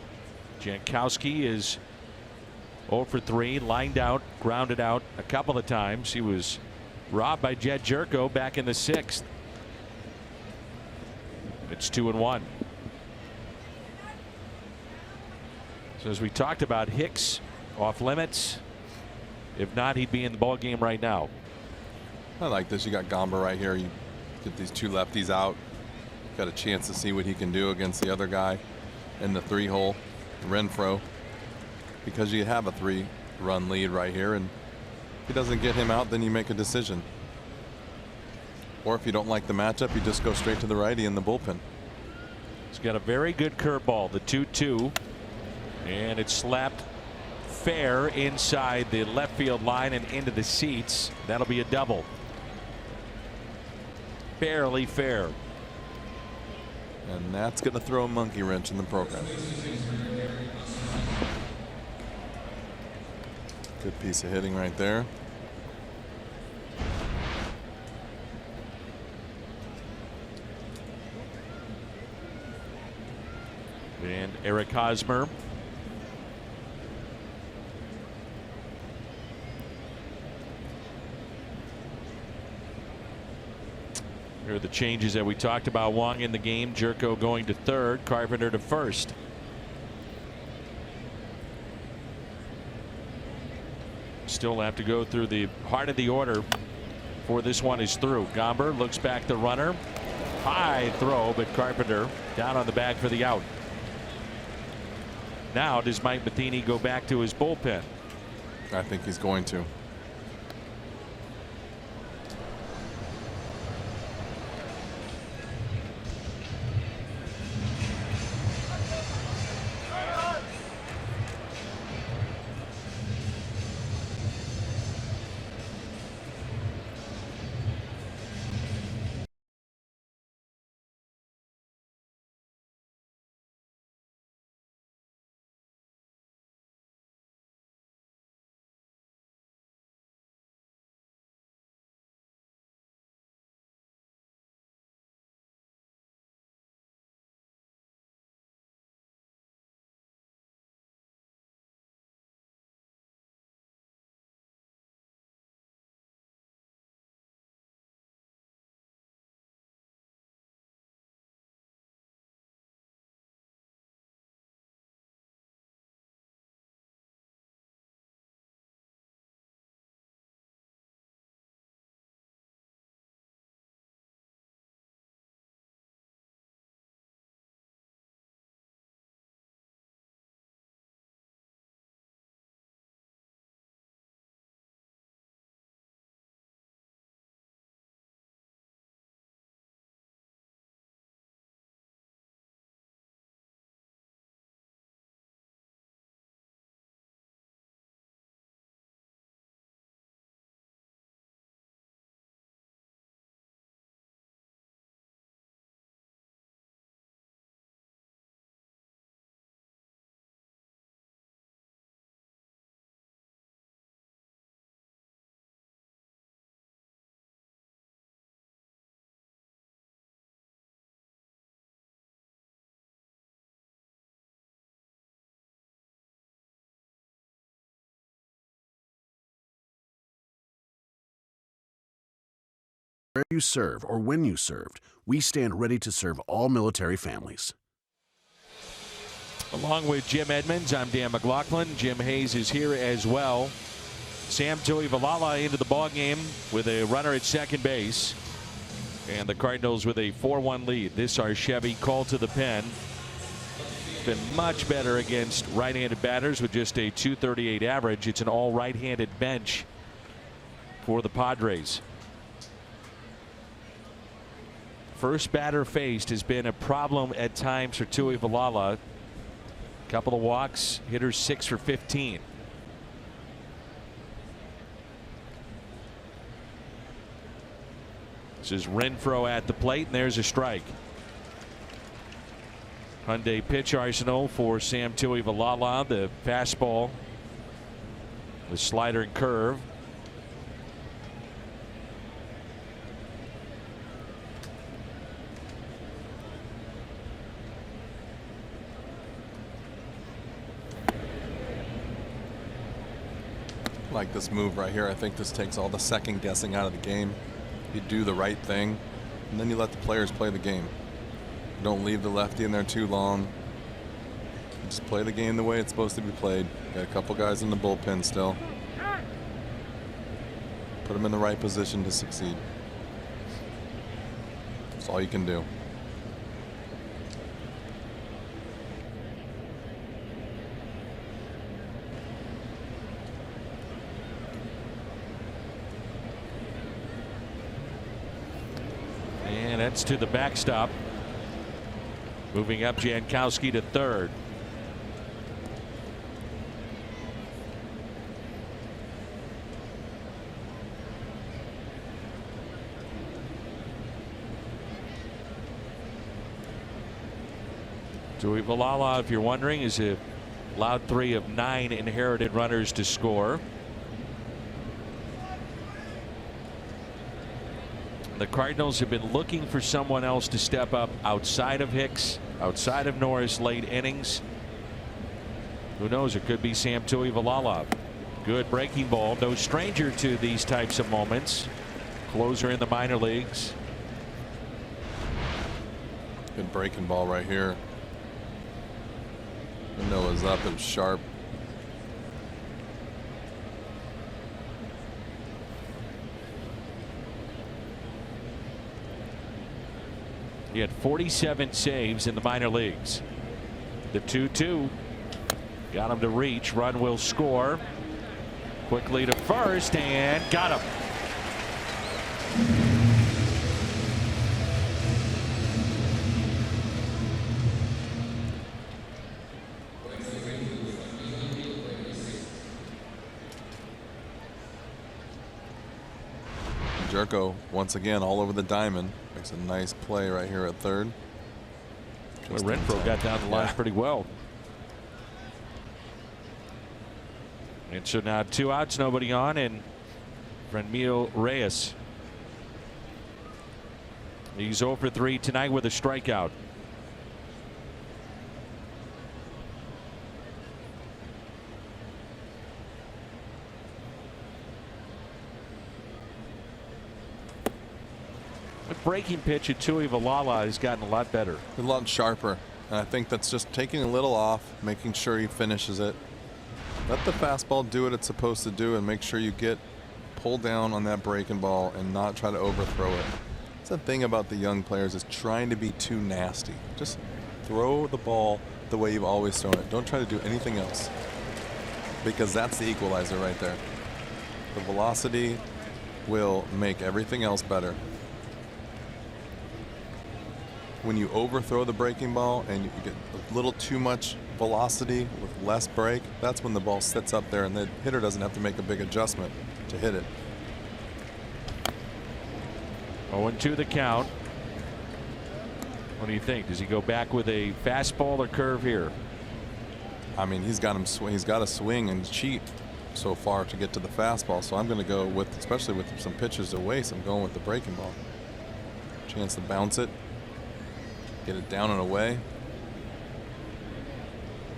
C: Jankowski is 0 for 3, lined out, grounded out a couple of times. He was robbed by Jed Jerko back in the 6th. It's 2-1. So as we talked about, Hicks off limits. If not, he'd be in the ball game right now.
D: I like this. You got Gomber right here. You get these 2 lefties out. Got a chance to see what he can do against the other guy in the 3-hole, Renfroe, because you have a 3-run lead right here, and if he doesn't get him out, then you make a decision. Or if you don't like the matchup, you just go straight to the righty in the bullpen.
C: He's got a very good curveball, the 2-2, and it's slapped fair inside the left field line and into the seats. That'll be a double. Barely fair.
D: And that's going to throw a monkey wrench in the program. Good piece of hitting right there.
C: And Eric Hosmer. Here are the changes that we talked about. Wong in the game, Jerko going to third, Carpenter to first. Still have to go through the heart of the order before this one is through. Gomber looks back the runner. High throw, but Carpenter down on the bag for the out. Now does Mike Matheny go back to his bullpen?
D: I think he's going to.
F: you serve or when you served, we stand ready to serve all military families.
C: Along with Jim Edmonds, I'm Dan McLaughlin. Jim Hayes is here as well. Sam Tuivailala into the ballgame with a runner at second base. And the Cardinals with a 4-1 lead. This our Chevy called to the pen. Been much better against right-handed batters with just a .238 average. It's an all right-handed bench for the Padres. First batter faced has been a problem at times for Tuivailala. Couple of walks, hitters 6 for 15. This is Renfroe at the plate, and there's a strike. Hyundai pitch arsenal for Sam Tuivailala. The fastball, the slider and curve.
D: Like this move right here. I think this takes all the second guessing out of the game. You do the right thing, and then you let the players play the game. You don't leave the lefty in there too long. You just play the game the way it's supposed to be played. Got a couple guys in the bullpen still. Put them in the right position to succeed. That's all you can do.
C: And that's to the backstop. Moving up Jankowski to third. Tuivailala, if you're wondering, is allowed 3 of 9 inherited runners to score. The Cardinals have been looking for someone else to step up outside of Hicks, outside of Norris late innings. Who knows? It could be Sam Tuivailala. Good breaking ball. No stranger to these types of moments. Closer in the minor leagues.
D: Good breaking ball right here. Window is up and sharp.
C: He had 47 saves in the minor leagues. The 2-2 got him to reach. Run will score. Quickly to first and got him.
D: Jerko once again all over the diamond. Makes a nice play right here at third.
C: Well, Renfroe got down the line pretty well. And so now 2 outs, nobody on, and Franmil Reyes. He's 0 for 3 tonight with a strikeout. The breaking pitch at Tuivailala has gotten a lot better.
D: A lot sharper. And I think that's just taking a little off, making sure he finishes it. Let the fastball do what it's supposed to do and make sure you get pulled down on that breaking ball and not try to overthrow it. That's the thing about the young players, is trying to be too nasty. Just throw the ball the way you've always thrown it. Don't try to do anything else, because that's the equalizer right there. The velocity will make everything else better. When you overthrow the breaking ball and you get a little too much velocity with less break, that's when the ball sits up there and the hitter doesn't have to make a big adjustment to hit it.
C: 0-2 the count. What do you think? Does he go back with a fastball or curve here?
D: I mean, he's got to swing and cheat so far to get to the fastball. So I'm going to go with, especially with some pitches to waste, I'm going with the breaking ball. Chance to bounce it, get it down and away.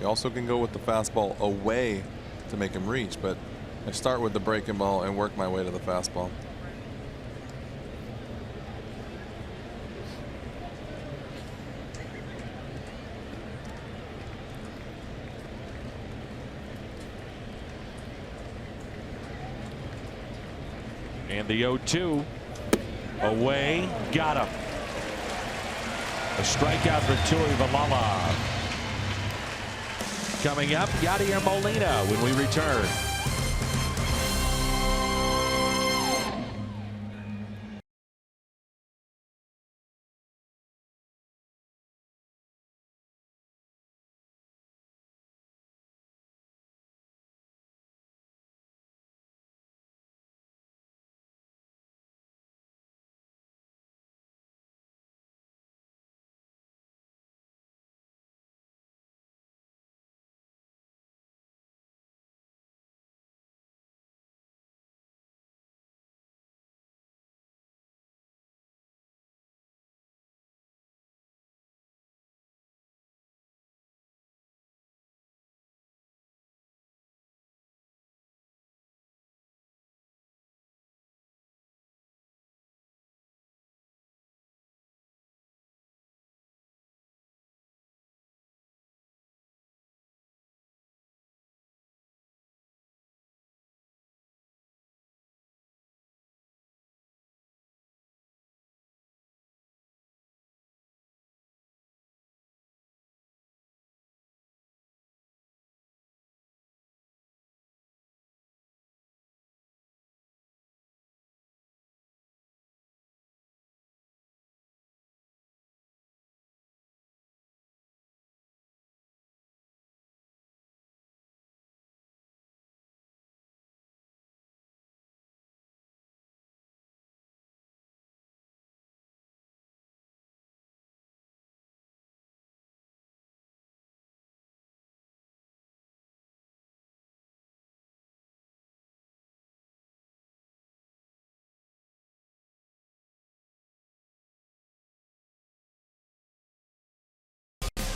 D: You also can go with the fastball away to make him reach, but I start with the breaking ball and work my way to the fastball.
C: And the 0-2 away, got him. A strikeout for Tui Valala. Coming up, Yadier Molina when we return.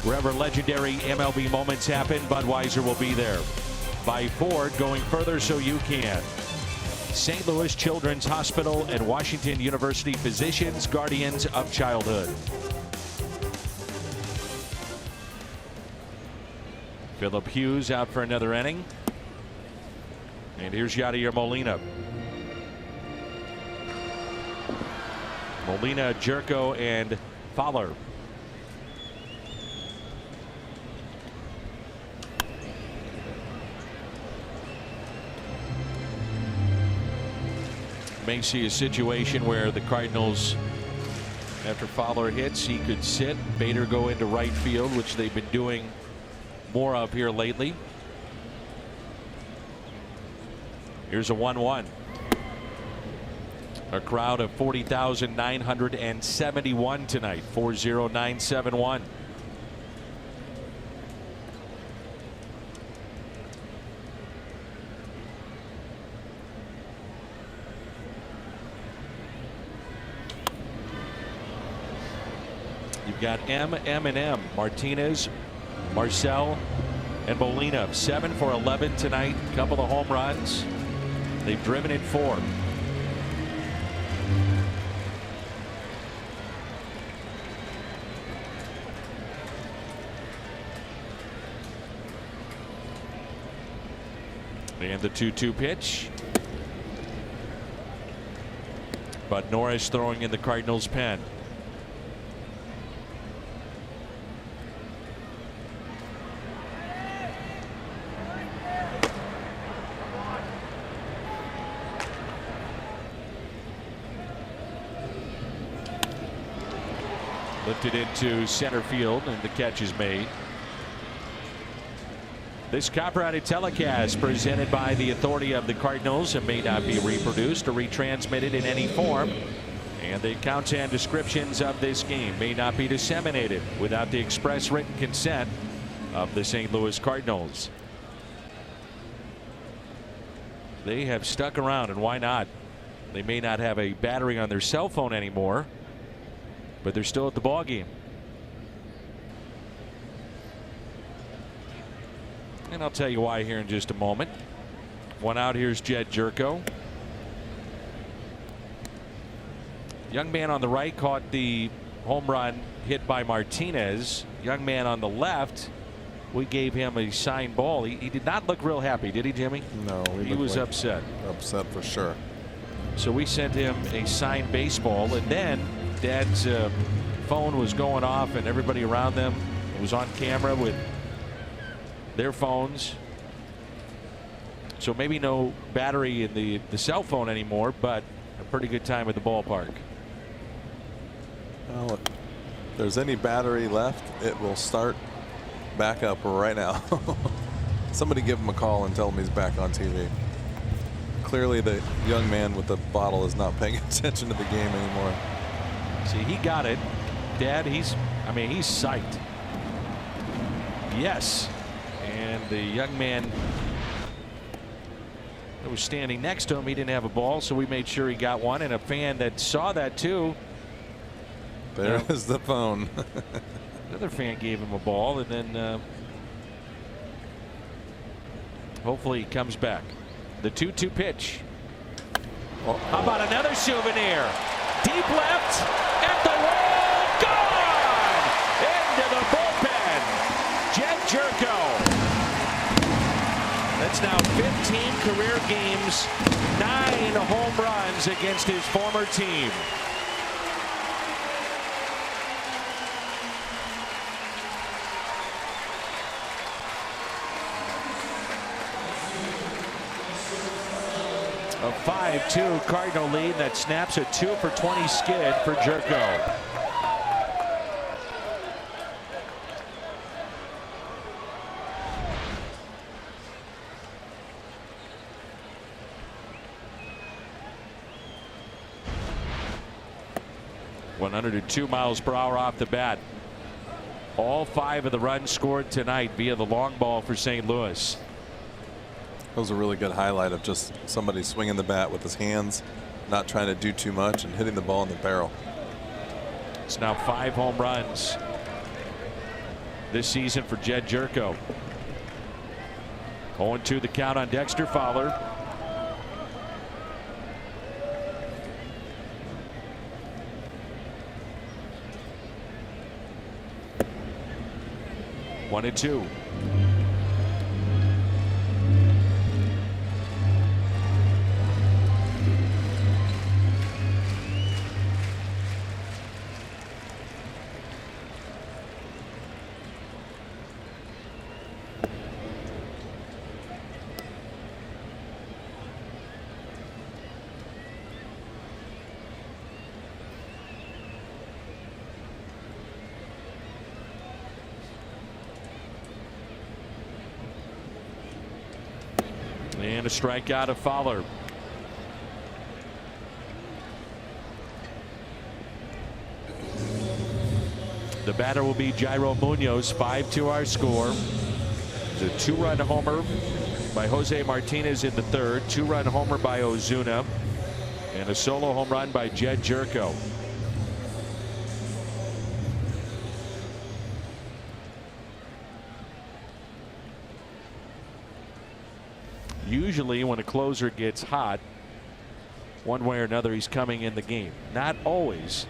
C: Wherever legendary MLB moments happen, Budweiser will be there. By Ford, going further so you can. St. Louis Children's Hospital and Washington University Physicians, Guardians of Childhood. Philip Hughes out for another inning. And here's Yadier Molina. Molina, Jerko, and Fowler. May see a situation where the Cardinals, after Fowler hits, he could sit. Bader go into right field, which they've been doing more of here lately. Here's a 1-1. A crowd of 40,971 tonight. 40971. You've got M, and M. Martinez, Marcel, and Molina. 7 for 11 tonight. Couple of home runs. They've driven it 4. And the 2-2 pitch. But Norris throwing in the Cardinals' pen. Lifted into center field, and the catch is made. This copyrighted telecast presented by the authority of the Cardinals and may not be reproduced or retransmitted in any form. And the accounts and descriptions of this game may not be disseminated without the express written consent of the St. Louis Cardinals. They have stuck around, and why not? They may not have a battery on their cell phone anymore, but they're still at the ball game. And I'll tell you why here in just a moment. One out. Here's Jed Jerko. Young man on the right caught the home run hit by Martinez. Young man on the left, we gave him a signed ball. He did not look real happy, did he, Jimmy?
D: No,
C: he was
D: like
C: upset.
D: Upset for sure.
C: So we sent him a signed baseball, and then Dad's phone was going off, and everybody around them was on camera with their phones. So maybe no battery in the cell phone anymore, but a pretty good time at the ballpark.
D: Well, if there's any battery left, it will start back up right now. Somebody give him a call and tell him he's back on TV. Clearly the young man with the bottle is not paying attention to the game anymore.
C: See, he got it. Dad, he's psyched. Yes. And the young man that was standing next to him, he didn't have a ball, so we made sure he got one. And a fan that saw that too.
D: There is the phone.
C: Another fan gave him a ball, and then hopefully he comes back. The 2-2 pitch. How about another souvenir? Deep left at the wall. Gone! Into the bullpen. Jed Jerko. That's now 15 career games, 9 home runs against his former team. A 5-2 Cardinal lead that snaps a 2-for-20 skid for Jerko. (102 miles per hour off the bat). All 5 of the runs scored tonight via the long ball for St. Louis.
D: That was a really good highlight of just somebody swinging the bat with his hands, not trying to do too much, and hitting the ball in the barrel.
C: It's now 5 home runs this season for Jed Jerko. 0-2 the count on Dexter Fowler. One and two. And a strikeout of Fowler. The batter will be Jairo Munoz. 5-2 our score. There's a 2-run homer by Jose Martinez in the third. 2-run homer by Ozuna. And a solo home run by Jed Jerko. Usually when a closer gets hot, one way or another, he's coming in the game. Not always.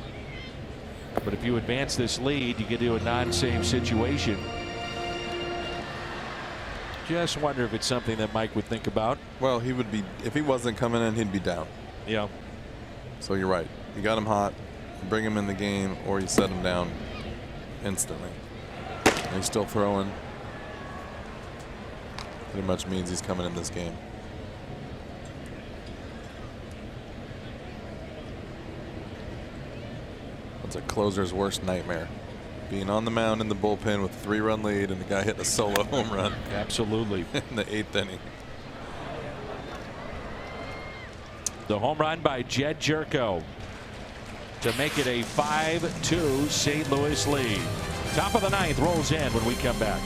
C: But if you advance this lead, you get to a non-save situation. Just wonder if it's something that Mike would think about.
D: Well, he would be, if he wasn't coming in, he'd be down.
C: Yeah.
D: So you're right. You got him hot, bring him in the game, or you set him down instantly. And he's still throwing. Pretty much means he's coming in this game. That's a closer's worst nightmare. Being on the mound in the bullpen with a 3-run lead and the guy hitting a solo home run.
C: Absolutely.
D: In the 8th inning.
C: The home run by Jed Jerko to make it a 5-2 St. Louis lead. Top of the 9th rolls in when we come back.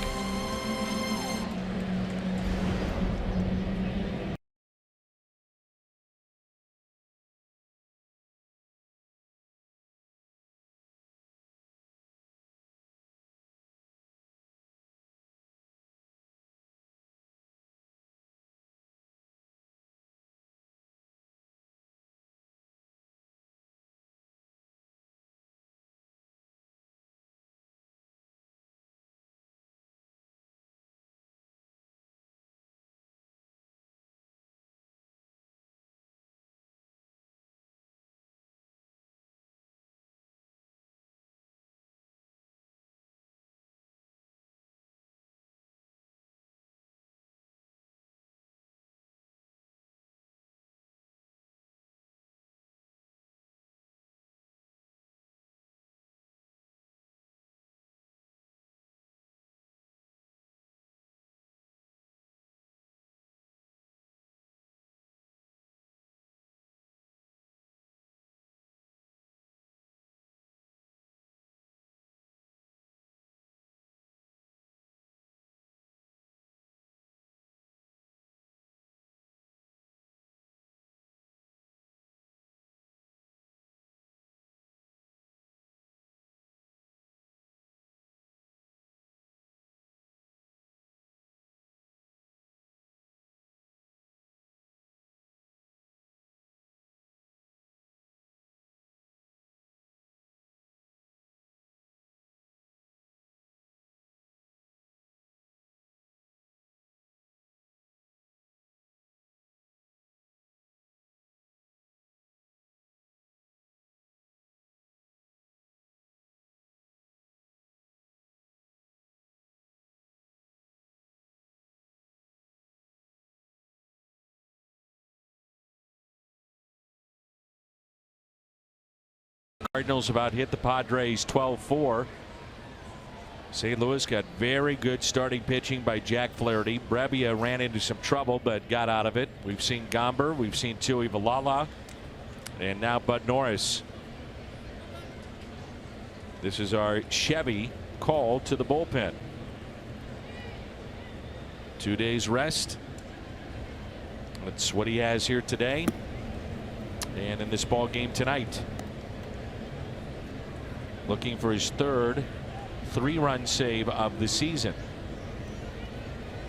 C: Cardinals about hit the Padres 12-4. St. Louis got very good starting pitching by Jack Flaherty. Brebbia ran into some trouble but got out of it. We've seen Gomber, we've seen Tui Valala, and now Bud Norris. This is our Chevy call to the bullpen. 2 days rest. That's what he has here today and in this ball game tonight. Looking for his third 3-run save of the season.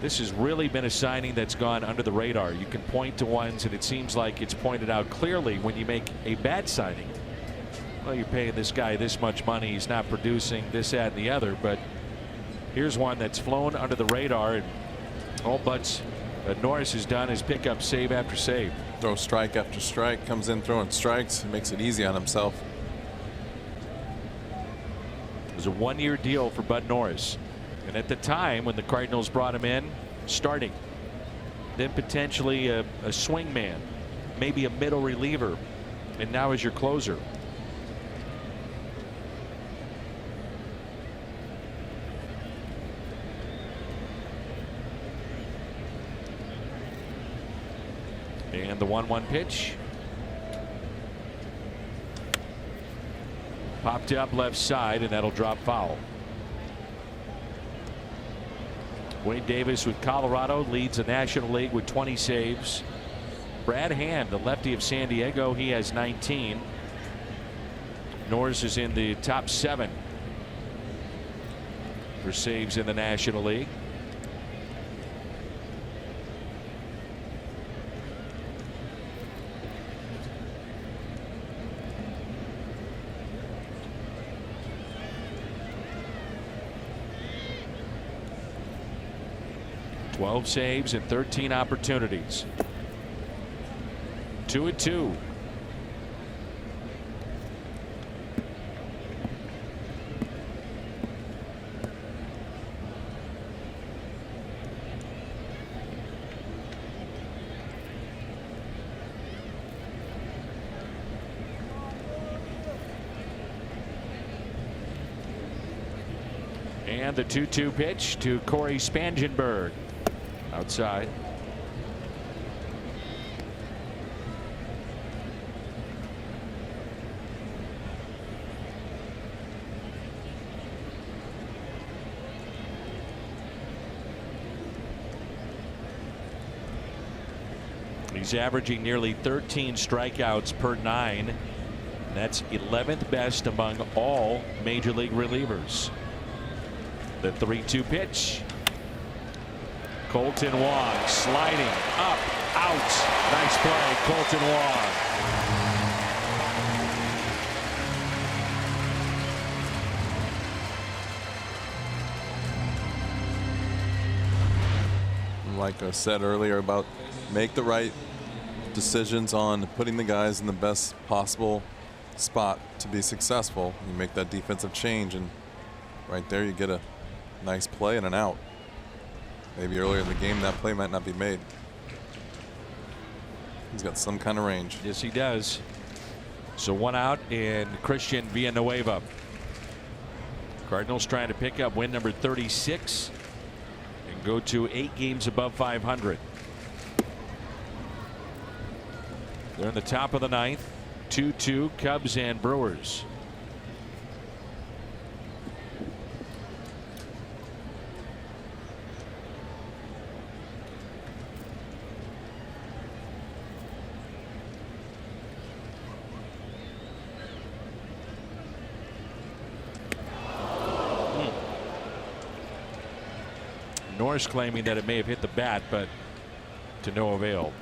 C: This has really been a signing that's gone under the radar. You can point to ones and it seems like it's pointed out clearly when you make a bad signing. Well, you're paying this guy this much money, he's not producing this, that, and the other. But here's one that's flown under the radar, and all but Norris has done is pick up save after save.
D: Throw strike after strike, comes in throwing strikes, makes it easy on himself.
C: It was a 1-year deal for Bud Norris, and at the time when the Cardinals brought him in, starting, then potentially a swing man, maybe a middle reliever, and now as your closer. And the 1-1 pitch. Popped up left side, and that'll drop foul. Wade Davis with Colorado leads the National League with 20 saves. Brad Hand, the lefty of San Diego, he has 19. Norris is in the top 7 for saves in the National League. Twelve saves and 13 opportunities. 2-2. And the 2-2 pitch to Corey Spangenberg. Outside. He's averaging nearly 13 strikeouts per 9. That's 11th best among all major league relievers. The 3-2 pitch. Colton Wong sliding up, out. Nice play, Colton Wong.
D: Like I said earlier about make the right decisions on putting the guys in the best possible spot to be successful. You make that defensive change, and right there you get a nice play and an out. Maybe earlier in the game that play might not be made. He's got some kind of range.
C: Yes, he does. So 1 out in Christian Villanueva. Cardinals trying to pick up win number 36 and go to 8 games above 500. They're in the top of the 9th. 2-2 Cubs and Brewers. Norris claiming that it may have hit the bat, but to no avail.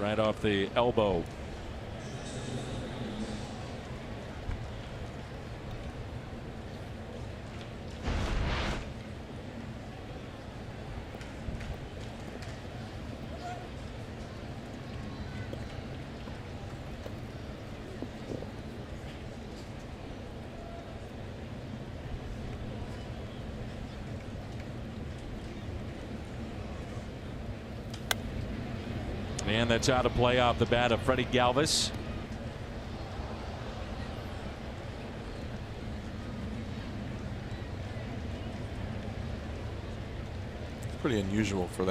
C: Right off the elbow. And that's out of play off the bat of Freddie Galvis.
D: Pretty unusual for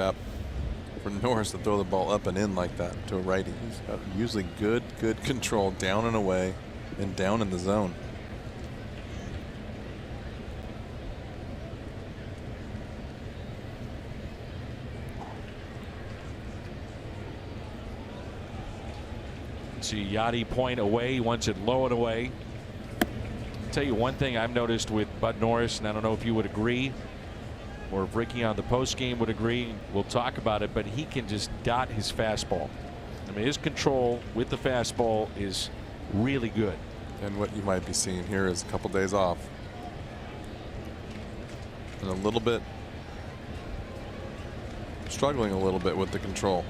D: Norris to throw the ball up and in like that to a righty. He's got usually good control down and away and down in the zone.
C: See Yachty point away. He wants it low and away. I'll tell you one thing I've noticed with Bud Norris, and I don't know if you would agree or if Ricky on the post game would agree. We'll talk about it, but he can just dot his fastball. I mean, his control with the fastball is really good.
D: And what you might be seeing here is a couple days off and a little bit struggling a little bit with the control.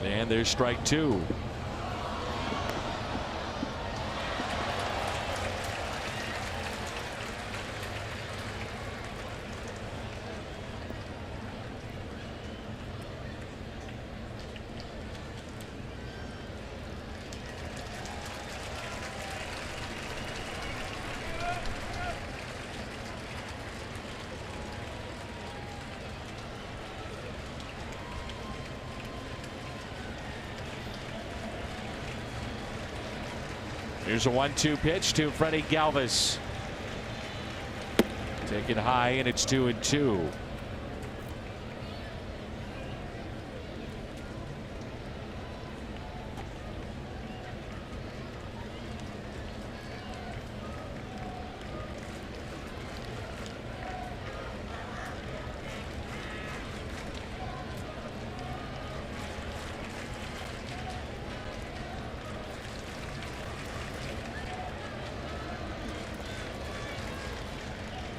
C: And there's strike two. Here's a 1-2 pitch to Freddie Galvis. Taken high, and it's 2-2.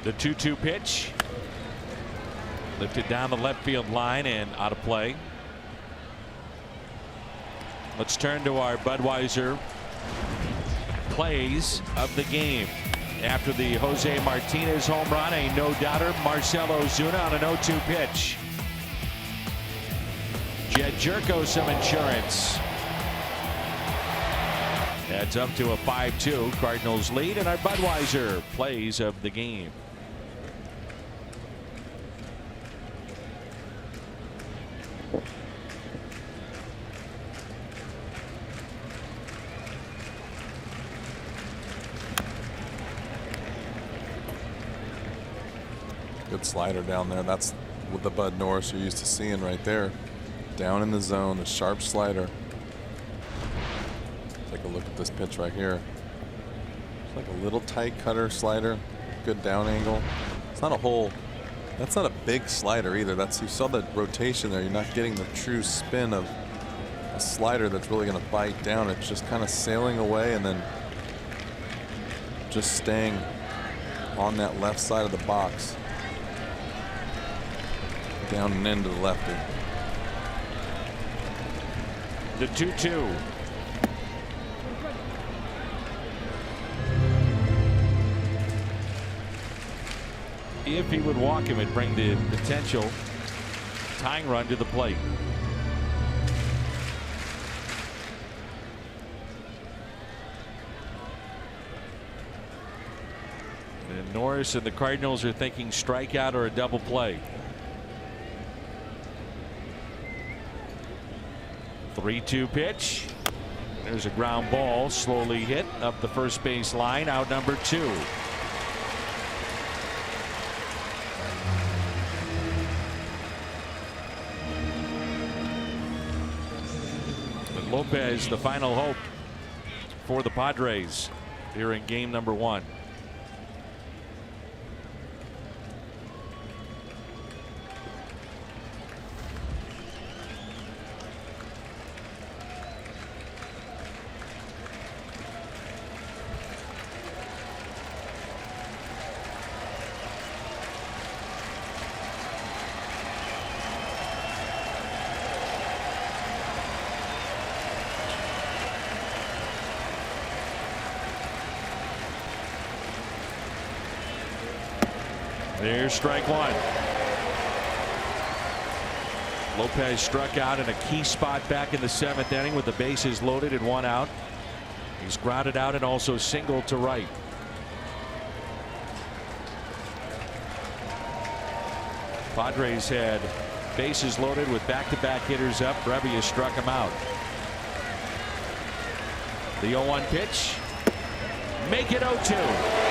C: The 2-2 pitch. Lifted down the left field line and out of play. Let's turn to our Budweiser plays of the game. After the Jose Martinez home run, a no-doubter, Marcell Ozuna on an 0-2 pitch. Jed Jerko some insurance. Adds up to a 5-2 Cardinals lead, and our Budweiser plays of the game.
D: Good slider down there. That's what the Bud Norris you're used to seeing right there. Down in the zone, a sharp slider. Take a look at this pitch right here. It's like a little tight cutter slider. Good down angle. It's not a whole, that's not a big slider either. That's, you saw the rotation there. You're not getting the true spin of a slider that's really going to bite down. It's just kind of sailing away and then just staying on that left side of the box. Down and into the lefty.
C: The 2-2. If he would walk him, it'd bring the potential tying run to the plate. And Norris and the Cardinals are thinking strikeout or a double play. 3-2 pitch. There's a ground ball slowly hit up the first base line, out number 2. And Lopez, the final hope for the Padres here in game number 1. There's strike one. Lopez struck out in a key spot back in the 7th inning with the bases loaded and 1 out. He's grounded out and also singled to right. Padres had bases loaded with back-to-back hitters up. Brevius struck him out. The 0-1 pitch. Make it 0-2.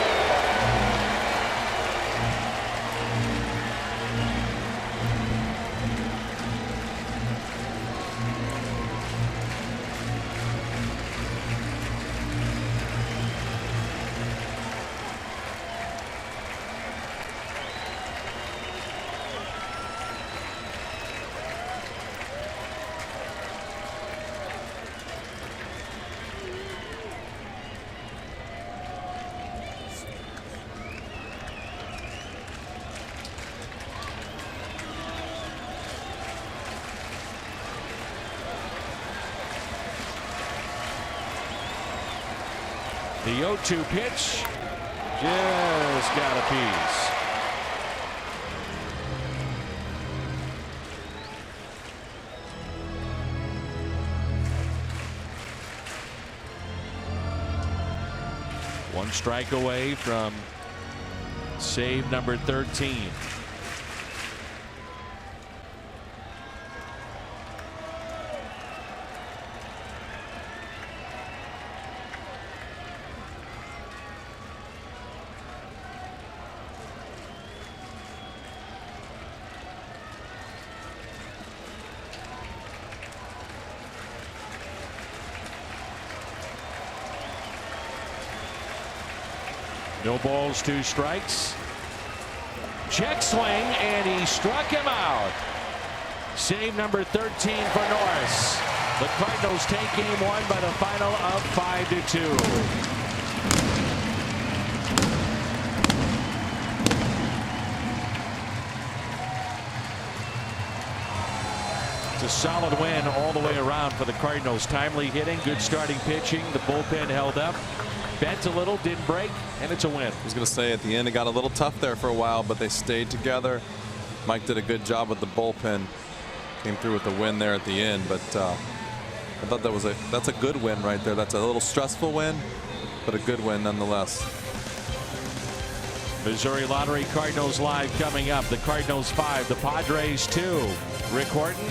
C: The 0-2 pitch just got a piece. One strike away from save number 13. No balls, 2 strikes. Check swing, and he struck him out. Save number 13 for Norris. The Cardinals take game 1 by the final of 5-2. It's a solid win all the way around for the Cardinals. Timely hitting, good starting pitching. The bullpen held up. Bent a little, didn't break, and it's a win.
D: I was going to say at the end it got a little tough there for a while, but they stayed together. Mike did a good job with the bullpen. Came through with the win there at the end, but I thought that's a good win right there. That's a little stressful win, but a good win nonetheless.
C: Missouri Lottery Cardinals Live coming up. The Cardinals 5, the Padres 2. Rick Horton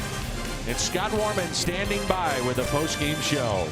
C: and Scott Warman standing by with a post-game show.